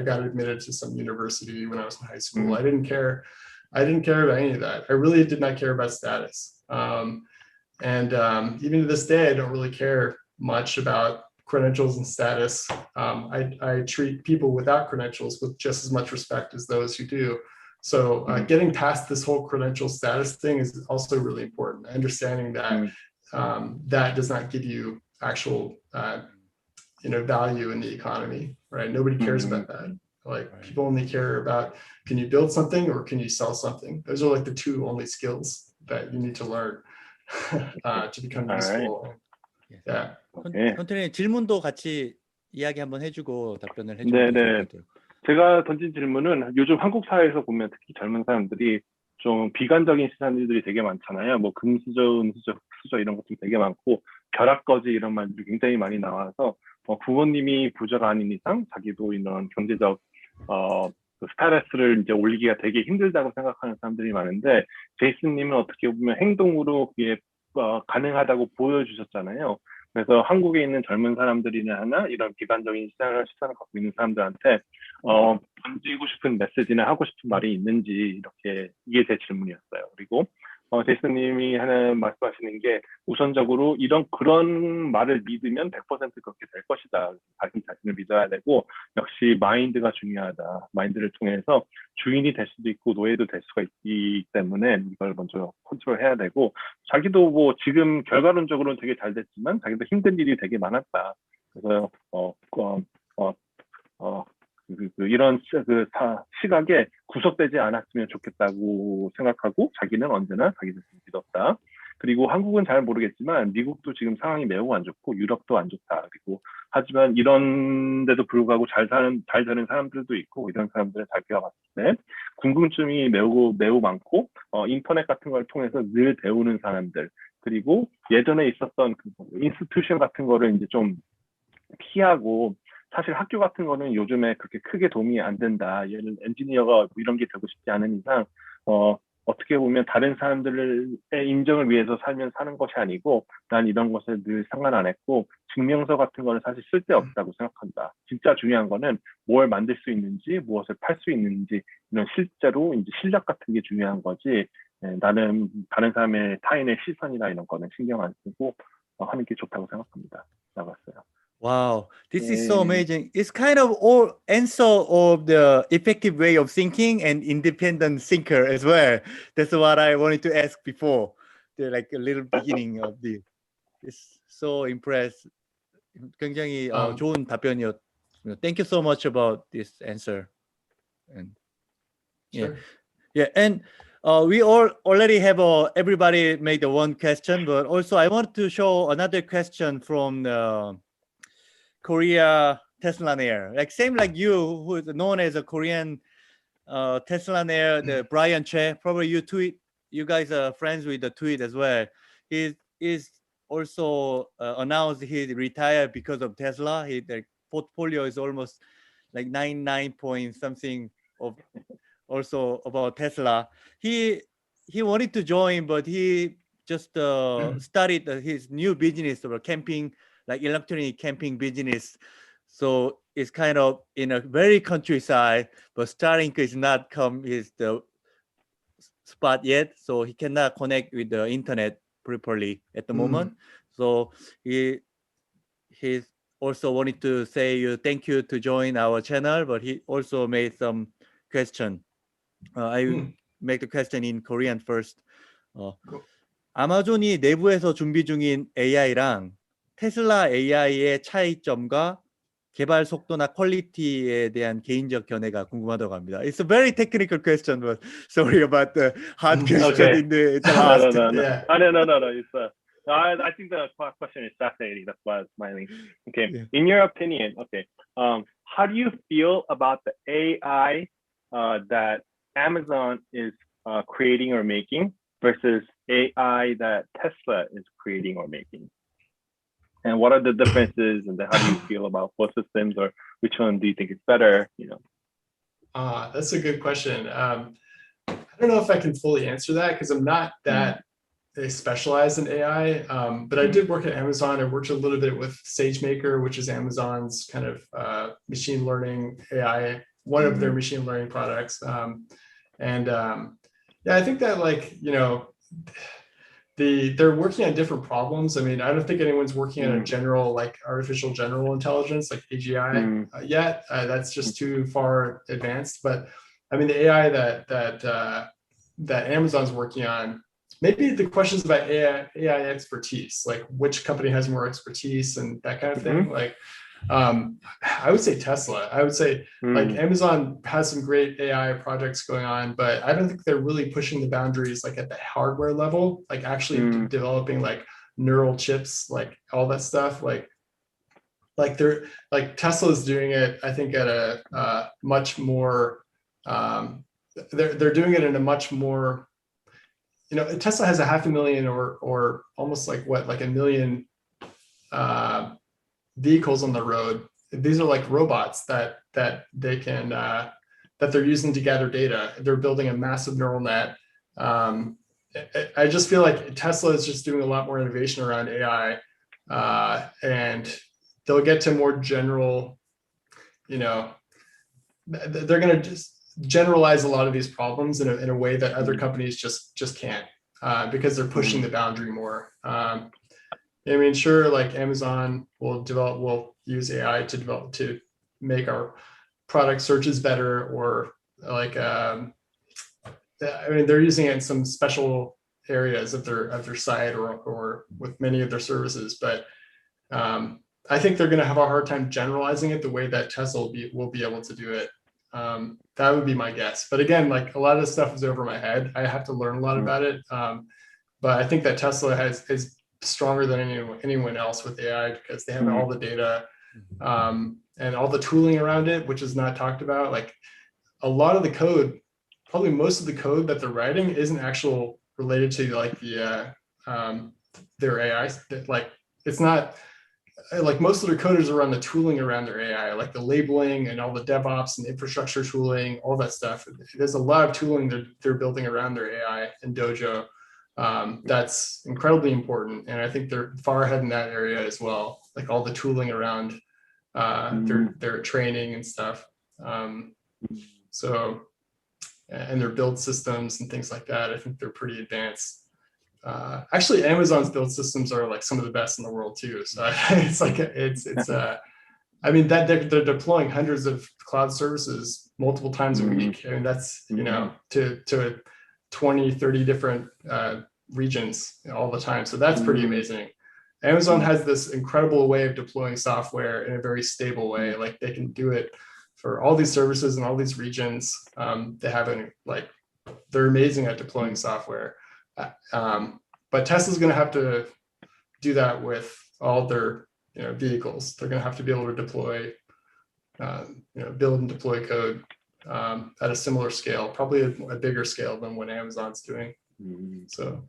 got admitted to some university when I was in high school. I didn't care about any of that. I really did not care about status. Even to this day, I don't really care much about credentials and status. I treat people without credentials with just as much respect as those who do. So getting past this whole credential status thing is also really important. Understanding that that does not give you actual, you know, value in the economy, right? Nobody cares about that. Like people only care about, can you build something or can you sell something? Those are like the two only skills that you need to learn to become useful. Yeah. 컨트롤님 질문도 같이 이야기 한번 해주고 답변을 해주면 네. 제가 던진 질문은 요즘 한국 사회에서 보면 특히 젊은 사람들이 좀 비관적인 시선들이 되게 많잖아요. 뭐 금수저, 은수저, 흑수저 이런 것들이 되게 많고 벼락거지 이런 말들이 굉장히 많이 나와서 부모님이 부자가 아닌 이상 자기도 이런 경제적 그 스타레스를 이제 올리기가 되게 힘들다고 생각하는 사람들이 많은데 제이슨님은 어떻게 보면 행동으로 그게 가능하다고 보여주셨잖아요. 그래서 한국에 있는 젊은 사람들이나 하나 이런 비관적인 시선을 갖고 있는 사람들한테 던지고 싶은 메시지나 하고 싶은 말이 있는지 이렇게 이게 제 질문이었어요. 그리고 제이슨님이 하나 말씀하시는 게 우선적으로 그런 말을 믿으면 100% 그렇게 될 것이다. 자신을 믿어야 되고 역시 마인드가 중요하다. 마인드를 통해서 주인이 될 수도 있고 노예도 될 수가 있기 때문에 이걸 먼저 컨트롤해야 되고 자기도 뭐 지금 결과론적으로는 되게 잘 됐지만 자기도 힘든 일이 되게 많았다. 그래서 이런 시각에 구속되지 않았으면 좋겠다고 생각하고 자기는 언제나 자기 자신을 믿었다. 그리고 한국은 잘 모르겠지만 미국도 지금 상황이 매우 안 좋고 유럽도 안 좋다. 그리고 하지만 이런데도 불구하고 잘 되는 사람들도 있고 이런 사람들을 자기가 봤을 때 궁금증이 매우 많고 인터넷 같은 걸 통해서 늘 배우는 사람들 그리고 예전에 있었던 그 인스티튜션 같은 거를 이제 좀 피하고 사실 학교 같은 거는 요즘에 그렇게 크게 도움이 안 된다. 얘는 엔지니어가 이런 게 되고 싶지 않은 이상 어떻게 보면 다른 사람들의 인정을 위해서 살면 사는 것이 아니고 난 이런 것에 늘 상관 안 했고 증명서 같은 거는 사실 쓸데없다고 생각한다. 진짜 중요한 거는 뭘 만들 수 있는지 무엇을 팔 수 있는지 이런 실제로 이제 실력 같은 게 중요한 거지. 나는 다른 사람의 타인의 시선이나 이런 거는 신경 안 쓰고 하는 게 좋다고 생각합니다. 나갔어요. Wow, this is so amazing. It's kind of all answer of the effective way of thinking and independent thinker as well. That's what I wanted to ask before. The like a little beginning of the. It's so impressed. 굉장히 좋은 답변이었. Thank you so much about this answer. And Sure. yeah, and we all already have everybody made the one question, but also I want to show another question from the Korea Teslaneer, like same like you, who is known as a Korean Teslaneer, the Brian Che. Probably you guys are friends with the tweet as well. He is also announced he retired because of Tesla. Their portfolio is almost like 99 point something of also about Tesla. He wanted to join, but he just started his new business of camping, like electronic camping business. So it's kind of in a very countryside, but Starlink is not is the spot yet. So he cannot connect with the internet properly at the moment. So he also wanted to say thank you to join our channel, but he also made some question. I make the question in Korean first. 아마존이 내부에서 준비 중인 AI랑 테슬라 AI의 차이점과 개발 속도나 퀄리티에 대한 개인적 견해가 궁금하다고 합니다. It's a very technical question, but sorry about the hard question in the last. No. It's I think the question is fascinating. That's why I was smiling. Okay. Yeah. In your opinion, how do you feel about the AI that Amazon is creating or making versus AI that Tesla is creating or making? And what are the differences, and how do you feel about both systems, or which one do you think is better? That's a good question. I don't know if I can fully answer that because I'm not that specialized in AI, but I did work at Amazon. I worked a little bit with SageMaker, which is Amazon's kind of machine learning AI, one of their machine learning products. I think that they're working on different problems. I mean, I don't think anyone's working on a general, like artificial general intelligence, like AGI yet. That's just too far advanced. But I mean, the AI that Amazon's working on, maybe the questions about AI expertise, like which company has more expertise and that kind of thing. Like, I would say Tesla. I would say like Amazon has some great AI projects going on, but I don't think they're really pushing the boundaries like at the hardware level, like actually developing like neural chips, like all that stuff. Like they're like Tesla's doing it, I think at a much more they're doing it in a much more, Tesla has 500,000 or almost like 1 million vehicles on the road. These are like robots that they can that they're using to gather data. They're building a massive neural net. I just feel like Tesla is just doing a lot more innovation around AI, and they'll get to more general, they're going to just generalize a lot of these problems in a way that other companies just can't, because they're pushing the boundary more. I mean, sure, like Amazon will use AI to make our product searches better, or like I mean, they're using it in some special areas of their site or with many of their services, but I think they're going to have a hard time generalizing it the way that Tesla will be able to do it. That would be my guess. But again, like a lot of this stuff is over my head. I have to learn a lot about it. But I think that Tesla is stronger than anyone else with AI because they have all the data and all the tooling around it, which is not talked about. Like a lot of the code, probably most of the code that they're writing isn't actual related to like their AI. Like it's not like most of their coders are on the tooling around their AI, like the labeling and all the DevOps and infrastructure tooling, all that stuff. There's a lot of tooling that they're building around their AI and Dojo. That's incredibly important. And I think they're far ahead in that area as well, like all the tooling around their training and stuff. So, and their build systems and things like that, I think they're pretty advanced. Actually, Amazon's build systems are like some of the best in the world too. So it's like I mean that they're deploying hundreds of cloud services multiple times a week. I mean that's to 20, 30 different regions all the time. So that's pretty amazing. Amazon has this incredible way of deploying software in a very stable way. Like they can do it for all these services and all these regions. They have they're amazing at deploying software. But Tesla's going to have to do that with all their vehicles. They're going to have to be able to deploy, build and deploy code at a similar scale, probably a bigger scale than what Amazon's doing. So,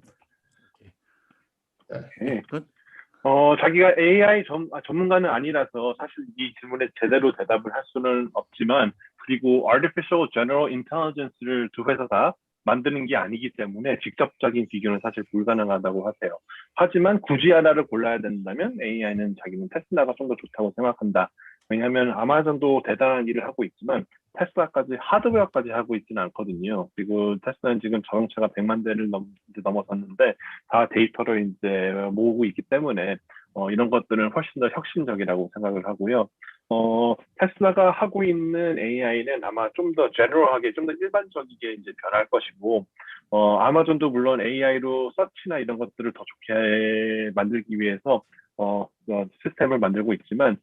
yeah. 자기가 AI 전문가는 아니라서 사실 이 질문에 제대로 대답을 할 수는 없지만, 그리고 Artificial General Intelligence를 두 회사 다 만드는 게 아니기 때문에 직접적인 비교는 사실 불가능하다고 하세요. 하지만 굳이 하나를 골라야 된다면 AI는 자기는 테슬라가 좀 더 좋다고 생각한다. 왜냐하면 아마존도 대단한 일을 하고 있지만 테슬라까지 하드웨어까지 하고 있지는 않거든요. 그리고 테슬라는 지금 자동차가 100만 대를 넘어섰는데 다 데이터를 이제 모으고 있기 때문에 이런 것들은 훨씬 더 혁신적이라고 생각을 하고요. 테슬라가 하고 있는 AI는 아마 좀 더 제너럴하게, 좀 더 일반적이게 이제 변할 것이고, 아마존도 물론 AI로 서치나 이런 것들을 더 좋게 만들기 위해서 시스템을 만들고 있지만,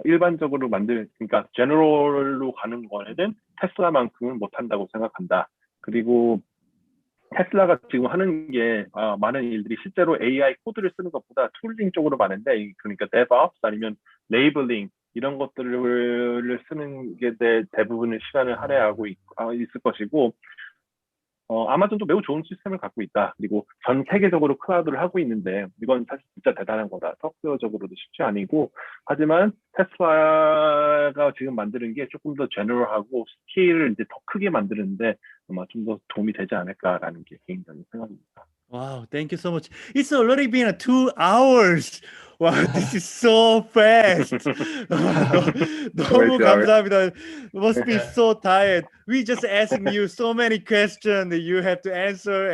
일반적으로 그러니까 제너럴로 가는 거에는 테슬라만큼은 못한다고 생각한다. 그리고 테슬라가 지금 하는 게 많은 일들이 실제로 AI 코드를 쓰는 것보다 툴링 쪽으로 많은데, 그러니까 DevOps 아니면 레이블링 이런 것들을 쓰는 게 대부분의 시간을 할애하고 있을 것이고, 아마존도 매우 좋은 시스템을 갖고 있다. 그리고 전 세계적으로 클라우드를 하고 있는데 이건 사실 진짜 대단한 거다. 소프트웨어적으로도 쉽지 아니고, 하지만 테슬라가 지금 만드는 게 조금 더 제너럴하고 스케일을 이제 더 크게 만드는데 아마 좀 더 도움이 되지 않을까라는 게 개인적인 생각입니다. Wow, thank you so much. It's already been 2 hours. Wow, this is so fast. 너무 감사합니다. Must be so tired. We just asking you so many questions that you have to answer.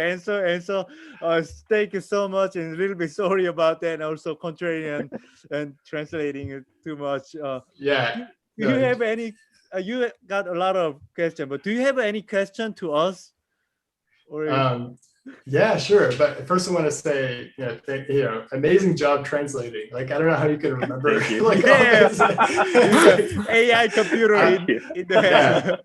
Thank you so much, and a little bit sorry about that. And also contrarian and translating it too much. Yeah. Do you have any? You got a lot of questions, but do you have any question to us? Or yeah, sure. But first I want to say, amazing job translating. Like, I don't know how you can remember. Like, AI computer in the head.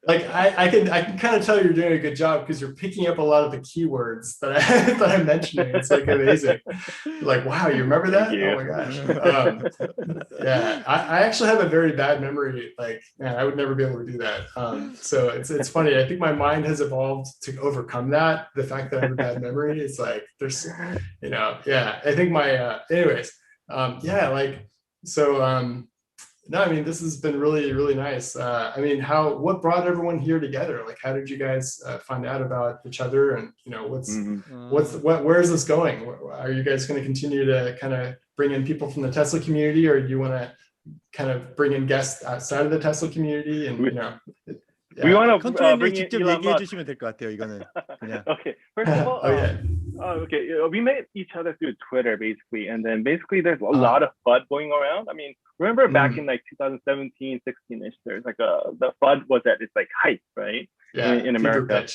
Like, I can kind of tell you're doing a good job because you're picking up a lot of the keywords that I'm mentioning. It's like amazing. Like, wow, you remember that? Oh my gosh. Yeah, I actually have a very bad memory. Like, man, I would never be able to do that. So it's funny. I think my mind has evolved to overcome that. The fact that I have a bad memory, it's like there's, I think my anyways, no, I mean, this has been really, really nice. I mean, what brought everyone here together? Like, how did you guys find out about each other? And where is this going? Are you guys going to continue to kind of bring in people from the Tesla community, or do you want to kind of bring in guests outside of the Tesla community? And we want to bring in 직접 Elon 얘기해 Musk. 주시면 될 것 같아요. 이거는 그냥. Okay, first of all, we met each other through Twitter basically, and then basically there's a lot of FUD going around. I mean, remember back in like 2017, 16ish, there's like the FUD was at its like height, right? Yeah, in America.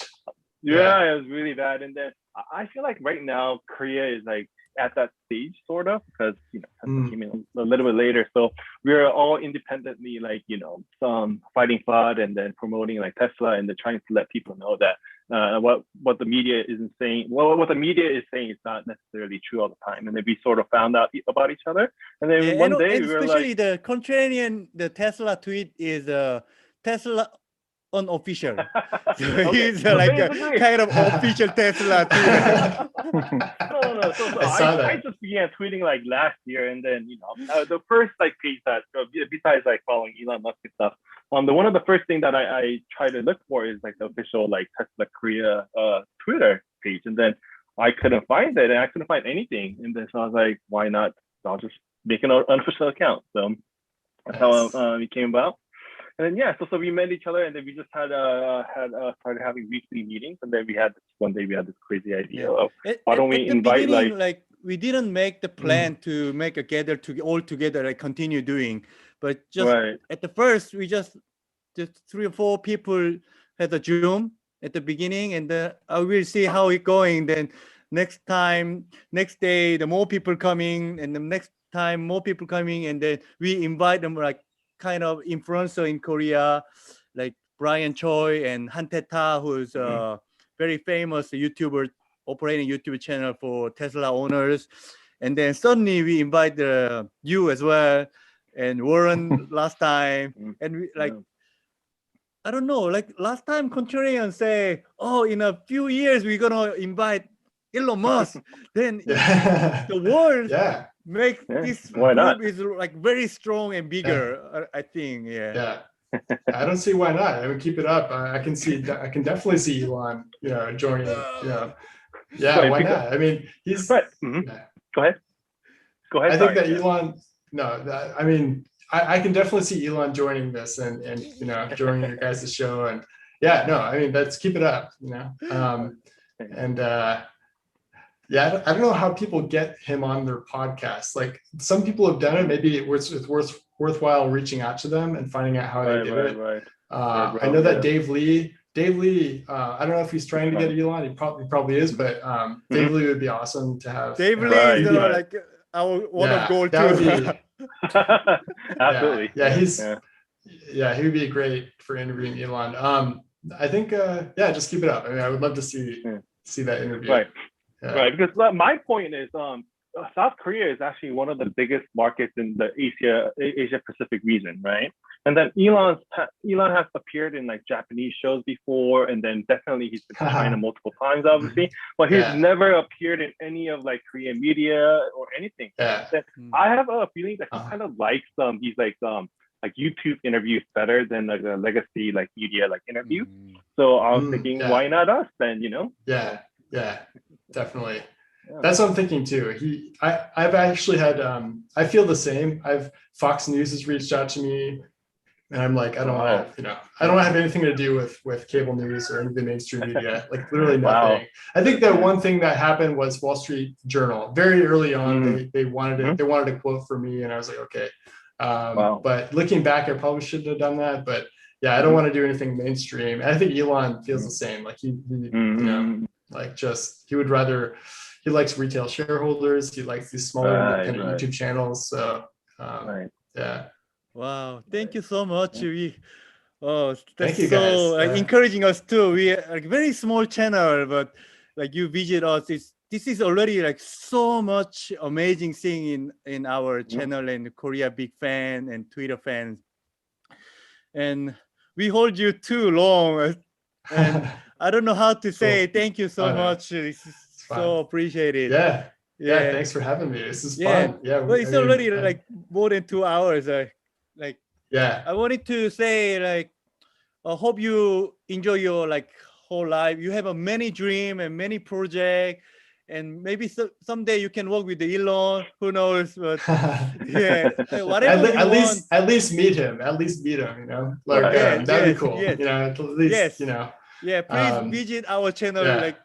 Yeah, it was really bad. And then I feel like right now Korea is like at that stage sort of, because Tesla came in a little bit later, so we're all independently like fighting FUD and then promoting like Tesla, and they're trying to let people know that what the media isn't saying, what the media is saying is not necessarily true all the time. And then we sort of found out about each other, and then one day we were especially like, the contrarian, the Tesla tweet is Tesla unofficial. So Okay, he's so like a basically- kind of official Tesla Twitter. No. So I saw that. I just began tweeting like last year, and then the first like page that besides like following Elon Musk and stuff, the one of the first thing that I try to look for is like the official like Tesla Korea Twitter page, and then I couldn't find it, and I couldn't find anything, and then so I was like, why not? I'll just make an unofficial account. So that's how it came about. And then so we met each other, and then we just had started having weekly meetings, and then one day we had this crazy idea of why don't we At the invite beginning, we didn't make the plan to make a gather to all together, like continue doing, but just at the first we just 3 or 4 people had a Zoom at the beginning, and then I will see how it going. Then next day, the more people coming, and the next time more people coming, and then we invite them like kind of influencer in Korea, like Brian Choi and Han Tae-ta, who's a very famous YouTuber operating YouTube channel for Tesla owners. And then suddenly we invite you as well, and Warren last time, and we like. I don't know, like last time Contrarian say, oh, in a few years, we're gonna invite Elon Musk. Then the world make this group is like very strong and bigger, I think. Yeah. I don't see why not. I mean, keep it up. I can definitely see Elon, joining, Yeah, why not? I mean, he's Go ahead. I think that Elon, I mean, I can definitely see Elon joining this and joining your guys' show, and I mean, let's keep it up, and I don't know how people get him on their podcast. Like some people have done it. Maybe it's worthwhile reaching out to them and finding out how they did it. I know that Dave Lee, I don't know if he's trying to get Elon. He probably is, but Dave Lee would be awesome to have. Dave Lee is like our one of goal too. Absolutely. He would be great for interviewing Elon. I think just keep it up. I mean, I would love to see that interview. Right, because my point is South Korea is actually one of the biggest markets in the Asia Pacific region, right? And then Elon has appeared in like Japanese shows before, and then definitely he's been to China multiple times, obviously, but he's never appeared in any of like Korean media or anything. I have a feeling that he kind of likes these like YouTube interviews better than like a legacy like media like interview. So I was thinking, why not us then? Yeah, definitely. That's what I'm thinking too. I've actually had I feel the same. Fox News has reached out to me, and I'm like, I don't want to, I don't have anything to do with cable news or any of the mainstream media, like literally nothing. I think that one thing that happened was Wall Street Journal. Very early on, they wanted a quote for me, and I was like, okay. But looking back, I probably shouldn't have done that. But I don't want to do anything mainstream. And I think Elon feels the same. Like he would rather. He likes retail shareholders. He likes these smaller independent YouTube channels. So, Wow, thank you so much. Thank you guys. Encouraging us too. We are a very small channel, but like you visit us, this is already like so much amazing thing in our channel, and Korea big fan and Twitter fans. And we hold you too long, and I don't know how to say thank you so much. This is so appreciated. Yeah. Thanks for having me. This is fun. Well, it's already like more than 2 hours. I wanted to say like, I hope you enjoy your like whole life. You have a many dream and many project, and maybe someday you can work with the Elon. Who knows? But whatever. At least meet him. Like that'd be cool. At least please visit our channel. Like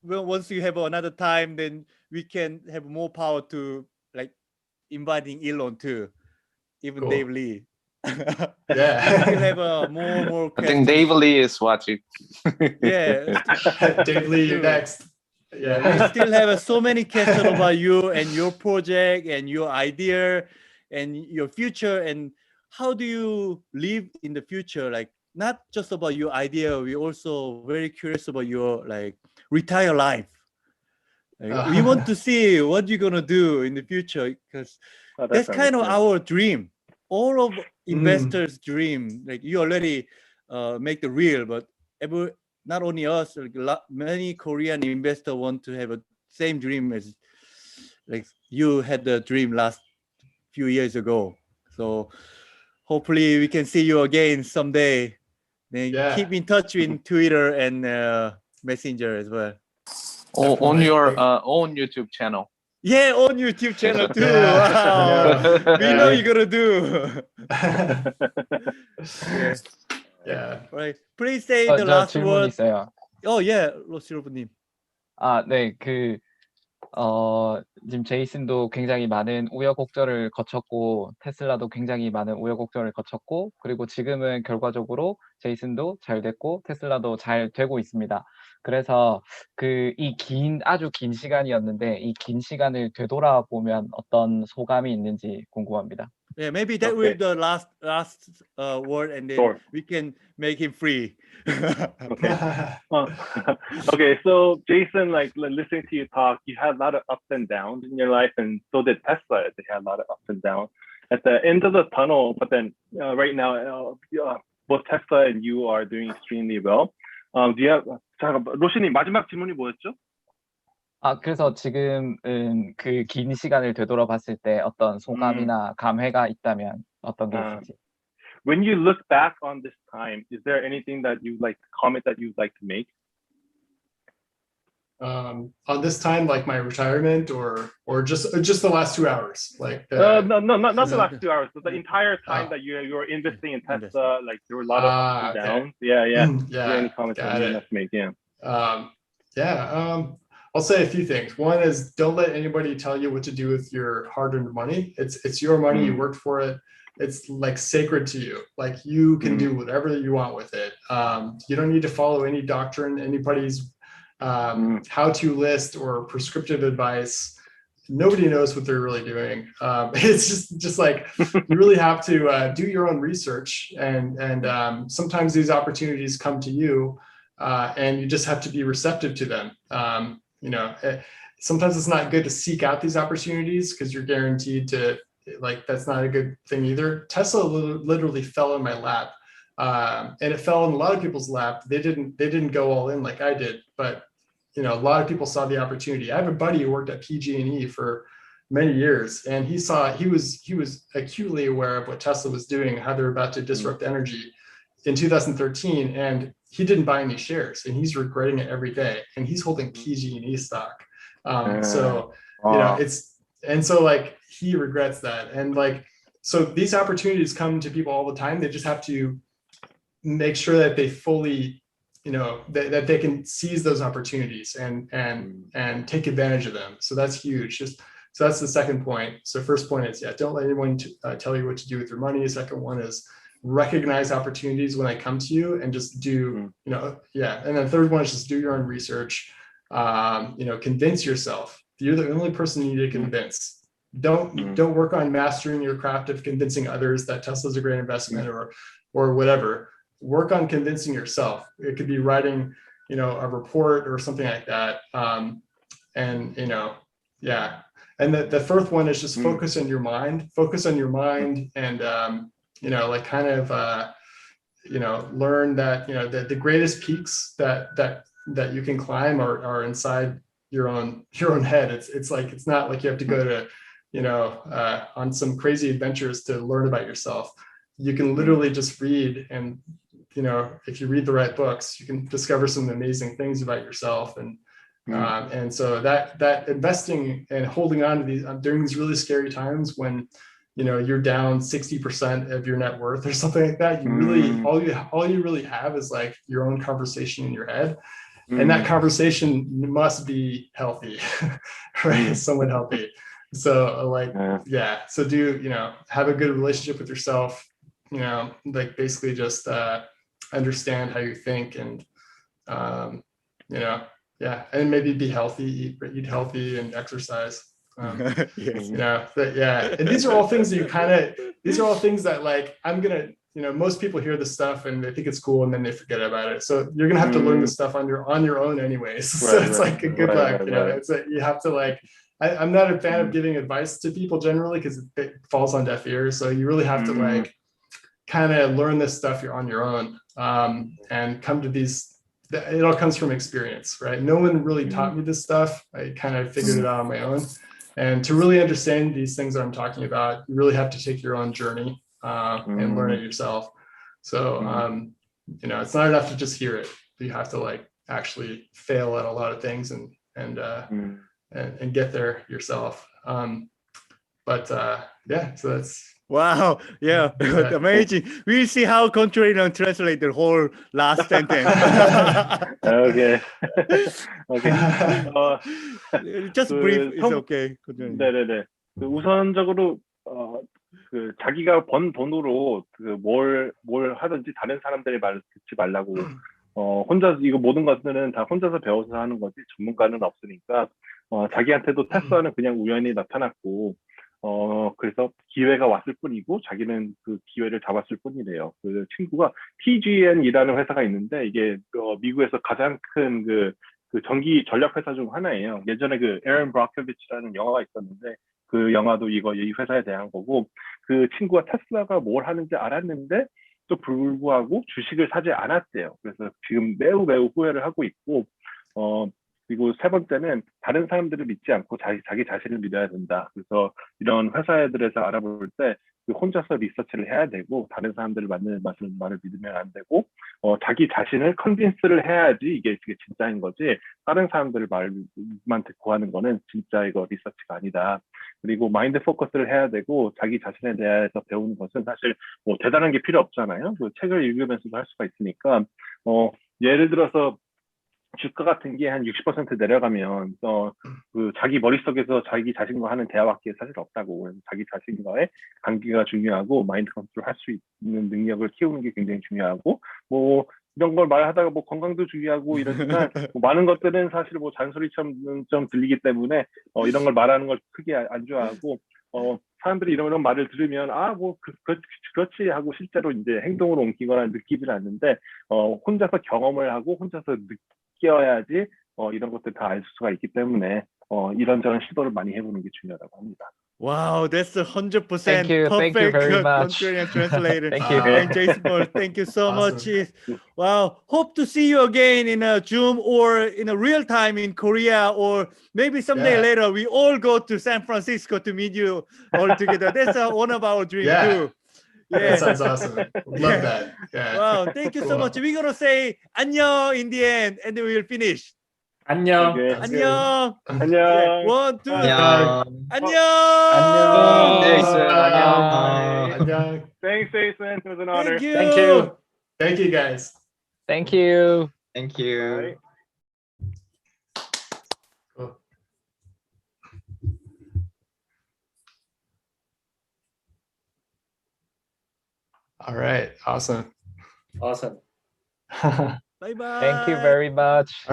once you have another time, then we can have more power to like inviting Elon too, even Dave Lee. We still have more questions. I think Dave Lee is watching. Dave Lee, you're next. We still have so many questions about you and your project and your idea and your future, and how do you live in the future? Like not just about your idea, we also very curious about your like retire life. Like, we want to see what you're gonna do in the future, because that's kind of our dream. All of investors' dream. Like you already make the real, but not only us, many Korean investors want to have a same dream as like you had the dream last few years ago. So hopefully we can see you again someday. Then keep in touch with Twitter and Messenger as well. On your own YouTube channel. Yeah, on YouTube channel too. Wow. We know you're gonna do. Yeah. Right. Please say the 저 last 질문 word. 있어요. Yeah, 로시로브님. 네, 지금 제이슨도 굉장히 많은 우여곡절을 거쳤고, 테슬라도 굉장히 많은 우여곡절을 거쳤고, 그리고 지금은 결과적으로 제이슨도 잘 됐고, 테슬라도 잘 되고 있습니다. 그래서 아주 긴 시간이었는데, 이 긴 시간을 되돌아보면 어떤 소감이 있는지 궁금합니다. Yeah, maybe that will be the last word, and then we can make him free. Okay. Okay. So Jason, like listening to you talk, you had a lot of ups and downs in your life, and so did Tesla. They had a lot of ups and downs at the end of the tunnel. But then right now, both Tesla and you are doing extremely well. Do you have? 로시님 마지막 질문이 뭐였죠? 그래서 지금은 그 긴 시간을 되돌아봤을 때 어떤 소감이나 감회가 있다면 어떤 게 있을지. When you look back on this time, is there anything that you'd like to comment that you'd like to make? On this time, like my retirement, or just the last 2 hours, like no, not the last 2 hours, but the entire time that you were investing in Tesla. Like there were a lot of ups and downs. Yeah. Is there any comments that you'd like to make? I'll say a few things. One is, don't let anybody tell you what to do with your hard-earned money. It's your money. You worked for it. It's like sacred to you. Like you can do whatever you want with it. You don't need to follow any doctrine, anybody's how-to list or prescriptive advice. Nobody knows what they're really doing. It's just like you really have to do your own research, and sometimes these opportunities come to you, and you just have to be receptive to them. Sometimes it's not good to seek out these opportunities because you're guaranteed to, like, that's not a good thing either. Tesla literally fell in my lap, and it fell in a lot of people's lap. They didn't go all in like I did, but a lot of people saw the opportunity. I have a buddy who worked at PG&E for many years, and he was acutely aware of what Tesla was doing, how they're about to disrupt energy in 2013, and he didn't buy any shares, and he's regretting it every day, and he's holding PG&E stock. So like he regrets that, and like, so these opportunities come to people all the time. They just have to make sure that they fully, that they can seize those opportunities and take advantage of them. So that's huge. So that's the second point. So first point is, don't let anyone tell you what to do with your money. Second one is, recognize opportunities when they come to you and just do, and then third one is just do your own research. Convince yourself. You're the only person you need to convince. Don't work on mastering your craft of convincing others that Tesla's a great investment or whatever. Work on convincing yourself. It could be writing, a report or something like that. And the fourth one is just focus on your mind. Focus on your mind, and like kind of learn that the greatest peaks that you can climb are inside your own head. It's like, it's not like you have to go to on some crazy adventures to learn about yourself. You can literally just read, and if you read the right books, you can discover some amazing things about yourself. And so that investing and holding on to these during these really scary times when you're down 60% of your net worth or something like that, you really all you really have is like your own conversation in your head, and that conversation must be healthy, right? Somewhat healthy. So like so do have a good relationship with yourself, like basically just understand how you think, and and maybe be healthy, eat healthy, and exercise. And these are all things that these are all things that, like, I'm gonna, most people hear this stuff and they think it's cool and then they forget about it. So you're gonna have to learn this stuff on your own anyways. So it's like a good luck. It's like you have to, like, I'm not a fan of giving advice to people generally because it falls on deaf ears. So you really have to like kind of learn this stuff on your own, and come to these. It all comes from experience, right? No one really taught me this stuff. I kind of figured it out on my own. And to really understand these things that I'm talking about, you really have to take your own journey and learn it yourself. So, you know, it's not enough to just hear it. You have to like actually fail at a lot of things and get there yourself. Yeah, so that's. Wow, yeah, amazing. We'll see how Contrarian translate the whole last sentence. Okay. Okay. Just brief is okay. 네네네. 그 우선적으로 그 자기가 번 돈으로 그 뭘 하든지 다른 사람들의 말을 듣지 말라고. 혼자 이거 모든 것들은 다 혼자서 배워서 하는 거지 전문가는 없으니까 자기한테도 테슬라는 그냥 우연히 나타났고. 그래서 기회가 왔을 뿐이고 자기는 그 기회를 잡았을 뿐이래요. 그 친구가 PG&E라는 회사가 있는데 이게 미국에서 가장 큰 그 전기 전력 회사 중 하나예요. 예전에 그 에런 브로코비치라는 영화가 있었는데 그 영화도 이 회사에 대한 거고 그 친구가 테슬라가 뭘 하는지 알았는데 또 불구하고 주식을 사지 않았대요. 그래서 지금 매우 후회를 하고 있고 그리고 세 번째는 다른 사람들을 믿지 않고 자기 자신을 믿어야 된다. 그래서 이런 회사들에서 알아볼 때 혼자서 리서치를 해야 되고 다른 사람들을 말을 믿으면 안 되고 자기 자신을 컨빈스를 해야지 이게 진짜인 거지 다른 사람들 말만 듣고 하는 거는 진짜 이거 리서치가 아니다. 그리고 마인드 포커스를 해야 되고 자기 자신에 대해서 배우는 것은 사실 뭐 대단한 게 필요 없잖아요. 그 책을 읽으면서도 할 수가 있으니까 예를 들어서 주가 같은 게 한 60% 내려가면 그 자기 머릿속에서 자기 자신과 하는 대화밖에 사실 없다고. 그래서 자기 자신과의 관계가 중요하고 마인드 컨트롤 할 수 있는 능력을 키우는 게 굉장히 중요하고 뭐 이런 걸 말하다가 뭐 건강도 중요하고 이러지만 뭐 많은 것들은 사실 뭐 잔소리처럼 좀 들리기 때문에 이런 걸 말하는 걸 크게 안 좋아하고 사람들이 이런 말을 들으면 그렇지 하고 실제로 이제 행동으로 옮기거나 느끼질 않는데 혼자서 경험을 하고 혼자서 느껴야지 이런 것들 다 알 수가 있기 때문에 이런저런 시도를 많이 해보는 게 중요하다고 합니다. Wow, that's 100% Thank you perfect very much. Contrarian translator. Thank you. And Jason, thank you so Awesome. much. Wow, hope to see you again in a Zoom or in a real time in Korea, or maybe someday later we all go to San Francisco to meet you all together. That's one of our dreams too. That sounds awesome. Love that. Yeah. Wow, thank you so much. We're gonna say 안녕 in the end, and then we will finish. 안녕. Okay. 안녕. 안녕. Yeah, 1, 2, 3. 안녕. 제이슨 안녕. 안녕. Thanks, Jason. It was an honor. Thank you. Thank you. Thank you guys. Thank you. Thank you. All right. Cool. All right. Awesome. Awesome. Bye bye. Thank you very much.